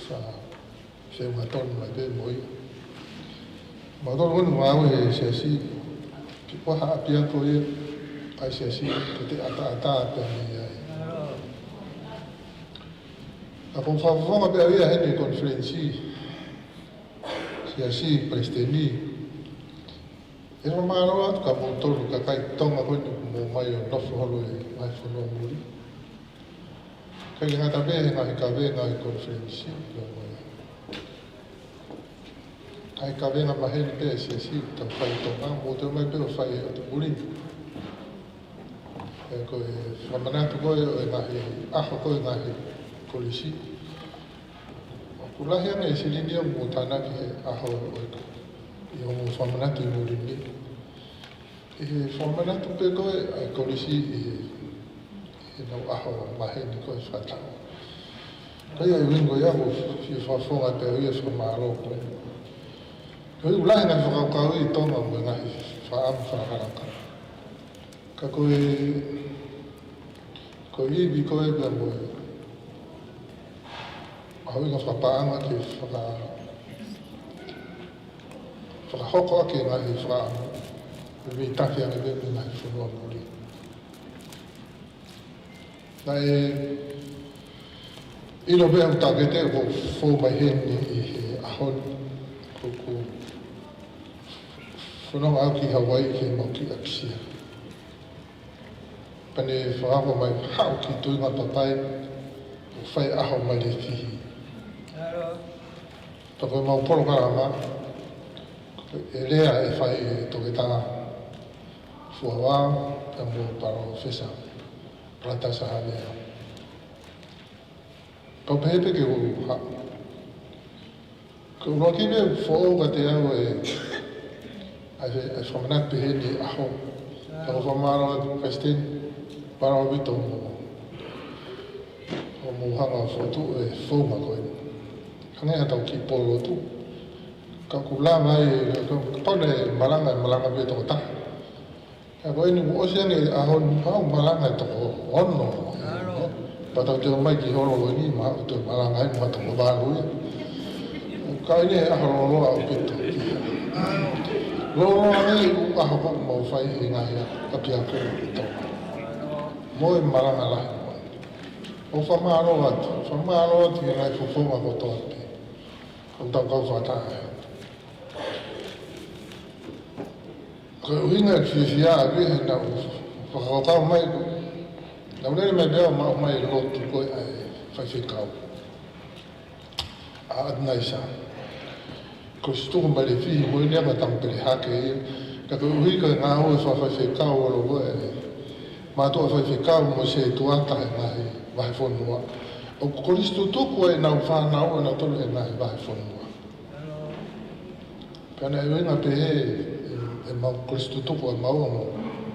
Sa se ma ton mai pe moi. Ma do no wa e se si ki po ha pia ko e ai se si te ata pe ni ai. A po fa fa pe avia he conferenci. Se si presteni. E no maro atu ka motoru ka kai tonga koe mo mai o nofu holo e mai whanua muri. Kai ngata behe ngahi ka venga i konferensi. Kai ka venga maheni behe se si ta whai tonga mo te mai beho whai atu muri. E koe whamanatu koe o e ngahi aho koe ngahi kolisi. O kulahi anga e silinia mo tanaki he aho o e i homo whamanatu i murini. I whamanatu pe koe ai kolisi i nau aho maheni koe whatau. Kai ai wingo ia ho fi whawhonga te ui e whamaro koe. Koe ulahi ngai whakaukau i tonga mo ngahi whaamu whaharaka. Ka koe ibi koe pia mo e aho inga whapaanga ki whakahoko ake ngahi whaamu. Me tafi ane me ngahi whanua muri. Nai ilo bea utagete o fō mai heni i he ahoni. Koko whanau au ki Hawaii ke mau ki aksia. Pane whaako mai hao ki tuinga papai o whai aho mai le fihi. Tako mau polo karama e rea e whai e toke tā fuawa e mo paro whesa rata sa hanea. Kau pepe ke uru ha. Kau roki me fōo ka te au e whamanat peheni aho. Kau whamaro e Western parao wito o muhanga whotu e whoma koe. Kanea tau ki polo tu. Ka kula mai pone malanga be to ta. Ka koe ni mo ose ni ahon pau malanga to ono. Pa tau te mai ki horo ni ma to malanga ai mo to ba lu. Ka ni ahon lo au pito. Lo ni u aho mo fai nga ya ka pia ko to. Mo malanga la. O famaro at ki nai fo ma ko to. O tau kau whata. Ko uinga fifia ave na whakakau mai ko. Na unere me bea mai lotu koe ai whaiwhikau. A adnai sa. Ko stuku mai le fihi mo inia ma tampere hake ia. Ka ko uinga ngā hoe whaiwhikau alo koe. Mātua whaiwhikau mo se tuata e ngahi wahi whonua. O koristu tuku e nau whanau e na tolu e ngahi wahi whonua. Kana e uinga pehe e mau Kristu tuku e mau mo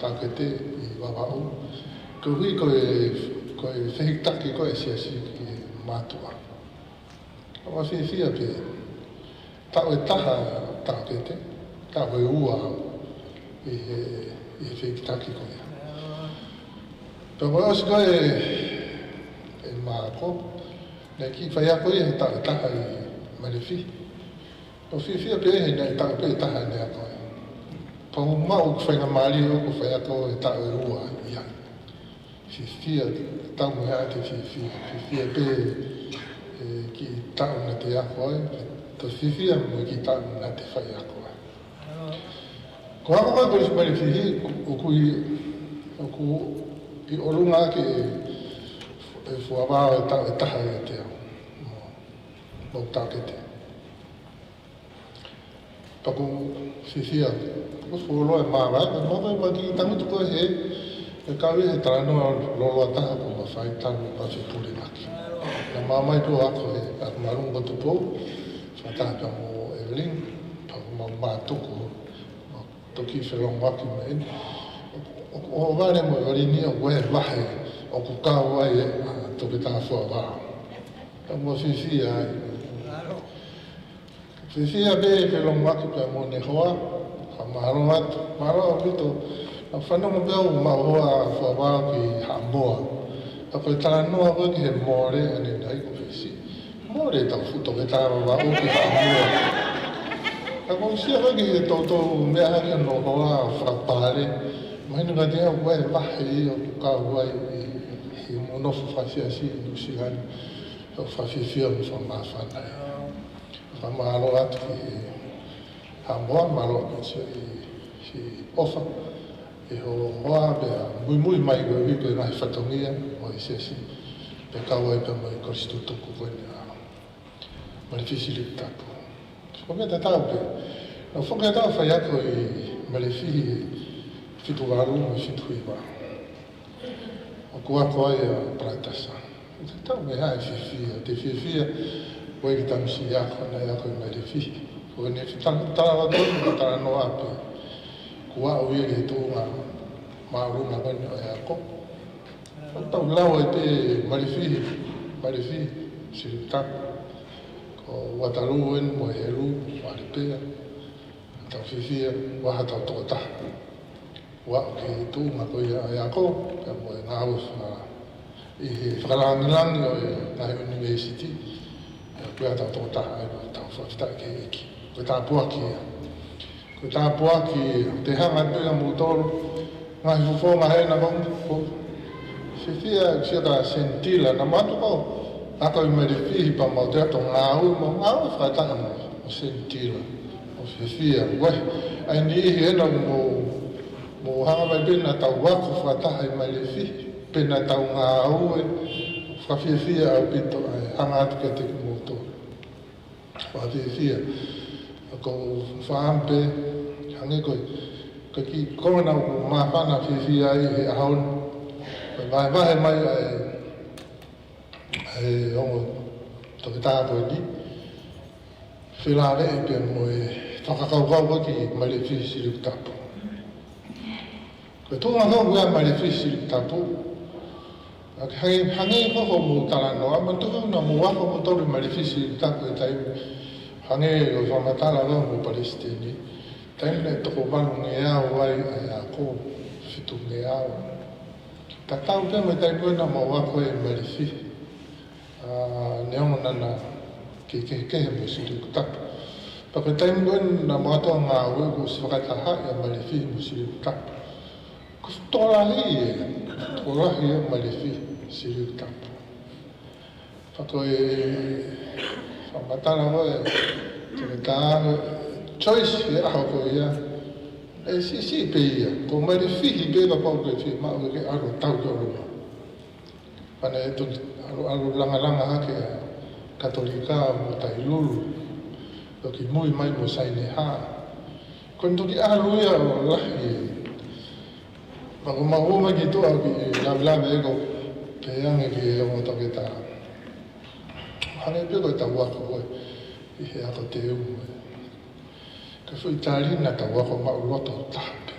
tākete i wawau. Ko hui ko e whehitaki ko e siasi ki mātua. Awa whiwhia pe, tau e taha tākete, tau e ua i whehitaki ko ia. Pea koe osi koe e māko, nei ki whai ako i he tau e taha i Malefi. O whiwhia pe he nei tau pe taha nei ako e. Pau mau whainga maali o ko whai ako e tau e ua i ai. Whiwhia tau mo hea te whiwhia pe ki tau na te ako e, to whiwhia mo ki tau na te whai ako e. Ko hako kai ko isi Malefi o ku i orunga ke e fuawao e tau e taha e te au. Mo tākete. Paku whiwhia, paku fuoloa e māwai, ma mawai ma ki tangutu koe he, e kawi he taranoa loloa taha ko ma whai taru ma whipule maki. Na mamai po ako he, ako marunga tupo, whataha pa mo Evelyn, paku ma mātuku, toki whelong waki ma eni. O wale mo warini o wehe wahe o kukau ai toke taha fuawao. Ta mua whiwhia ai. Whiwhia be e whelong waki pia mo ne hoa, ka maharo atu. Maharo au pito, na whanonga beo mahoa fuawao ki Hamboa. A koe tala noa koe ki he more ane nai ko whisi. More tau futo ke taha wawao ki Hamboa. A koe sia koe ki he tautou mea haki ano hoa whakapare. Mahina ka te au koe wahe i o kukau ai i monofu whawhiasi i nusigani. O whawhiwhia mo whamawhanai. Whamaro atu ki he Hamboa, maro atu si ofa. E ho hoa bea mui mai koe wiko i ngahi whatongia o i siasi. Pe kaua i pe mai koristu tuku koe ni a Malefi li tapu. Whamea te tau pe. Na whonga tau whai ako i Malefi fitu waru mo fitu iwa. O kua koe a praitasa. Te tau me hae whiwhia. Te whiwhia koe ki tamisi ako na ako i Malefi. Koe ne tala tonu ka tala noa pe. Kua o ia ki tūnga maurunga koe ni o e ako. O tau lau e te Malefi siritaku. Ko Wataru en mo e heru, mo aripea. Tau whiwhia, waha tau tokotaha. Wa ke tūnga koe e ako, ka mo e ngāu i he whakarangirangi o e Tahi University. Koe a tau tokotaha e tau whakita ke eki. Koe tā puaki e. Koe tā puaki te hanga pia mo tolu. Ngahi fufonga he na kongu. Whiwhia sia ka sentila na matu kau. Ako i Malefi pa mau te ato ngāu whakataha mo sentila. O whiwhia. Wai, ai ni ihi ena mo hanga mai pena tau waku whakataha i Malefi. Pena tau ngāu e whawhiwhia au pito ai hanga atu ke te kumoto. Whawhiwhia. Ako whaampe, hangi koe. Ka ki kona o mawhana whiwhia ai he ahaun. Vai vahe mai ai ongo toke tā koe ni. Whilawe e pia mo e whakakaukau koe ki Malefi siriku tapu. Koe tōnga kau koe Malefi siriku tapu. Hangi koko mo talanoa, ma tuku na mo wako mo tolu Malefi siriku tapu e taimu. Hangi o whamatala kau mo Palestini. Taimu ne toko manu nge au ai a ko fitu nge au. Ta tau pia me taimu e na mo wako e Malefi. Neongo nana ke mo siriku tapu. Pake taimu koe na mo atoa ngā ue ko si whakataha e Malefi mo siriku tapu. Ko tōrahi e Malefi siriku tapu. Pako e whamatana koe te tā choice e aho koe ia. E si pe ia. Ko Malefi hi pe ka pau koe fi mao ke aro tau ki oruma. Pane e tu alo langa hake katolika mo tailulu. Toki mui mai mo saine ha. Kon toki alo ia o lahi e. Mako mahoma ki toa ki lavilame eko pe yange ki e o toke ta. Hane pe koe ta wako koe i he ako te umu. Ka fu itali na ta wa ko ma loto tape.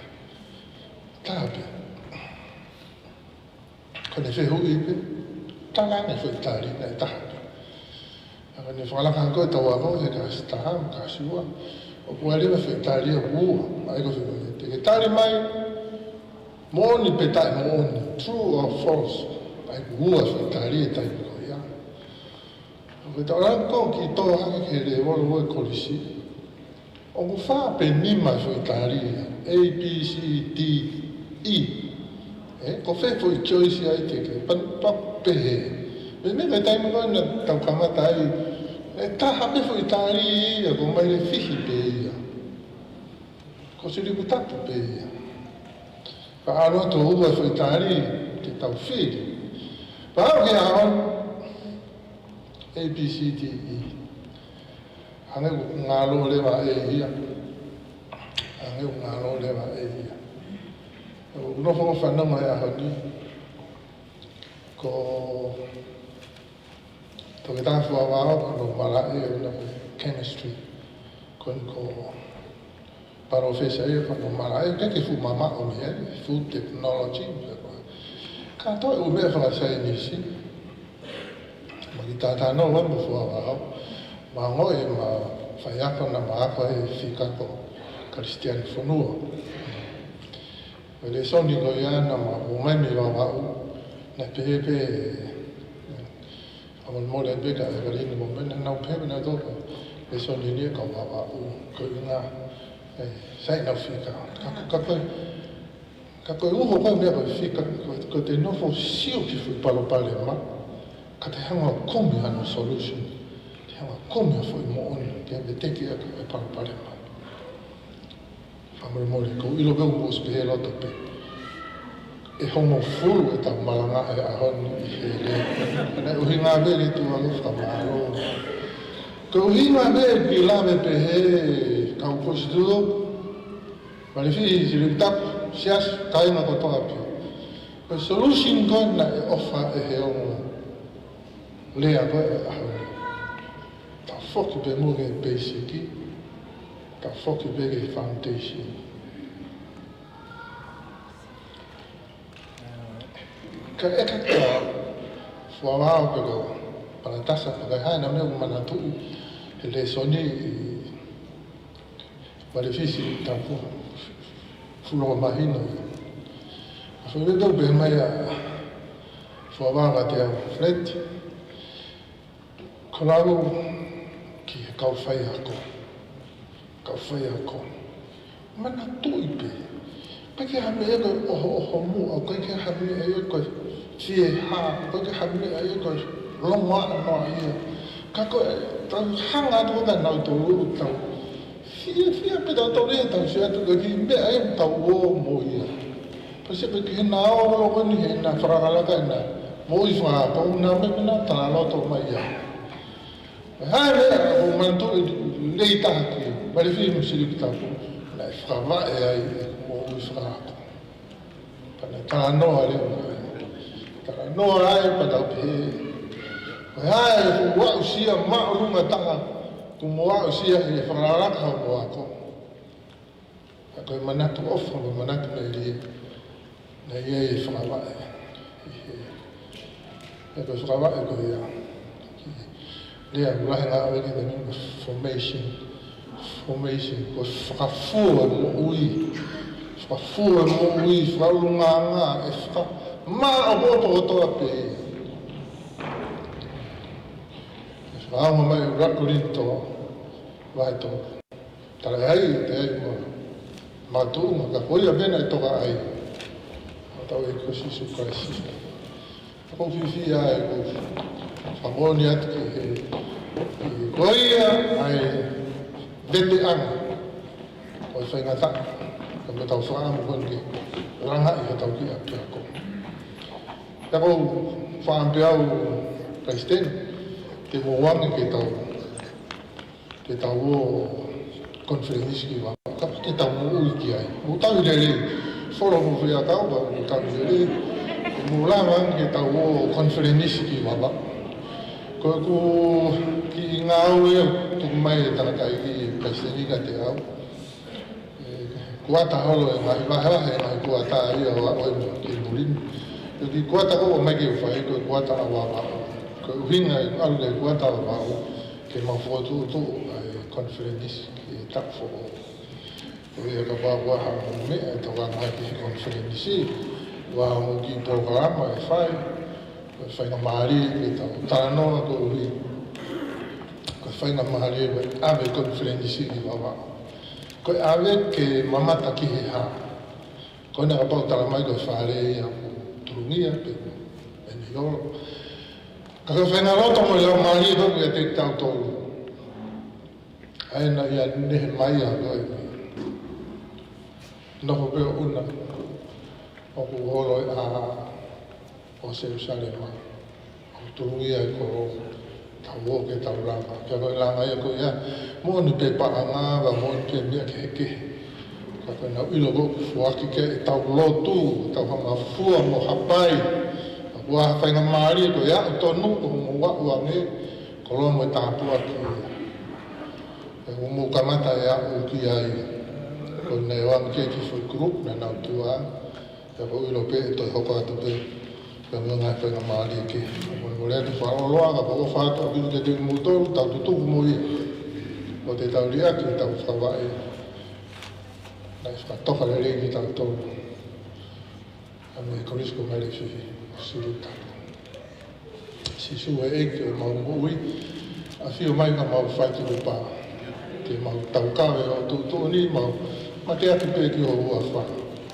Tape. Ko ne fe hu ipe. Tala ne fu itali na tape. Ka ne fa la kan ko ta wa ko e ka sta ka siwa. O ko ali me fu itali o ai ko fe te itali mai Moni petai moni, true or false, ai ua whakari e tai ko ia. O te orako ki tō hake ke re walo e kolisi. O ku wha pe nima whakari A, B, C, D, E. Ko whewho I choice ai te ke, pan pehe. Me me kai tai mga na tau kamata ai, e taha me whakari ia, ko mai le whihi pe ia. Ko siri kutapu pe ia. Paano to uwa whaitari te tau whiri. Paano ki ahon A, B, C, D, E. Hange ku ngalo lewa e ia. Hange ku ngalo lewa e ia. Unofo whanama e ahoni. Ko toke tāwhu awao no mara e una chemistry. Ko Profesa e whaka mara e keke fu mama o me e, food technology. Ka toi u mea whaka sai nisi. Ma ki tātā no wambu fua wao. Ma ngoi ma whaiako na maako e whikako Christian whanua. E le soni ko iana ma umaimi wa wao na pepe amal mole e beka e karini mo mena nau pepe na toko. Le soni ni ka wao ko inga sai na fika ka koe uho koe mea koe fika ko te nofo sio ki fui palo pale ma ka te hanga komi ano solution te hanga komi a fui mo oni te ame teki a koe palo pale ma whamare mori ko ilo veu mo spehe loto pe e homo fulu e tau malanga e ahoni I he le ane uhi ngā veri tu a lufta maaro ko uhi ngā veri ki lame pe he kau kosi tudo, marifi si tap sias kai na ko toka pio. Ko solution ko na e ofa e he o le a ko a ta foki be mo ge basic, ta foki be ge foundation. Ka e ka fua wao pero para tasa para hai na me mana tu le soni Malefisi tapu fulo mahino. Aso le do be mai a fuava te flet. Kolalo ki kau fai ako. Kau fai ako. Mana tuipe. Pake ha me ko o mu o ko ke ha me e ko fie ha ko ke ha me e ko longa no ia. Ka ko ta hanga to da na to ta Fia peda tole tau sia tu ki me ai tau o mo ia. Pase pe ki na o lo ni na fragala ka na. Mo I fa pa una me na ta lo to mai ia. Ha le o man to le ta ki. Ba le fi mo si li ta ko. La frava e ai mo I fra. Pa na ta no ale. Ta no ai pa ta pe. Ha e wa sia ma o lunga ta tu moa o sia he whangaraka o ako. A koe manatu ofa o manatu me rie. Na ia e whangawae. E koe whangawae koe ia. Lea ulahe ngā oe ki the name of formation. Formation. Koe whakafua mo ui. Whakafua mo ui. Whakalunga ngā. E whaka. Maa o moto o toa pe ia. Aama mai rakurito vai to tala ai te ai ma tu ma ka koia bena to ka ai ta e ko si su kasi ko fi ai ko famoni at ke koia ai dete an ko sai na ta ko me ta fa mo ko ke ranga I ta ki a ko ta ko fa ambiau presidente te mo wangi ke tau o conference ki wa ka te tau mo ui ki ai mo tau le solo mo fia tau ba mo tau le mo la wangi ke tau o conference ki wa ba ko ki ngau e tu mai ta kai ki presidente ka te au kuata holo e ngai wahewahe ngai kuata ia wa oi ki mulini. Ki kuata ko mai ki whai ko kuata a wa ko winga e alu ke kuata a wa ke mafotu tu conference ki tak fo. Ko ia ka wa ha me e to wa ngai ki conference wa mo ki programa e fai fai na mari ke ta no ko wi ko fai na mari ave conference ki wa ko ave ke mamata ki ha ko na pa ta mai ko fare ya turungia pe en yo ka fai na roto mo la mari do ke te ta to ai na ya ne mai ya ko no ko pe una o ko holo a o se usare ma o turungia ko tawo ke tauranga ke ko langa ya ko ya mo ni pe pa nga va mo ke mi ke ka ko na ilo go fo ki ke tau lotu tau ma fu mo hapai wa fa nga mari ko ya to no ko mo wa ne ko lo mo ta pu ki e mo kamata ya o ki ai ko ne wa ke ki fu group na na tua ya ko ilo pe to ho ko to pe ka mo nga fa nga mari ke mo le fa lo nga ko fa to bi ke te motor ta tu mo i o te tau ria ki tau whawai na i whakatoka le rei ki tau tō a me korisko mai le whiwhi suru tapu si su e eke o mau ngui a whio mai ka mau whaiti rupa ke mau tau kawe o tū tō ni mau ma te atu pe ki o ua wha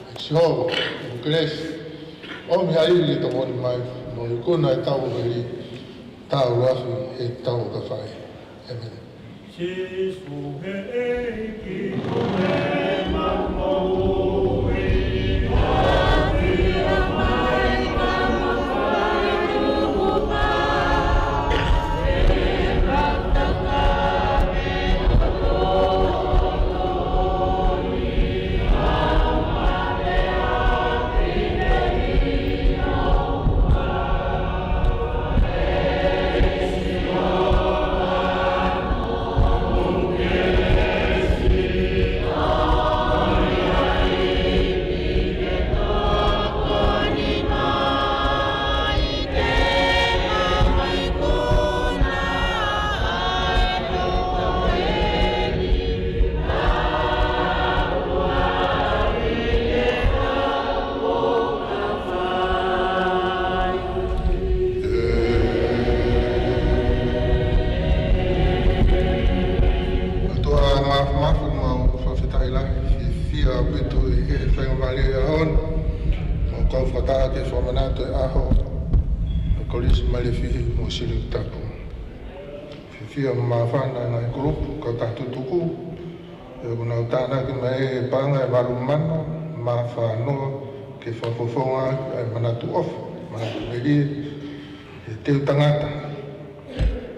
e si horo o kres o mi ai li to moni mai mo i kona e tau heri tau rafi e tau ka whai e mene Jesus he ki kone mamou e hapira mai kama whai tuhupa e rataka e atoroni amare apine inoa e siona Fia mawhana ngai grupu ka tātu tuku e kuna tāna ki mai e panga e waru mano ma whanoa ke whafofonga e manatu off manatu meri e teo tangata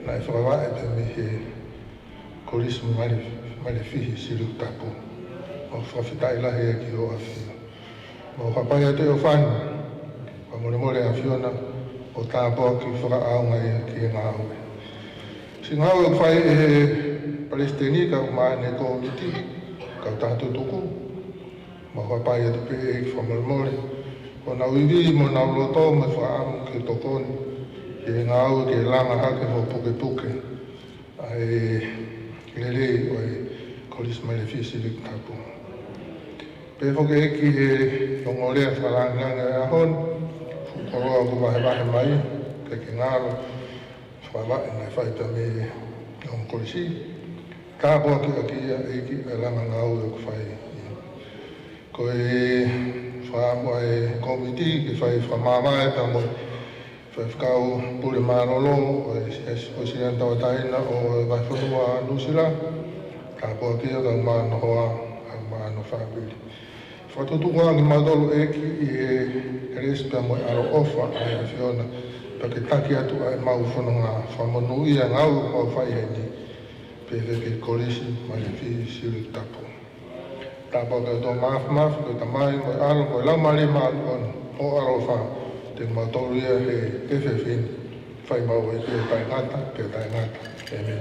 na e whakawa e te me he korismu mare whihi siru tapu o whawhitai lahi e ki o a whia o whapai a te o whanu wa more more a whiona o tāpua ki whakaaunga e ki e ngā ue si ngau e whai e Palestini ka umane ko miti ka tātu tuku ma whapai e te pe e whamarmore o na uiwi mo na uloto me whaamu ke tokoni e ngau ke langa hake mo puke puke ai lele o e kolis mai le fisi lik tapu pe whoke eki e ongorea whalanganga e ahon fukoroa ku wahe mai ke ngaro whawa e ngai whaita me ngam kolisi. Ka boa ki aki e ki e langa ngau e ku whai. Ko e whaamua e komiti ki whai whamama e tamo whai whakau pure marolo o e sianta o taina o e vai whanua nusila. Ka boa ki e ka umano hoa a umano whaapiri. Whatutunga ki madolo e ki e respe mo e aro ofa a e whiona. Pake taki atu ai mau whanonga whamonu ia ngau mau whai heni pe veke korisi mai le fi siru tapu. Tapa ka tō maf ka tamai mo aro ko lau mare maa on o aro wha te matoru ia he pewhewhini whai mau e pe tai ngata. Amen.